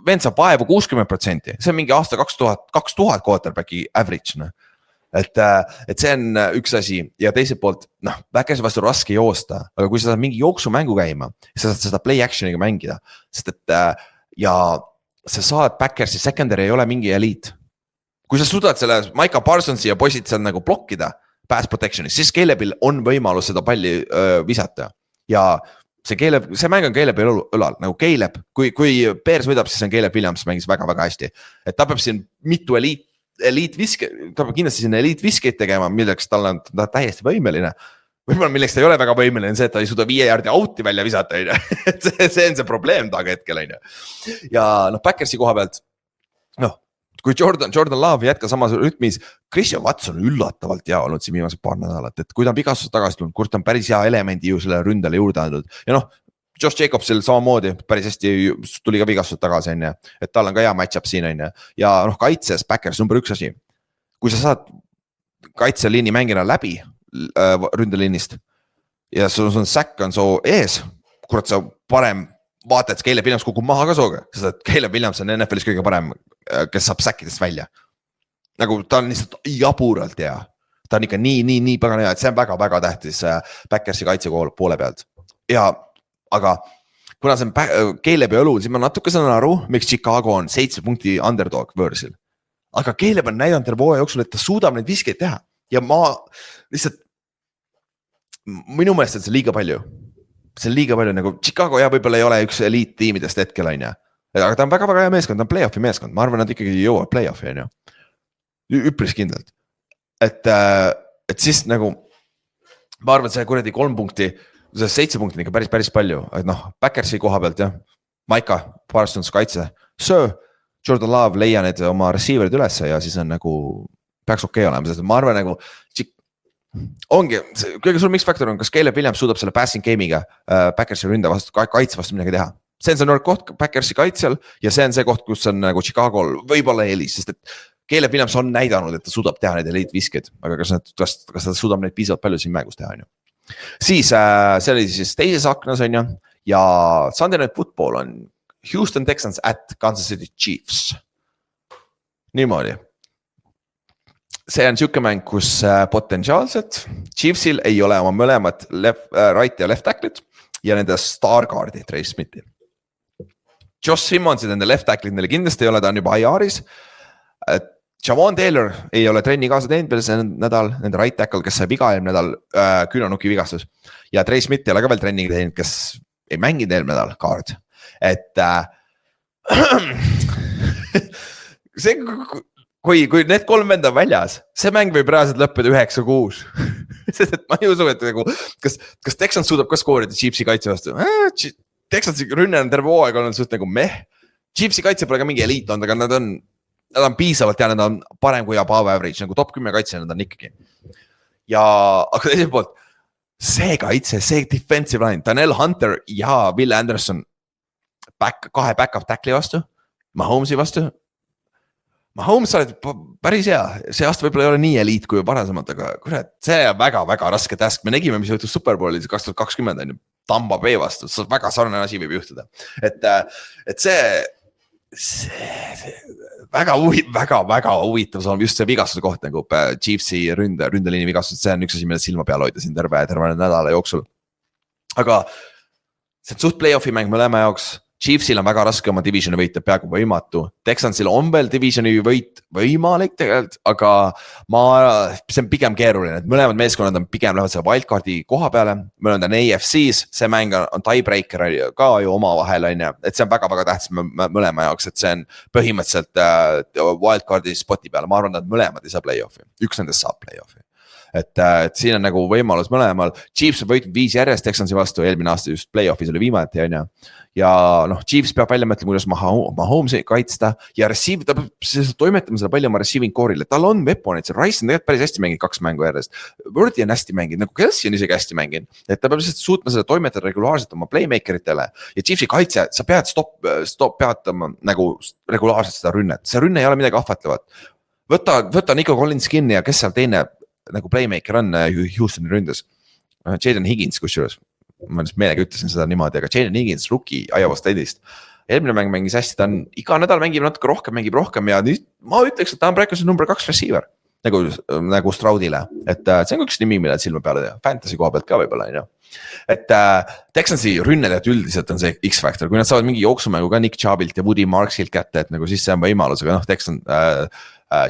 Vend saab vaevu 60%, see on mingi aasta 2000 quarterbacki average. No. Et see on üks asi ja teiselt poolt, väikese vastu raske joosta, aga kui sa saad mingi jooksumängu käima, sa saad seda play action'iga mängida, sest et ja sa saad Packersi secondary ei ole mingi elite. Kui sa suudad selle Micah Parsonsi ja poisid seal nagu blokkida pass protection'is, siis Calebil on võimalus seda palli visata ja see mäng on Calebi õlal, nagu Caleb, kui Bears võidab, siis on Caleb Williams mängis väga-väga hästi. Et ta peab siin mitu eliitviske, ta peab kindlasti siin eliitviskeid tegema, milleks tal on täiesti võimeline. Võib-olla milleks ta ei ole väga võimeline, see, et ta ei suuda 5 jaardi out'i välja visata. See on see probleem taga hetkel. Ja Packersi koha pealt, kui Jordan Love jätka samas rütmis, Christian Watson üllatavalt hea olnud siin viimased paar nädalat, et kui ta on vigastused tagasi tulnud, kurt on päris hea elemendi ju selle ründele juurde andnud. Ja Josh Jacobsil samamoodi päris hästi tuli ka vigastused tagasi, et tal on ka hea match-up siin. Ja kaitses Packers number 1 asi. Kui sa saad kaitseliini mängina läbi ründeliinist ja sul on sack on su ees, kurat sa parem vaata, et Caleb Williams kukub maha ka sooga, sest et Caleb Williams on NFL-is kõige parem, kes saab säkkidest välja. Nagu ta on lihtsalt jaburalt hea. Ta on ikka nii pagana hea, et see on väga-väga tähtis Packersi kaitse poole pealt. Ja, aga kuna see on Calebi õlul, siis ma natuke saan aru, miks Chicago on 7 punkti underdog võõrsil. Aga Caleb on näidanud terve hooaja jooksul, et ta suudab neid viskeid teha. Ja ma lihtsalt, minu meelest on see liiga palju. See on liiga palju, nagu Chicago võib-olla ei ole üks eliittiimidest hetkel, aga ta on väga-väga hea meeskond, ta on play-off'i meeskond, ma arvan, nad ikkagi jõuavad play-off'i, üpris kindlalt. Et siis nagu, ma arvan, et see kuradi 3 punkti, see 7 punkti on ikka päris palju, et Packersi koha pealt, jah, Micah Parsons kaitse, Jordan Love leia need oma receiverid üles ja siis on nagu, peaks okei olema, sest ma arvan nagu, ongi, kõige suur mix-faktor on, kas Caleb Williams suudab selle passing game'iga Packersi ründa vastu, kaitse vastu midagi teha. See on see noor koht Packersi kaitsel ja see on see koht, kus on nagu Chicago'l võib-olla eelis, sest et Caleb Williams on näidanud, et ta suudab teha neid eliitviskeid, aga kas ta suudab neid piisavalt palju siin mängus teha, Siis see oli siis teises aknas, ja Sunday Night Football on Houston Texans at Kansas City Chiefs. Niimoodi. See on siuke mäng, kus potentsiaalselt Chiefsil ei ole oma mõlemad right ja left tackle'id ja nende star guard'i Trace Smithi. Josh Simmonsid nende left tackle'id neile kindlasti ei ole, ta on juba IR-is. Javon Taylor ei ole trenni kaasa teinud veel see nädal, nende right tackle, kes sai viga eelmine nädal, küünarnuki vigastus. Ja Trace Smith ei ole ka veel trenni teinud, kes ei mänginud eelmine nädal guard. Et see kui need 3 venda väljas, see mäng võib reaalselt lõppeda 9-6. Sest et ma ei usu, et kas Texans suudab ka skoorida Chiefsi kaitse vastu? Texansi rünne on terve hooaeg olnud suht nagu meh. Chiefsi kaitse pole ka mingi eliit olnud, aga nad on piisavalt ja nad on parem kui above average, nagu top 10 kaitse nad on ikkagi. Ja aga teiselt poolt, see kaitse, see defensive line, Daniel Hunter ja Will Anderson kahe back-up tackli vastu, Mahomesi vastu. Mahomes sa oled päris hea, see aasta võib-olla ei ole nii eliit kui varasemalt, aga kurat, see on väga-väga raske task. Me nägime, mis juhtus Superbowlis 2020 on ju Tampa Bay vastu, see väga sarnane asi võib juhtuda. Et see väga huvitav, see on just see vigastuse koht nagu Chiefsi ründeliini vigastus, see on üks asi, millest silma peal hoida siin terve nädala jooksul. Aga see on suht play-off'i mäng mõlema jaoks. Chiefsil on väga raske oma divisioni võita, peaaegu võimatu. Texansil on veel divisioni võit võimalik tegelikult, aga see on pigem keeruline, et mõlemad meeskonnad on pigem lähevad selle wildcardi koha peale. Mõlemad on AFC's, see mäng on tiebreaker ka ju oma vahel, et see on väga-väga tähtis mõlema jaoks, et see on põhimõtteliselt wildcardi spoti peale. Ma arvan, et mõlemad ei saa play-off'i, üks nendest saab play-off'i. Et siin on nagu võimalus mõlemal. Chiefs on võitnud 5 järjest Texansi vastu, eelmine aasta just play-off'is oli viimati, on ju. Ja Chiefs peab välja mõtlema, kuidas Mahomesi kaitsta ja ta peab toimetama seda palju oma receiving core'ile. Tal on weaponid, see Rice on tegelikult päris hästi mänginud 2 mängu järjest. Worthy on hästi mänginud, nagu Kelsey on isegi hästi mänginud. Et ta peab lihtsalt suutma seda toimetada regulaarselt oma playmakeritele. Ja Chiefsi kaitse, sa pead peatama nagu regulaarselt seda rünnet. See rünne ei ole midagi ahvatlevat. Võta Nico Collins kinni ja kes seal teine nagu playmaker on Houstoni ründes. Jaden Higgins kusjuures. Ma just meelega ütlesin seda niimoodi, aga Jaden Higgins, rookie Iowa State'ist. Eelmine mäng mängis hästi, ta on iga nädal mängib natuke rohkem ja nüüd ma ütleks, et ta on praegu see number 2 receiver. Nagu Stroudile, et see on üks nimi, mille silma peale teha. Fantasy koha pealt ka võib-olla, on ju. Et Texansi rünnelejad üldiselt on see X-Factor, kui nad saavad mingi jooksumängu ka Nick Chubbilt ja Woody Marksilt kätte, et nagu siis see on võimalus, aga Texan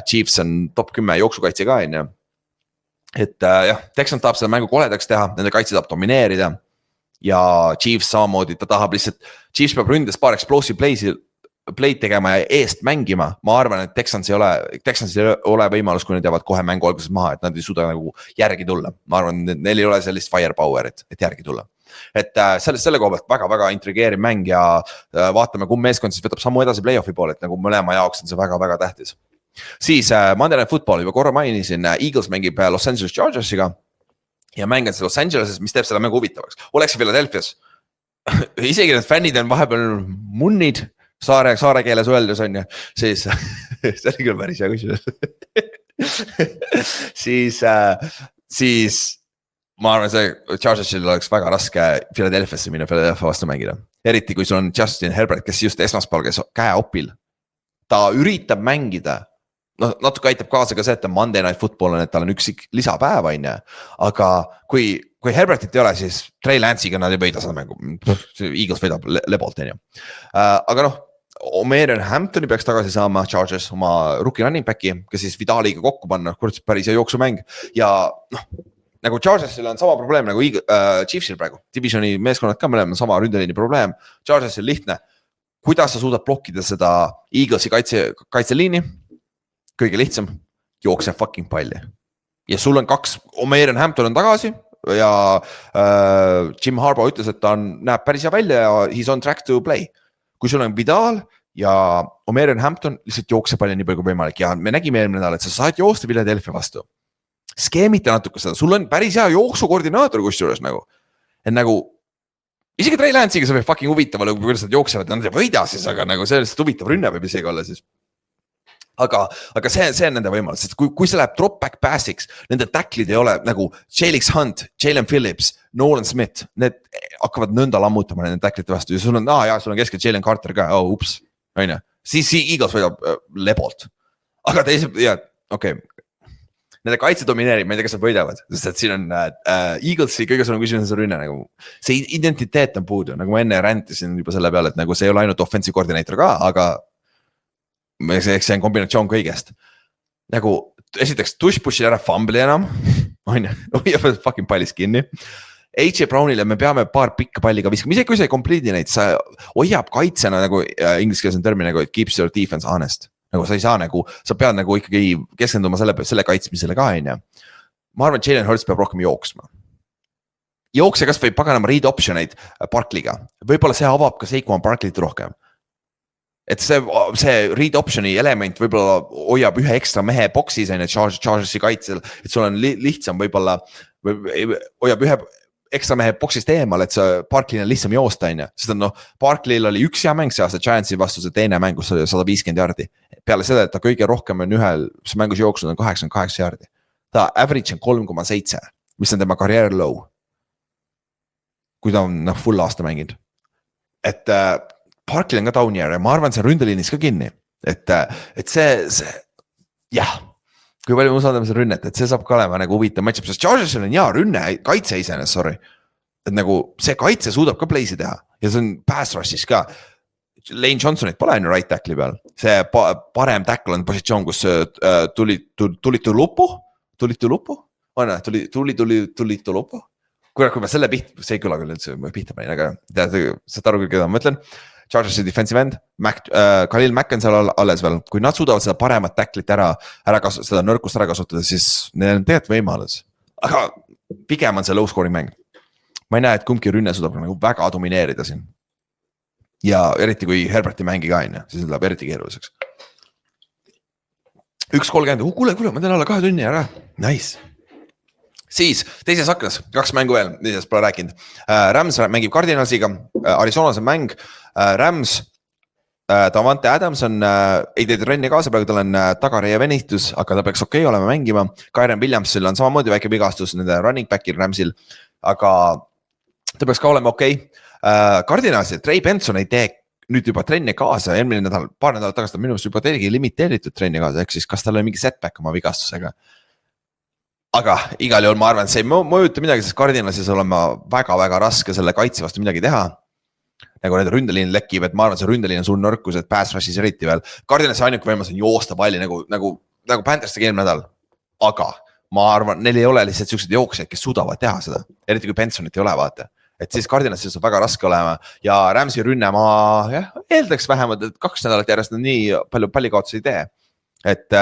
Chiefs on top 10 jooksukaitse ka, on ju. Et jah, Texan tahab seda mängu koledaks teha, nende kaitse tahab domineerida ja Chiefs samamoodi, ta tahab lihtsalt, Chiefs peab ründes paar explosive play'd tegema ja eest mängima. Ma arvan, et Texans ei ole võimalus, kui nad jäävad kohe mängu alguses maha, et nad ei suuda nagu järgi tulla. Ma arvan, et neil ei ole sellist firepower'it, et järgi tulla. Et selle koha pealt väga-väga intrigeeriv mäng ja vaatame, kumb meeskond siis võtab sammu edasi play-off'i poole, et nagu mõlema jaoks on see väga-väga tähtis. Siis Monday Night Football juba korra mainisin, Eagles mängib Los Angeles Chargersiga ja mängin see Los Angeleses, mis teeb selle mängu huvitavaks. Oleks Philadelphia's, isegi need fännid on vahepeal munnid, saare keeles öeldes on ju, siis see oli küll päris hea küsimus. siis ma arvan, see Chargersil oleks väga raske Philadelphiasse minna Philadelphia vastu mängida. Eriti kui sul on Justin Herbert, kes just esmaspäeval käis käeopil. Ta üritab mängida. No, natuke aitab kaasa ka see, et Monday Night Football on, et tal on üks lisapäev, on ju. Aga kui Herbertit ei ole, siis Trey Lance'iga nad ei võida seda mängu. Eagles võidab lebolt, on ju. Aga Omarion Hamptoni peaks tagasi saama Chargers oma rookie running back'i, kes siis Vidaliga kokku panna, kurat päris hea jooksumäng. Ja nagu Chargersil on sama probleem nagu Chiefsil praegu. Divisioni meeskonnad ka mõlemad on sama ründeliini probleem. Chargersil lihtne. Kuidas sa suudad blokkida seda Eaglesi kaitseliini? Kõige lihtsam, jookse fucking palli. Ja sul on 2, Omarion Hampton on tagasi ja Jim Harbaugh ütles, et ta näeb päris hea välja ja he's on track to play. Kui sul on Vidal ja Omarion Hampton, lihtsalt jookse palli nii palju kui võimalik ja me nägime eelmine nädal, et sa saad joosta Philadelphia vastu. Skeemita natuke seda, sul on päris hea jooksukoordinaator kusjuures nagu. Et nagu, isegi Trey Lance'iga see võib fucking huvitava, kuidas nad jooksevad, nad ei võida siis, aga nagu see huvitav rünne võib isegi olla siis. Aga see on nende võimalus, sest kui see läheb drop back passiks, nende tacklid ei ole nagu Jalix Hunt, Jalen Phillips, Nolan Smith, need hakkavad nõnda lammutama nende tacklite vastu ja sul on, sul on keskel Jalen Carter ka, ups, on ju. Siis Eagles võidab lebolt. Aga teised, okei. Nende kaitse domineerib, ma ei tea, kas nad võidavad, sest et siin on Eaglesi kõige suurem küsimus on see rünne nagu, see identiteet on puudu, nagu ma enne räntisin juba selle peale, et nagu see ei ole ainult offensive koordinaator ka, aga see on kombinatsioon kõigest. Nagu esiteks tush-push'i ära fumbli enam, on ju, hoiab fucking pallis kinni. AJ Brownile me peame paar pikka palliga viskama, isegi kui see complete neid, sa hoiab kaitsena nagu inglise keeles on termi nagu, et keeps your defense honest. Nagu sa ei saa nagu, sa pead nagu ikkagi keskenduma selle kaitsmisele ka, on ju. Ma arvan, et Jalen Hurts peab rohkem jooksma. jookse kas või paganama read option'eid Barkley'ga. Võib-olla see avab ka Saquon Barkley't rohkem. Et see read option'i element võib-olla hoiab ühe ekstra mehe boksis on Chargersi kaitsel, et sul on lihtsam võib-olla hoiab ühe ekstra mehe boksist eemal, et see Barkley'l on lihtsam joosta on. Sest Barkley'l oli üks hea mäng see aasta Giantsi vastu, see teine mängus oli 150 jardi. Peale seda, et ta kõige rohkem on ühes mängus jooksnud on 88 jardi. Ta average on 3,7, mis on tema karjäär low. Kui ta on full aasta mänginud. Et Barkley on ka down year ja ma arvan, see ründeliinis ka kinni. Et see jah, kui palju me usaldame seda rünnet, et see saab ka olema nagu huvitav matchup, sest Chargersil on hea rünne, kaitse iseenes, sorry. Et nagu see kaitse suudab ka playsi teha ja see on pass rush'is ka. Lane Johnsonit pole on right tackli peal. See parem tackle on positsioon, kus tulitu lupu. Kui ma selle pihta, see ei kõla küll üldse pihta panin, aga saad aru küll, keda ma mõtlen. Chargersi defensive end, Khalil Mack on seal alles veel. Kui nad suudavad seda paremat tacklit seda nõrkust ära kasutada, siis neil on tegelikult võimalus. Aga pigem on see low scoring mäng. Ma ei näe, et kumbki rünne suudab nagu väga domineerida siin. Ja eriti kui Herbert ei mängi ka, siis läheb eriti keeruliseks. 1.30, kuule, ma teen alla 2 tunni ära. Nice. Siis teises aknas, 2 mängu veel, teises pole rääkinud. Rams mängib Cardinalsiga, Arizonas on mäng. Rams, Davante Adams on, ei teed renni kaasa, praegu tal on tagareie venitus, aga ta peaks okei olema mängima. Kyren Williamsil on samamoodi väike vigastus nende running back'il Ramsil, aga ta peaks ka olema okei. Cardinalsil, Trey Benson ei tee nüüd juba trenni kaasa, eelmine nädal, paar nädalat tagasi ta minu meelest juba teegi limiteeritud trenni kaasa, ehk siis kas tal on mingi setback oma vigastusega. Aga igal juhul ma arvan, et see ei mõjuta midagi, sest Cardinalsis olema väga-väga raske selle kaitse vastu midagi teha. Nagu need ründeliin lekib, et ma arvan, see ründeliin on suur nõrkus, et pass rush'is eriti veel. Cardinalsi ainuke võimalus on joosta palli nagu Panthers tegi eelmine nädal. Aga ma arvan, neil ei ole lihtsalt sellised jooksjad, kes suudavad teha seda. Eriti kui Bensonit ei ole, vaata. Et siis Cardinalsis on väga raske olema. Ja Ramsi rünne ma eeldaks vähemalt, et 2 nädalat järjest nii palju pallikaotusi ei tee. Et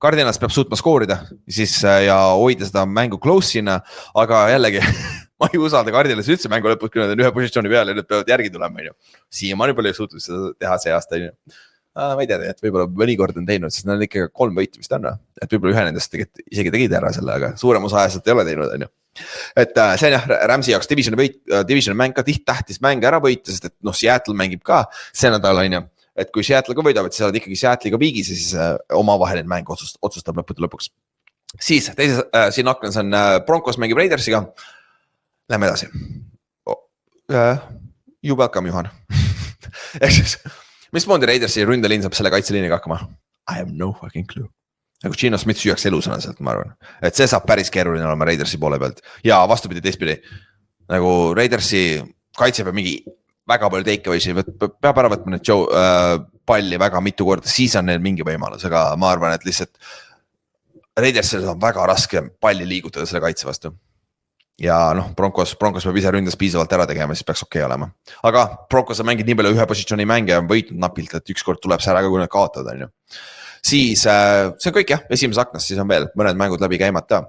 Cardinals peab suutma skoorida siis, ja hoida seda mängu close'ina, aga jällegi ma ei usalda Cardinals üldse mängu lõpus, kui nad on ühe positsiooni peal ja nad peavad järgi tulema. Siiamaani palju ei suutnud seda teha see aasta. Ma ei tea, et võib-olla mõnikord on teinud, sest nad on ikka 3 võitu vist on. Et võib-olla ühe nendest isegi tegid ära selle, aga suurem osa ajast ei ole teinud. Et see on jah, Ramsi jaoks division mäng ka tähtis mäng ära võita, sest et Seattle mängib ka see nädal, et kui Seattle ka võidab, et sa oled ikkagi Seattle'iga viigis ja siis omavaheline mäng otsustab lõpuks. Siis teises siin aknas on Broncos mängib Raidersiga. Lähme edasi. You welcome, Juhan. Ehk siis, mis moodi Raidersi ründeliin saab selle kaitseliiniga hakkama? I have no fucking clue. Nagu Gino Smith süüaks elusõna sealt, ma arvan. Et see saab päris keeruline olema Raidersi poole pealt. Ja vastupidi, teistpidi. Nagu Raidersi kaitse peab mingi väga palju takeaway'si, peab ära võtma need palli väga mitu korda, siis on neil mingi võimalus, aga ma arvan, et lihtsalt Raidersil on väga raske palli liigutada selle kaitse vastu. Ja Broncos peab ise ründas piisavalt ära tegema, siis peaks okei olema. Aga Broncos on mängid nii palju ühe positsiooni mänge ja on võitnud napilt, et ükskord tuleb see ära, kui nad kaotada. Siis see on kõik jah, esimeses aknas, siis on veel mõned mängud läbi käimata.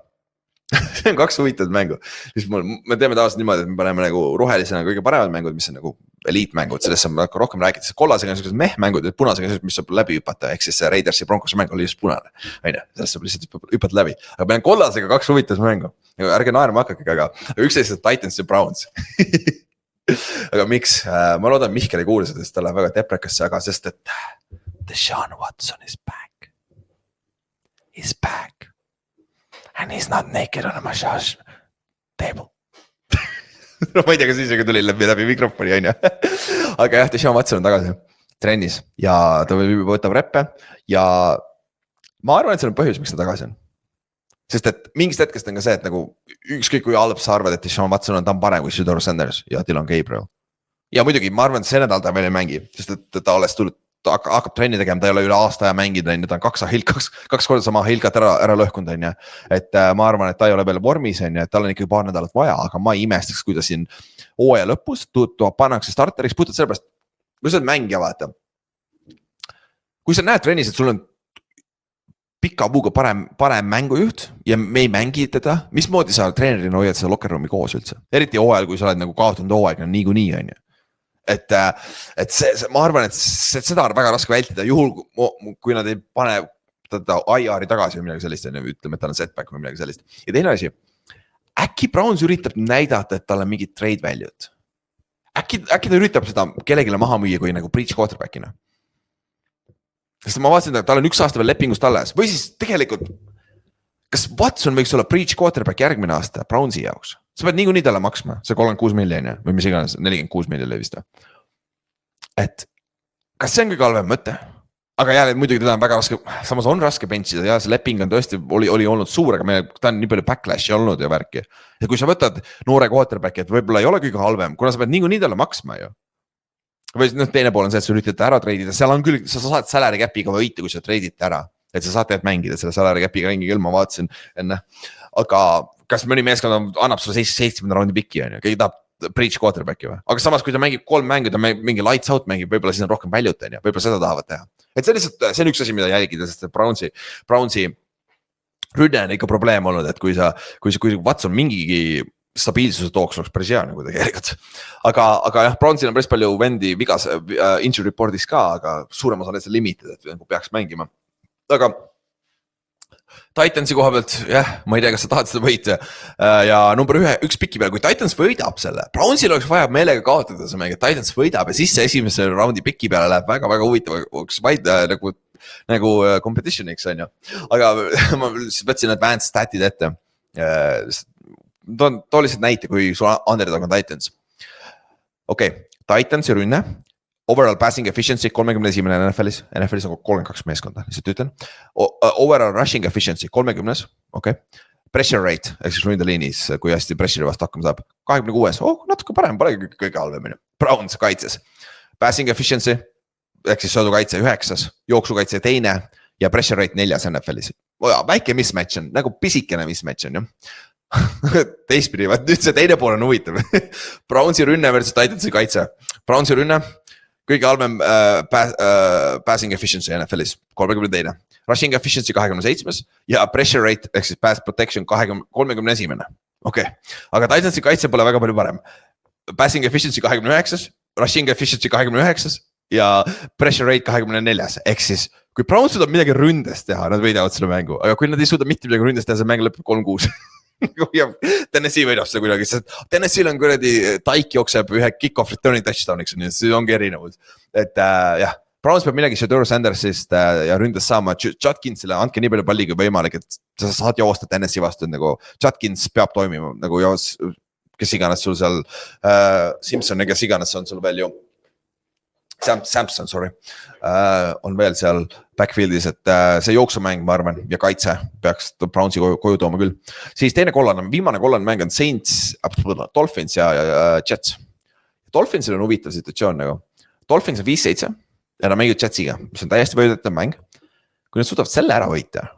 See on 2 huvitavat mängu. Me teeme tavaliselt niimoodi, et me paneme nagu rohelisena kõige paremad mängud, mis on nagu eliitmängud, sellest on rohkem rääkida, sest kollasega on sellised mängud ja punasega, mis saab läbi hüpata, ehk siis see Raidersi Broncos mäng oli just punane. Sellest saab lihtsalt hüpata läbi. Aga meil on kollasega 2 huvitavat mängu. Ärge naerma hakake, aga üks eest Titans ja Browns. Aga miks? Ma loodan Mihkel ei kuule seda, sest ta läheb väga deprekasse, aga sest et Deshaun Watson is back. He's back. And he's not naked on a massage table. Ma ei tea, kas isegi tuli läbi mikrofoni, aga jah, Deshaun Watson on tagasi trennis ja ta võtab reppe ja ma arvan, et see on põhjus, miks ta tagasi on. Sest et mingist hetkest on ka see, et nagu ükskõik kui halb sa arvad, et Deshaun Watson on parem kui Shedeur Sanders ja Dylan Gabriel. Ja muidugi, ma arvan, et see nädal ta veel ei mängi, sest et ta alles tulnud, ta hakkab trenni tegema, ta ei ole üle aasta aja mängida, ta on 2 korda sama hilgat ära lõhkunud, et ma arvan, et ta ei ole veel vormis, et tal on ikkagi paar nädalat vaja, aga ma ei imestaks, kui ta siin hooaja lõpus pannakse starteriks, puhtalt sellepärast, kui sa oled mängija, vaata. Kui sa näed trennis, et sul on pika puuga parem mängujuht ja me ei mängi teda, mismoodi sa treenerina hoiad seda locker room'i koos üldse, eriti hooajal, kui sa oled nagu kaotanud hooaega niikuinii on ju. Et see, ma arvan, et seda on väga raske vältida, juhul kui nad ei pane teda IR-i tagasi või midagi sellist, ütleme, et tal on setback või midagi sellist. Ja teine asi, äkki Browns üritab näidata, et tal on mingit trade value't. Äkki ta üritab seda kellegile maha müüa kui nagu breach quarterbackina. Sest ma vaatasin, et tal on 1 aasta veel lepingust alles. Või siis tegelikult, kas Watson võiks olla breach quarterback järgmine aasta Brownsi jaoks? Sa pead niikuinii talle maksma, see 36 miljoni või mis iganes, 46 miljoni vist. Et kas see on kõige halvem mõte? Aga jälle muidugi teda on väga raske, samas on raske benchida ja see leping on tõesti oli olnud suur, aga ta on nii palju backlash'i olnud ja värki. Ja kui sa võtad noore quarterbacki, et võib-olla ei ole kõige halvem, kuna sa pead niikuinii talle maksma ju. Või teine pool on see, et sa üritad ära treidida, seal on küll, sa saad salary cap'iga võita, kui sa treidid ära, et sa saad tegelikult mängida selle salary cap'iga ringi küll, ma vaatasin enne, aga kas mõni meeskond annab sulle 7. raundi piki on ju, keegi tahab breach quarterbacki või, aga samas kui ta mängib 3 mängu, ta mingi lights out mängib, võib-olla siis on rohkem väljut on ju, võib-olla seda tahavad teha, et see lihtsalt, see on üks asi, mida jälgida, sest Brownsi rünne on ikka probleem olnud, et kui Watson mingigi stabiilsuse tooks oleks päris hea nagu tegelikult. Aga jah, Brownsil on päris palju vendi vigas injury reportis ka, aga suurem osa on limited, et peaks mängima. Aga Titansi koha pealt, jah, ma ei tea, kas sa tahad seda võita. Ja number 1 piki peal, kui Titans võidab selle, Brownsil oleks vaja meelega kaotada see mäng, et Titans võidab ja siis see esimese raundi piki peale läheb väga-väga huvitavaks vaid nagu competitioniks on ju. Aga ma võtsin advanced statid ette. Too lihtsalt näite, kui sul underdog on Titans. Okei, Titansi rünne, overall passing efficiency 31. NFL-is on 32 meeskonda, lihtsalt ütlen. Overall rushing efficiency 30, okei. Pressure rate, ehk siis ründeliinis, kui hästi pressure vastu hakkama saab. 26, natuke parem, pole kõige halvemini. Browns kaitses. Passing efficiency, ehk siis söödukaitse 9, jooksukaitse 2 ja pressure rate 4 NFL-is. Väike mismatch on, nagu pisikene mismatch on ju. Teistpidi, nüüd see teine pool on huvitav. Brownsi rünne versus Titansi kaitse. Brownsi rünne, kõige halvem passing efficiency NFL-is, 32. Rushing efficiency 27 ja pressure rate, ehk siis pass protection 31. Okei, aga Titansi kaitse pole väga palju parem. Passing efficiency 29, rushing efficiency 29 ja pressure rate 24. Ehk siis, kui Browns suudab midagi ründest teha, nad võidavad selle mängu, aga kui nad ei suuda mitte midagi ründest teha, see mäng lõpeb 3-6. Tennessee võidab seda kuidagi, sest Tennessee'l on kuradi Taik jookseb ühe kick-off return'i touchdowniks, nii et see ongi erinevus. Et jah, Browns peab midagi Shedeur Sandersist ja ründes saama Judkinsile, andke nii palju palliga võimalik, et sa saad joosta Tennessee vastu, nagu Judkins peab toimima, nagu kes iganes sul seal, Simpson ja kes iganes on sul veel ju. Samson, sorry, on veel seal backfieldis, et see jooksumäng, ma arvan, ja kaitse peaks Brownsi koju tooma küll. Siis teine kollan, viimane kollan mäng on Saints, Dolphins ja Jets. Dolphinsil on huvitav situatsioon nagu. Dolphins on 5-7 ja nad mängivad Jetsiga, mis on täiesti võidetav mäng. Kui nad suudavad selle ära võita.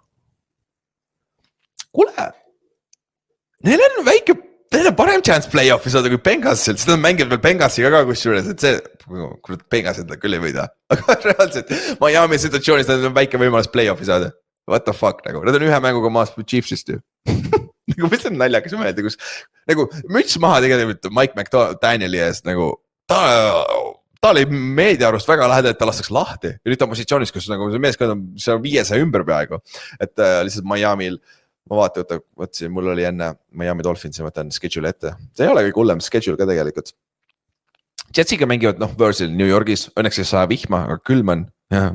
Kuule, neil on väike, neil on parem chance play-off'i saada kui Bengalsil, seda on mänginud veel Bengalsiga ka kusjuures, et see, kuule Bengalsid küll ei võida, aga reaalselt Miami situatsioonis nad on väike võimalus play-off'i saada. What the fuck nagu, nad on ühe mänguga maas Chiefsist ju. Nagu mis on naljakas mõelda, kus nagu müts maha tegelikult Mike McDanieli eest nagu ta oli meedia arust väga lähedal, et ta lastaks lahti ja nüüd ta on positsioonis, kus nagu see meeskond on 500 ümber peaaegu, et lihtsalt Miami'l ma vaatasin, mul oli enne Miami Dolphins ja võtan schedule ette. See ei ole kõik hullem schedule ka tegelikult. Jetsiga mängivad versil New Yorgis, õnneks ei saa vihma, aga külm on.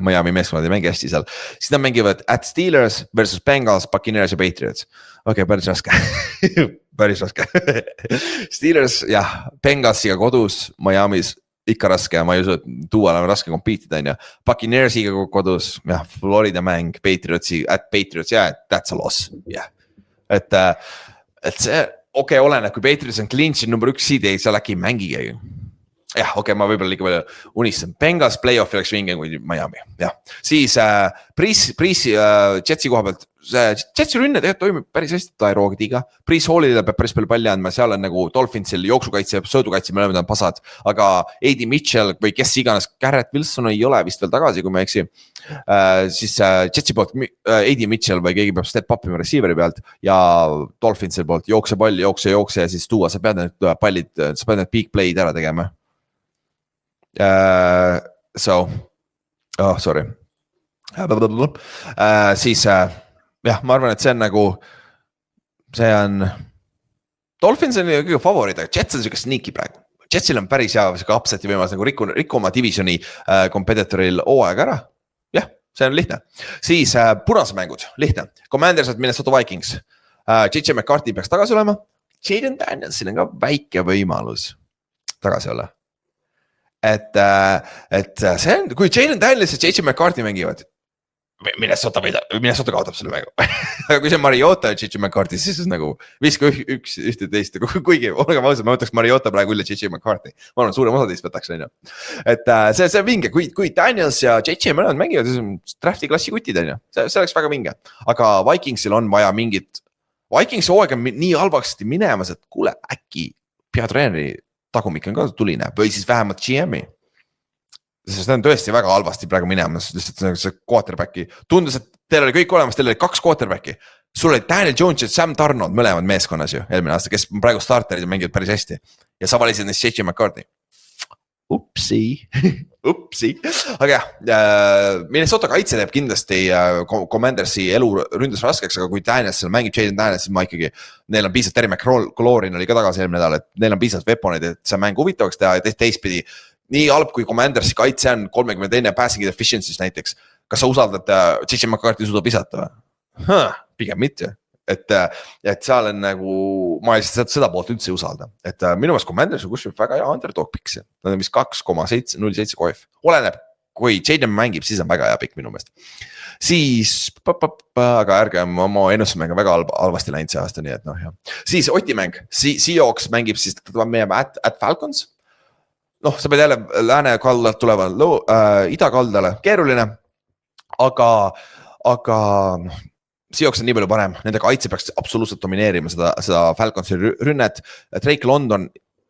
Miami meeskonnad ei mängi hästi seal. Siis nad mängivad at Steelers versus Bengals, Buccaneers ja Patriots. Okei, päris raske. Päris raske. Steelers, jah, Bengalsiga kodus, Miami's ikka raske ja ma ei usu, et tuua on raske kompiitida, on ja Buccaneersiga kodus, jah, Florida mäng, at Patriots, yeah, that's a loss, jah. Et see, oleneb, kui Patriots on clinch'in number 1 seed, seal äkki ei mängigi. jah, okei, ma võib-olla liiga palju unistan. Bengals play-off'i oleks vinge kui Miami, jah. Siis Breeze Jetsi koha pealt, Jetsi rünne tegelikult toimib päris hästi Tyrogiga. Breeze Hallile peab päris palju palli andma, seal on nagu Dolphinsil jooksukaitse ja söödukaitse, mõlemad on pasad. Aga A.D. Mitchell või kes iganes, Garrett Wilson ei ole vist veel tagasi, kui ma eksi. Siis Jetsi poolt A.D. Mitchell või keegi peab step up'ima receiver'i pealt ja Dolphinsil poolt jookse pall, jookse ja siis tuua, sa pead need pallid, sa pead need big play'd ära tegema. Sorry. Siis jah, ma arvan, et see on nagu, see on Dolphins on kõige favoriid, aga Jets on siuke sneaky praegu. Jetsil on päris hea upseti võimalus nagu rikku oma divisioni competitoril hooaeg ära. Jah, see on lihtne. Siis punased mängud, lihtne. Commanders at Minnesota Vikings. J.J. McCarthy peaks tagasi olema. Jaden Danielsil on ka väike võimalus tagasi olla. Et see on, kui Jaden Daniels ja J.J. McCarthy mängivad, Minnesota kaotab selle mängu. Aga kui see Mariota ja J.J. McCarthy, siis on nagu viska ühte teist, kuigi olgem ausad, ma võtaks Mariota praegu üle J.J. McCarthy. Ma olen suurem osa teist võtaks, on ju. Et see vinge, kui Daniels ja J.J. mõlemad mängivad, siis on drafti klassi kutid, on ju. See oleks väga vinge. Aga Vikingsil on vaja mingit, Vikingsi hooaeg on nii halvasti minemas, et kuule, äkki peatreeneri tagumik on ka tuline või siis vähemalt GM-i. Sest ta on tõesti väga halvasti praegu minemas, lihtsalt see quarterbacki. Tundus, et teil oli kõik olemas, teil oli 2 quarterbacki. Sul oli Daniel Jones ja Sam Darnold mõlemad meeskonnas ju eelmine aasta, kes praegu starterid ja mängivad päris hästi. Ja sa valisid neist J.J. McCarthy. Upsi. Aga jah, Minnesota kaitse teeb kindlasti Commandersi elu ründes raskeks, aga kui Daniels seal mängib Jaden Daniels, siis ma ikkagi, neil on piisavalt Terry McLaurin oli ka tagasi eelmine nädal, et neil on piisavalt weaponid, et see mäng huvitavaks teha ja teistpidi. Nii halb kui Commandersi kaitse on 32 passing efficiency's näiteks. Kas sa usaldad J.J. McCarthy suudab visata või? Pigem mitte. Et seal on nagu, ma seda poolt üldse ei usalda. Et minu meelest Commanders on kusjuures väga hea underdog picks. Nad on vist 2,07 koef. Oleneb, kui Jaden mängib, siis on väga hea pick minu meelest. Siis, aga ärgem oma ennustusmäng on väga halvasti läinud see aasta, nii et noh jah. Siis Oti mäng, Seahawks mängib siis meie at Falcons. Noh, sa pead jälle lääne kaldalt tuleva idakaldale, keeruline, aga Seahawks on nii palju parem, nende kaitse peaks absoluutselt domineerima seda Falconsi rünnet. Drake London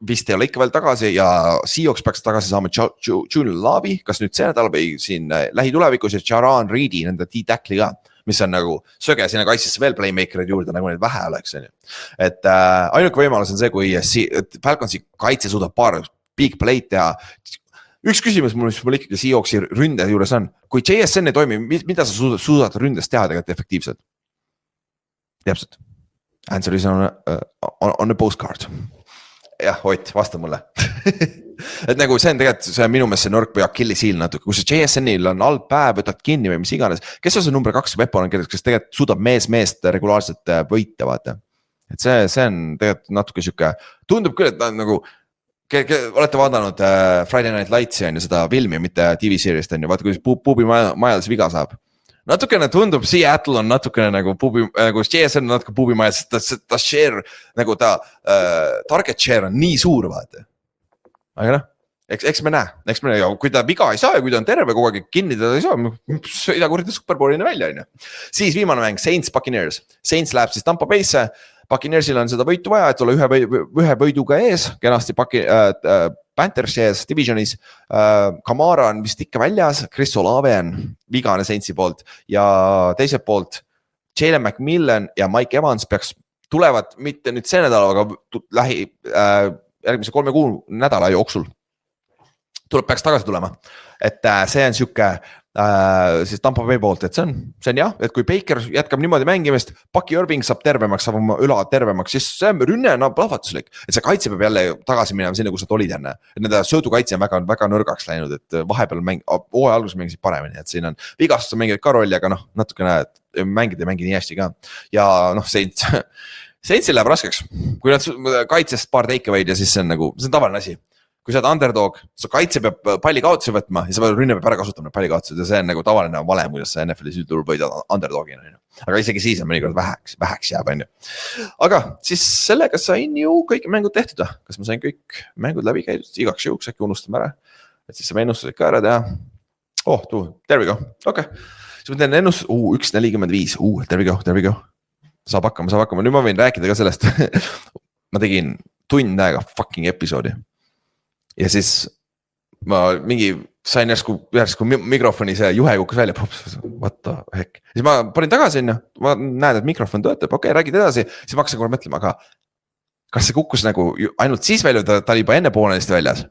vist ei ole ikka veel tagasi ja Seahawks peaks tagasi saama Junior Lavi, kas nüüd see nädal või siin lähitulevikus ja Jaran Reedi, nende D-tackli ka, mis on nagu söge, sinna kaitsesse veel playmakerid juurde, nagu neid vähe oleks. Et ainuke võimalus on see, kui Falconsi kaitse suudab paar big play'd teha. Üks küsimus mul ikkagi Seahawksi ründe juures on, kui JSN ei toimi, mida sa suudad ründes teha tegelikult efektiivselt? Täpselt. Answer is on a postcard. Jah, Ott, vasta mulle. Et nagu see on tegelikult see minu meelest see nõrk või Achillesiil natuke, kui see JSN-il on halb päev, võtad kinni või mis iganes. Kes on see number 2 weapon, kes tegelikult suudab meest regulaarselt võita, vaata. Et see on tegelikult natuke siuke, tundub küll, et nagu olete vaadanud Friday Night Lightsi on ju seda filmi, mitte TV-seerist on ju, vaata kuidas Puubi Miles viga saab. Natukene tundub, Seattle on natukene nagu JSN on natuke Puubi Miles, ta share, nagu ta target share on nii suur, vaata. Aga noh, eks me näe, kui ta viga ei saa ja kui ta on terve kogu aeg kinni, ta ei saa, sõida kuradi Superbowlini välja, on ju. Siis viimane mäng, Saints Buccaneers. Saints läheb siis Tampa Bay'sse. Buccaneersil on seda võitu vaja, et olla ühe võiduga ees, kenasti Panthers ees divisionis. Kamara on vist ikka väljas, Chris Olave on vigane Saintsi poolt ja teiselt poolt Jalen McMillan ja Mike Evans peaks tulevad mitte nüüd see nädal, aga järgmise 3 kuu nädala jooksul peaks tagasi tulema. Et see on siuke siis Tampa Bay poolt, et see on jah, et kui Baker jätkab niimoodi mängimist, Bucky Irving saab tervemaks, saab oma üla tervemaks, siis see rünne on plahvatuslik, et see kaitse peab jälle tagasi minema sinna, kus sa olid enne. Et nende söödukaitse on väga nõrgaks läinud, et vahepeal hooaja alguses mängisid paremini, et siin on vigastused mängivad ka rolli, aga noh, natukene mängida ei mängi nii hästi ka. Ja noh, Saintsil läheb raskeks, kui nad kaitsest paar takeaway'd ja siis see on nagu, see on tavaline asi. kui sa oled underdog, su kaitse peab palli kaotuse võtma ja sa pead rünne peab ära kasutama need palli kaotused ja see on nagu tavaline valem, kuidas sa NFL-is üldjuhul võidad underdogina. Aga isegi siis on mõnikord väheks jääb, on ju. Aga siis sellega sain ju kõik mängud tehtud. Kas ma sain kõik mängud läbi käidud? Igaks juhuks äkki unustame ära. Et siis saame ennustused ka ära teha. There we go. Okay. Siis ma teen ennustus. 1.45. There we go. Saab hakkama. Nüüd ma võin rääkida ka sellest. Ma tegin tund aega fucking episoodi. Ja siis ma sain järsku mikrofoni see juhe kukkus välja. What the heck. Siis ma panin tagasi sinna. Ma näen, et mikrofon töötab. Okei, räägid edasi. Siis ma hakkasin kohe mõtlema, aga kas see kukkus nagu ainult siis välja, ta oli juba enne poolelist väljas?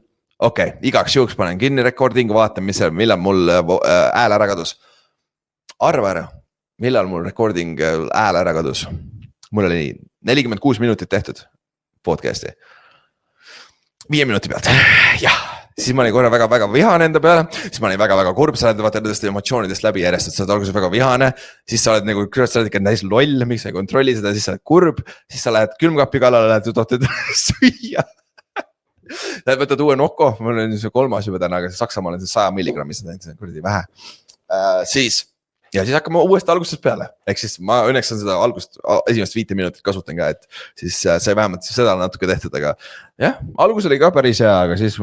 Okei, igaks juhuks panen kinni recordingu, vaatan, millal mul hääl ära kadus. Arva ära, millal mul recording hääl ära kadus. Mul oli 46 minutit tehtud podcasti. 5 minuti pealt. Jah, siis ma olin korra väga vihane enda peale. Siis ma olin väga kurb, sa oled vaata nendest emotsioonidest läbi järjest, et sa oled alguses väga vihane. Siis sa oled nagu, sa oled ikka täis loll, miks sa ei kontrolli seda, siis sa oled kurb. Siis sa lähed külmkapi kallale, lähed tohtad süüa. Lähed võtad uue Noko, mul on see 3. juba täna, aga Saksamaal on see 100 milligrammi, see on kuradi vähe. Ja siis hakkame uuesti algusest peale. Ehk siis ma õnneks on seda esimest 5 minutit kasutan ka, et siis sai vähemalt seda natuke tehtud, aga jah, algus oli ka päris hea, aga siis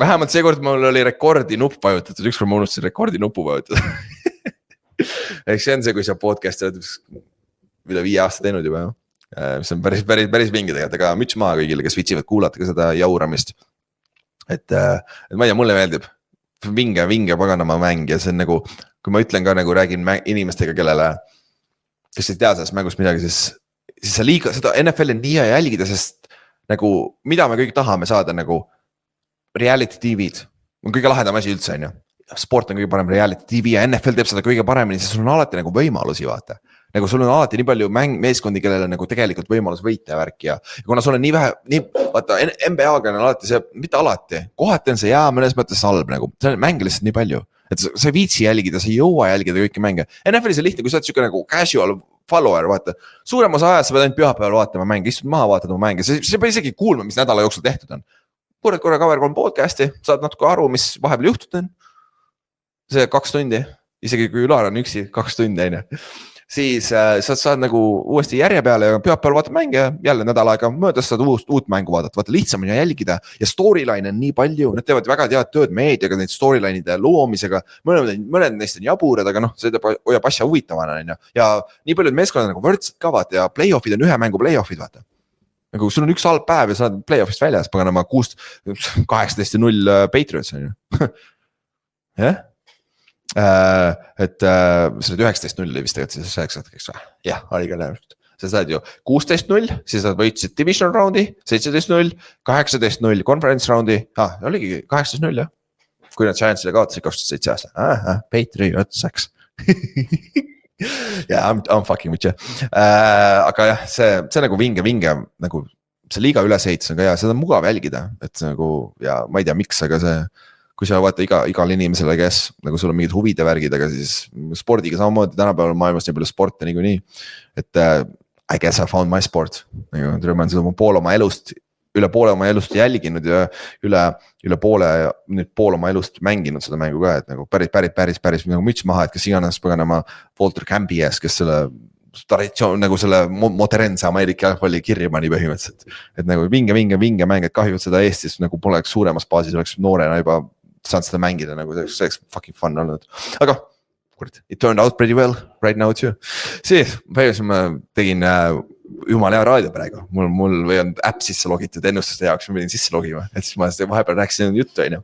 vähemalt seekord mul oli rekordi nupp vajutatud, ükskord ma unustasin rekordi nupu vajutada. Ehk see on see, kui sa podcast oled üle 5 aasta teinud juba, mis on päris vinge tegelikult, aga müts maha kõigile, kes vitsivad kuulata ka seda jauramist. Et ma ei tea, mulle meeldib vinge paganama mäng ja see on nagu, kui ma ütlen ka nagu räägin inimestega, kellele, kes ei tea sellest mängust midagi, siis sa liiga, seda NFL-i nii hea jälgida, sest nagu, mida me kõik tahame saada nagu reality TV-d, on kõige lahedam asi üldse, on ju. Sport on kõige parem reality TV ja NFL teeb seda kõige paremini, sest sul on alati nagu võimalusi vaata. Nagu sul on alati nii palju meeskondi, kellel on nagu tegelikult võimalus võita värki ja kuna sul on nii vähe, vaata NBA-ga on alati see, mitte alati, kohati on see jää mõnes mõttes halb nagu, see on mänge lihtsalt nii palju, et sa ei viitsi jälgida, sa ei jõua jälgida kõiki mänge. NFL-is on lihtne, kui sa oled siuke nagu casual follower, vaata, suurem osa ajast sa pead ainult pühapäeval vaatama mänge, istud maha, vaatad oma mänge, sa ei pea isegi kuulma, mis nädala jooksul tehtud on. Korra Cover 3 podcasti, saad natuke aru, mis vahepeal juhtud on. See 2 tundi, isegi kui Ülar on üksi 2 tundi, on ju. Siis sa saad nagu uuesti järje peale ja pühapäeval vaatad mänge, jälle nädal aega möödas saad uut mängu vaadata, vaata lihtsam on jälgida ja storyline on nii palju, nad teevad väga tead tööd meediaga, neid storyline'ide loomisega, mõned neist on jaburad, aga noh, see hoiab asja huvitavana, on ju. Ja nii paljud meeskonnad nagu võrdsed ka vaata ja playoffid on ühe mängu playoffid, vaata. Nagu sul on üks halb päev ja sa oled playoffist väljas, paganama 18-0 Patriots, on ju. Jah? Et sa oled 19-0 vist tegelikult siis 9, jah, oli ka näemist. Sa saad ju 16-0, siis sa võitsid division roundi, 17-0, 18-0 conference roundi, oligi 18-0 jah. Kui nad Giantsile kaotasid 2007 aasta, Patriots saks. Yeah, I'm fucking with you. Aga jah, see nagu vinge, nagu see liiga ülesehitus on ka hea, seda on mugav jälgida, et see nagu, ja ma ei tea miks, aga see kui sa vaata igal inimesele, kes nagu sul on mingid huvide värgid, aga siis spordiga samamoodi tänapäeval maailmas nii palju sporte niikuinii, et I guess I found my sport. Ma olen seda üle poole oma elust jälginud ja üle poole oma elust mänginud seda mängu ka, et nagu päris nagu müts maha, et kes iganes paganama Walter Campi ees, kes selle traditsioon nagu selle modernse Ameerika jalgpalli kirja pani põhimõtteliselt. Et nagu vinge mäng, et kahju, et seda Eestis nagu poleks suuremas baasis, oleks noorena juba saanud seda mängida, nagu see oleks fucking fun olnud. Aga it turned out pretty well right now too. Siis põhimõtteliselt ma tegin jumala hea raadio praegu, mul või on äpp sisse logitud ennustuste jaoks, ma pidin sisse logima, et siis ma vahepeal rääkisin juttu, on ju.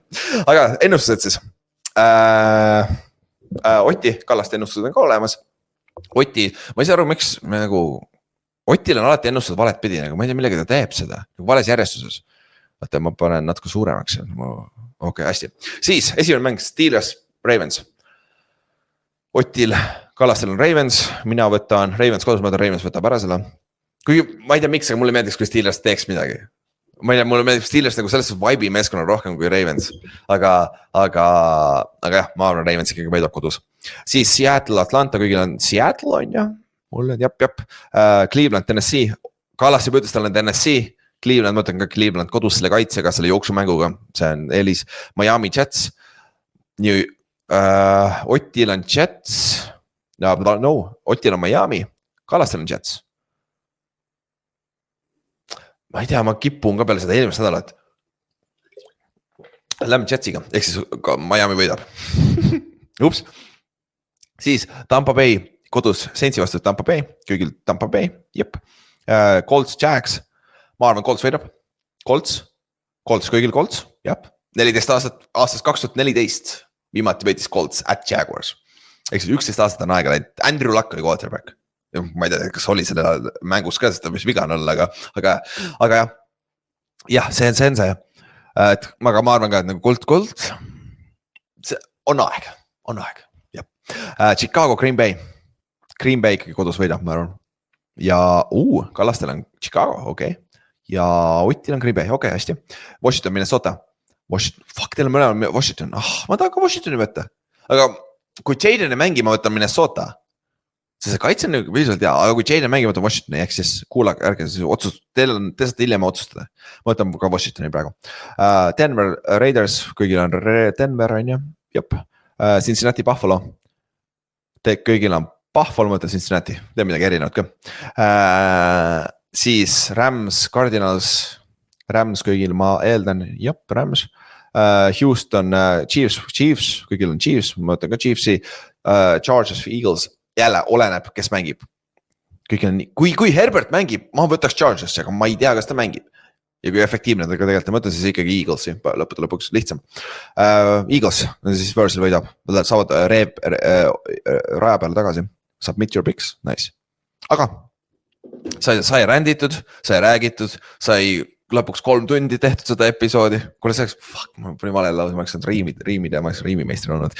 Aga ennustused siis. Oti Kallaste ennustused on ka olemas. Oti, ma ei saa aru, miks nagu Otil on alati ennustused valet pidi, nagu ma ei tea, millega ta teeb seda, vales järjestuses. Vaata, ma panen natuke suuremaks. Okei, hästi. Siis esimene mäng Steelers, Ravens. Otil Kallastel on Ravens, mina võtan Ravens kodus, ma võtan Ravens võtab ära selle. Kuigi ma ei tea miks, aga mulle meeldiks, kui Steelers teeks midagi. Ma ei tea, mulle meeldib Steelers nagu selles vibe'i meeskonnal rohkem kui Ravens. Aga jah, ma arvan, Ravens ikkagi võidab kodus. Siis Seattle, Atlanta, kõigil on Seattle on ju. Mulle jap. Cleveland, Tennessee. Kallas juba ütles, tal on Tennessee. Cleveland, ma mõtlen ka Cleveland kodus selle kaitsega, selle jooksumänguga, see on eelis. Miami Jets, Otil on Jets, no, Otil on Miami, Kallastel on Jets. Ma ei tea, ma kipun ka peale seda eelmist nädalat. Lähme Jetsiga, ehk siis Miami võidab. Ups. Siis Tampa Bay kodus, Saintsi vastu Tampa Bay, kõigil Tampa Bay, jep. Colts, Jags, ma arvan, Colts võidab. Colts, kõigil Colts, jep. 14 aastast 2014 viimati võitis Colts at Jaguars. Ehk siis 11 aastat on aega läinud, Andrew Luck oli quarterback. Ma ei tea, kas oli selle mängus ka, seda mis viga on olla, aga jah, see on see. Et ma arvan ka, et nagu Colt, see on aeg, jah. Chicago, Green Bay ikkagi kodus võidab, ma arvan. Ja Kallastel on Chicago, okei. Ja Otil on Green Bay, okei, hästi. Washington, Minnesota. Fuck, teil on mõnel Washington. Ma tahan ka Washingtoni võtta. Aga kui Jaden ei mängi, ma võtan Minnesota. See kaitse on nagu piisavalt hea, aga kui Jaden mängi, ma võtan Washingtoni, ehk siis kuulake, ärge siis otsust, teil saate hiljem otsustada. Ma võtan ka Washingtoni praegu. Denver Raiders, kõigil on Denver, on ju, jep. Cincinnati Buffalo. Kõigil on Buffalo, ma võtan Cincinnati, teeb midagi erinevat ka. Siis Rams, Cardinals, kõigil ma eeldan, jep, Rams. Houston, Chiefs, kõigil on Chiefs, ma võtan ka Chiefsi. Chargers, Eagles. Jälle oleneb, kes mängib. Kui Herbert mängib, ma võtaks Chargersi, aga ma ei tea, kas ta mängib. Ja kui efektiivne ta tegelikult mõtlen, siis ikkagi Eaglesi, lõppude lõpuks lihtsam. Eagles, siis Versil võidab, saavad raja peale tagasi, submit your picks, nice. Aga sai ränditud, sai räägitud, sai lõpuks 3 tundi tehtud seda episoodi. Kuule see oleks, fuck, ma panin valele lausa, ma oleks riimid ja ma oleks riimimeistri olnud.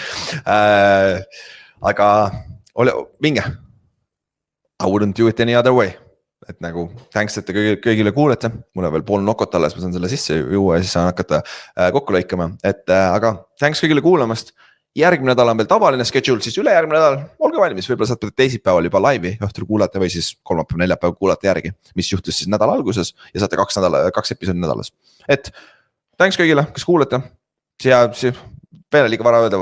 Aga minge, I wouldn't do it any other way. Et nagu, thanks, et te kõigile kuulete. Mul on veel pool nokot alles, ma saan selle sisse juua ja siis saan hakata kokku lõikama. Aga thanks kõigile kuulamast. Järgmine nädal on veel tavaline schedule, siis ülejärgmine nädal, olge valmis, võib-olla saate teisipäeval juba laivi õhtul kuulata või siis kolmapäev, neljapäev kuulata järgi, mis juhtus siis nädala alguses ja saate 2 episoodi nädalas. Et thanks kõigile, kes kuulete. Veel liiga vara öelda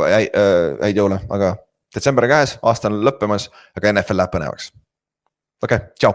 häid jõule, aga detsember käes, aasta on lõppemas, aga NFL läheb põnevaks. Okei, tšau.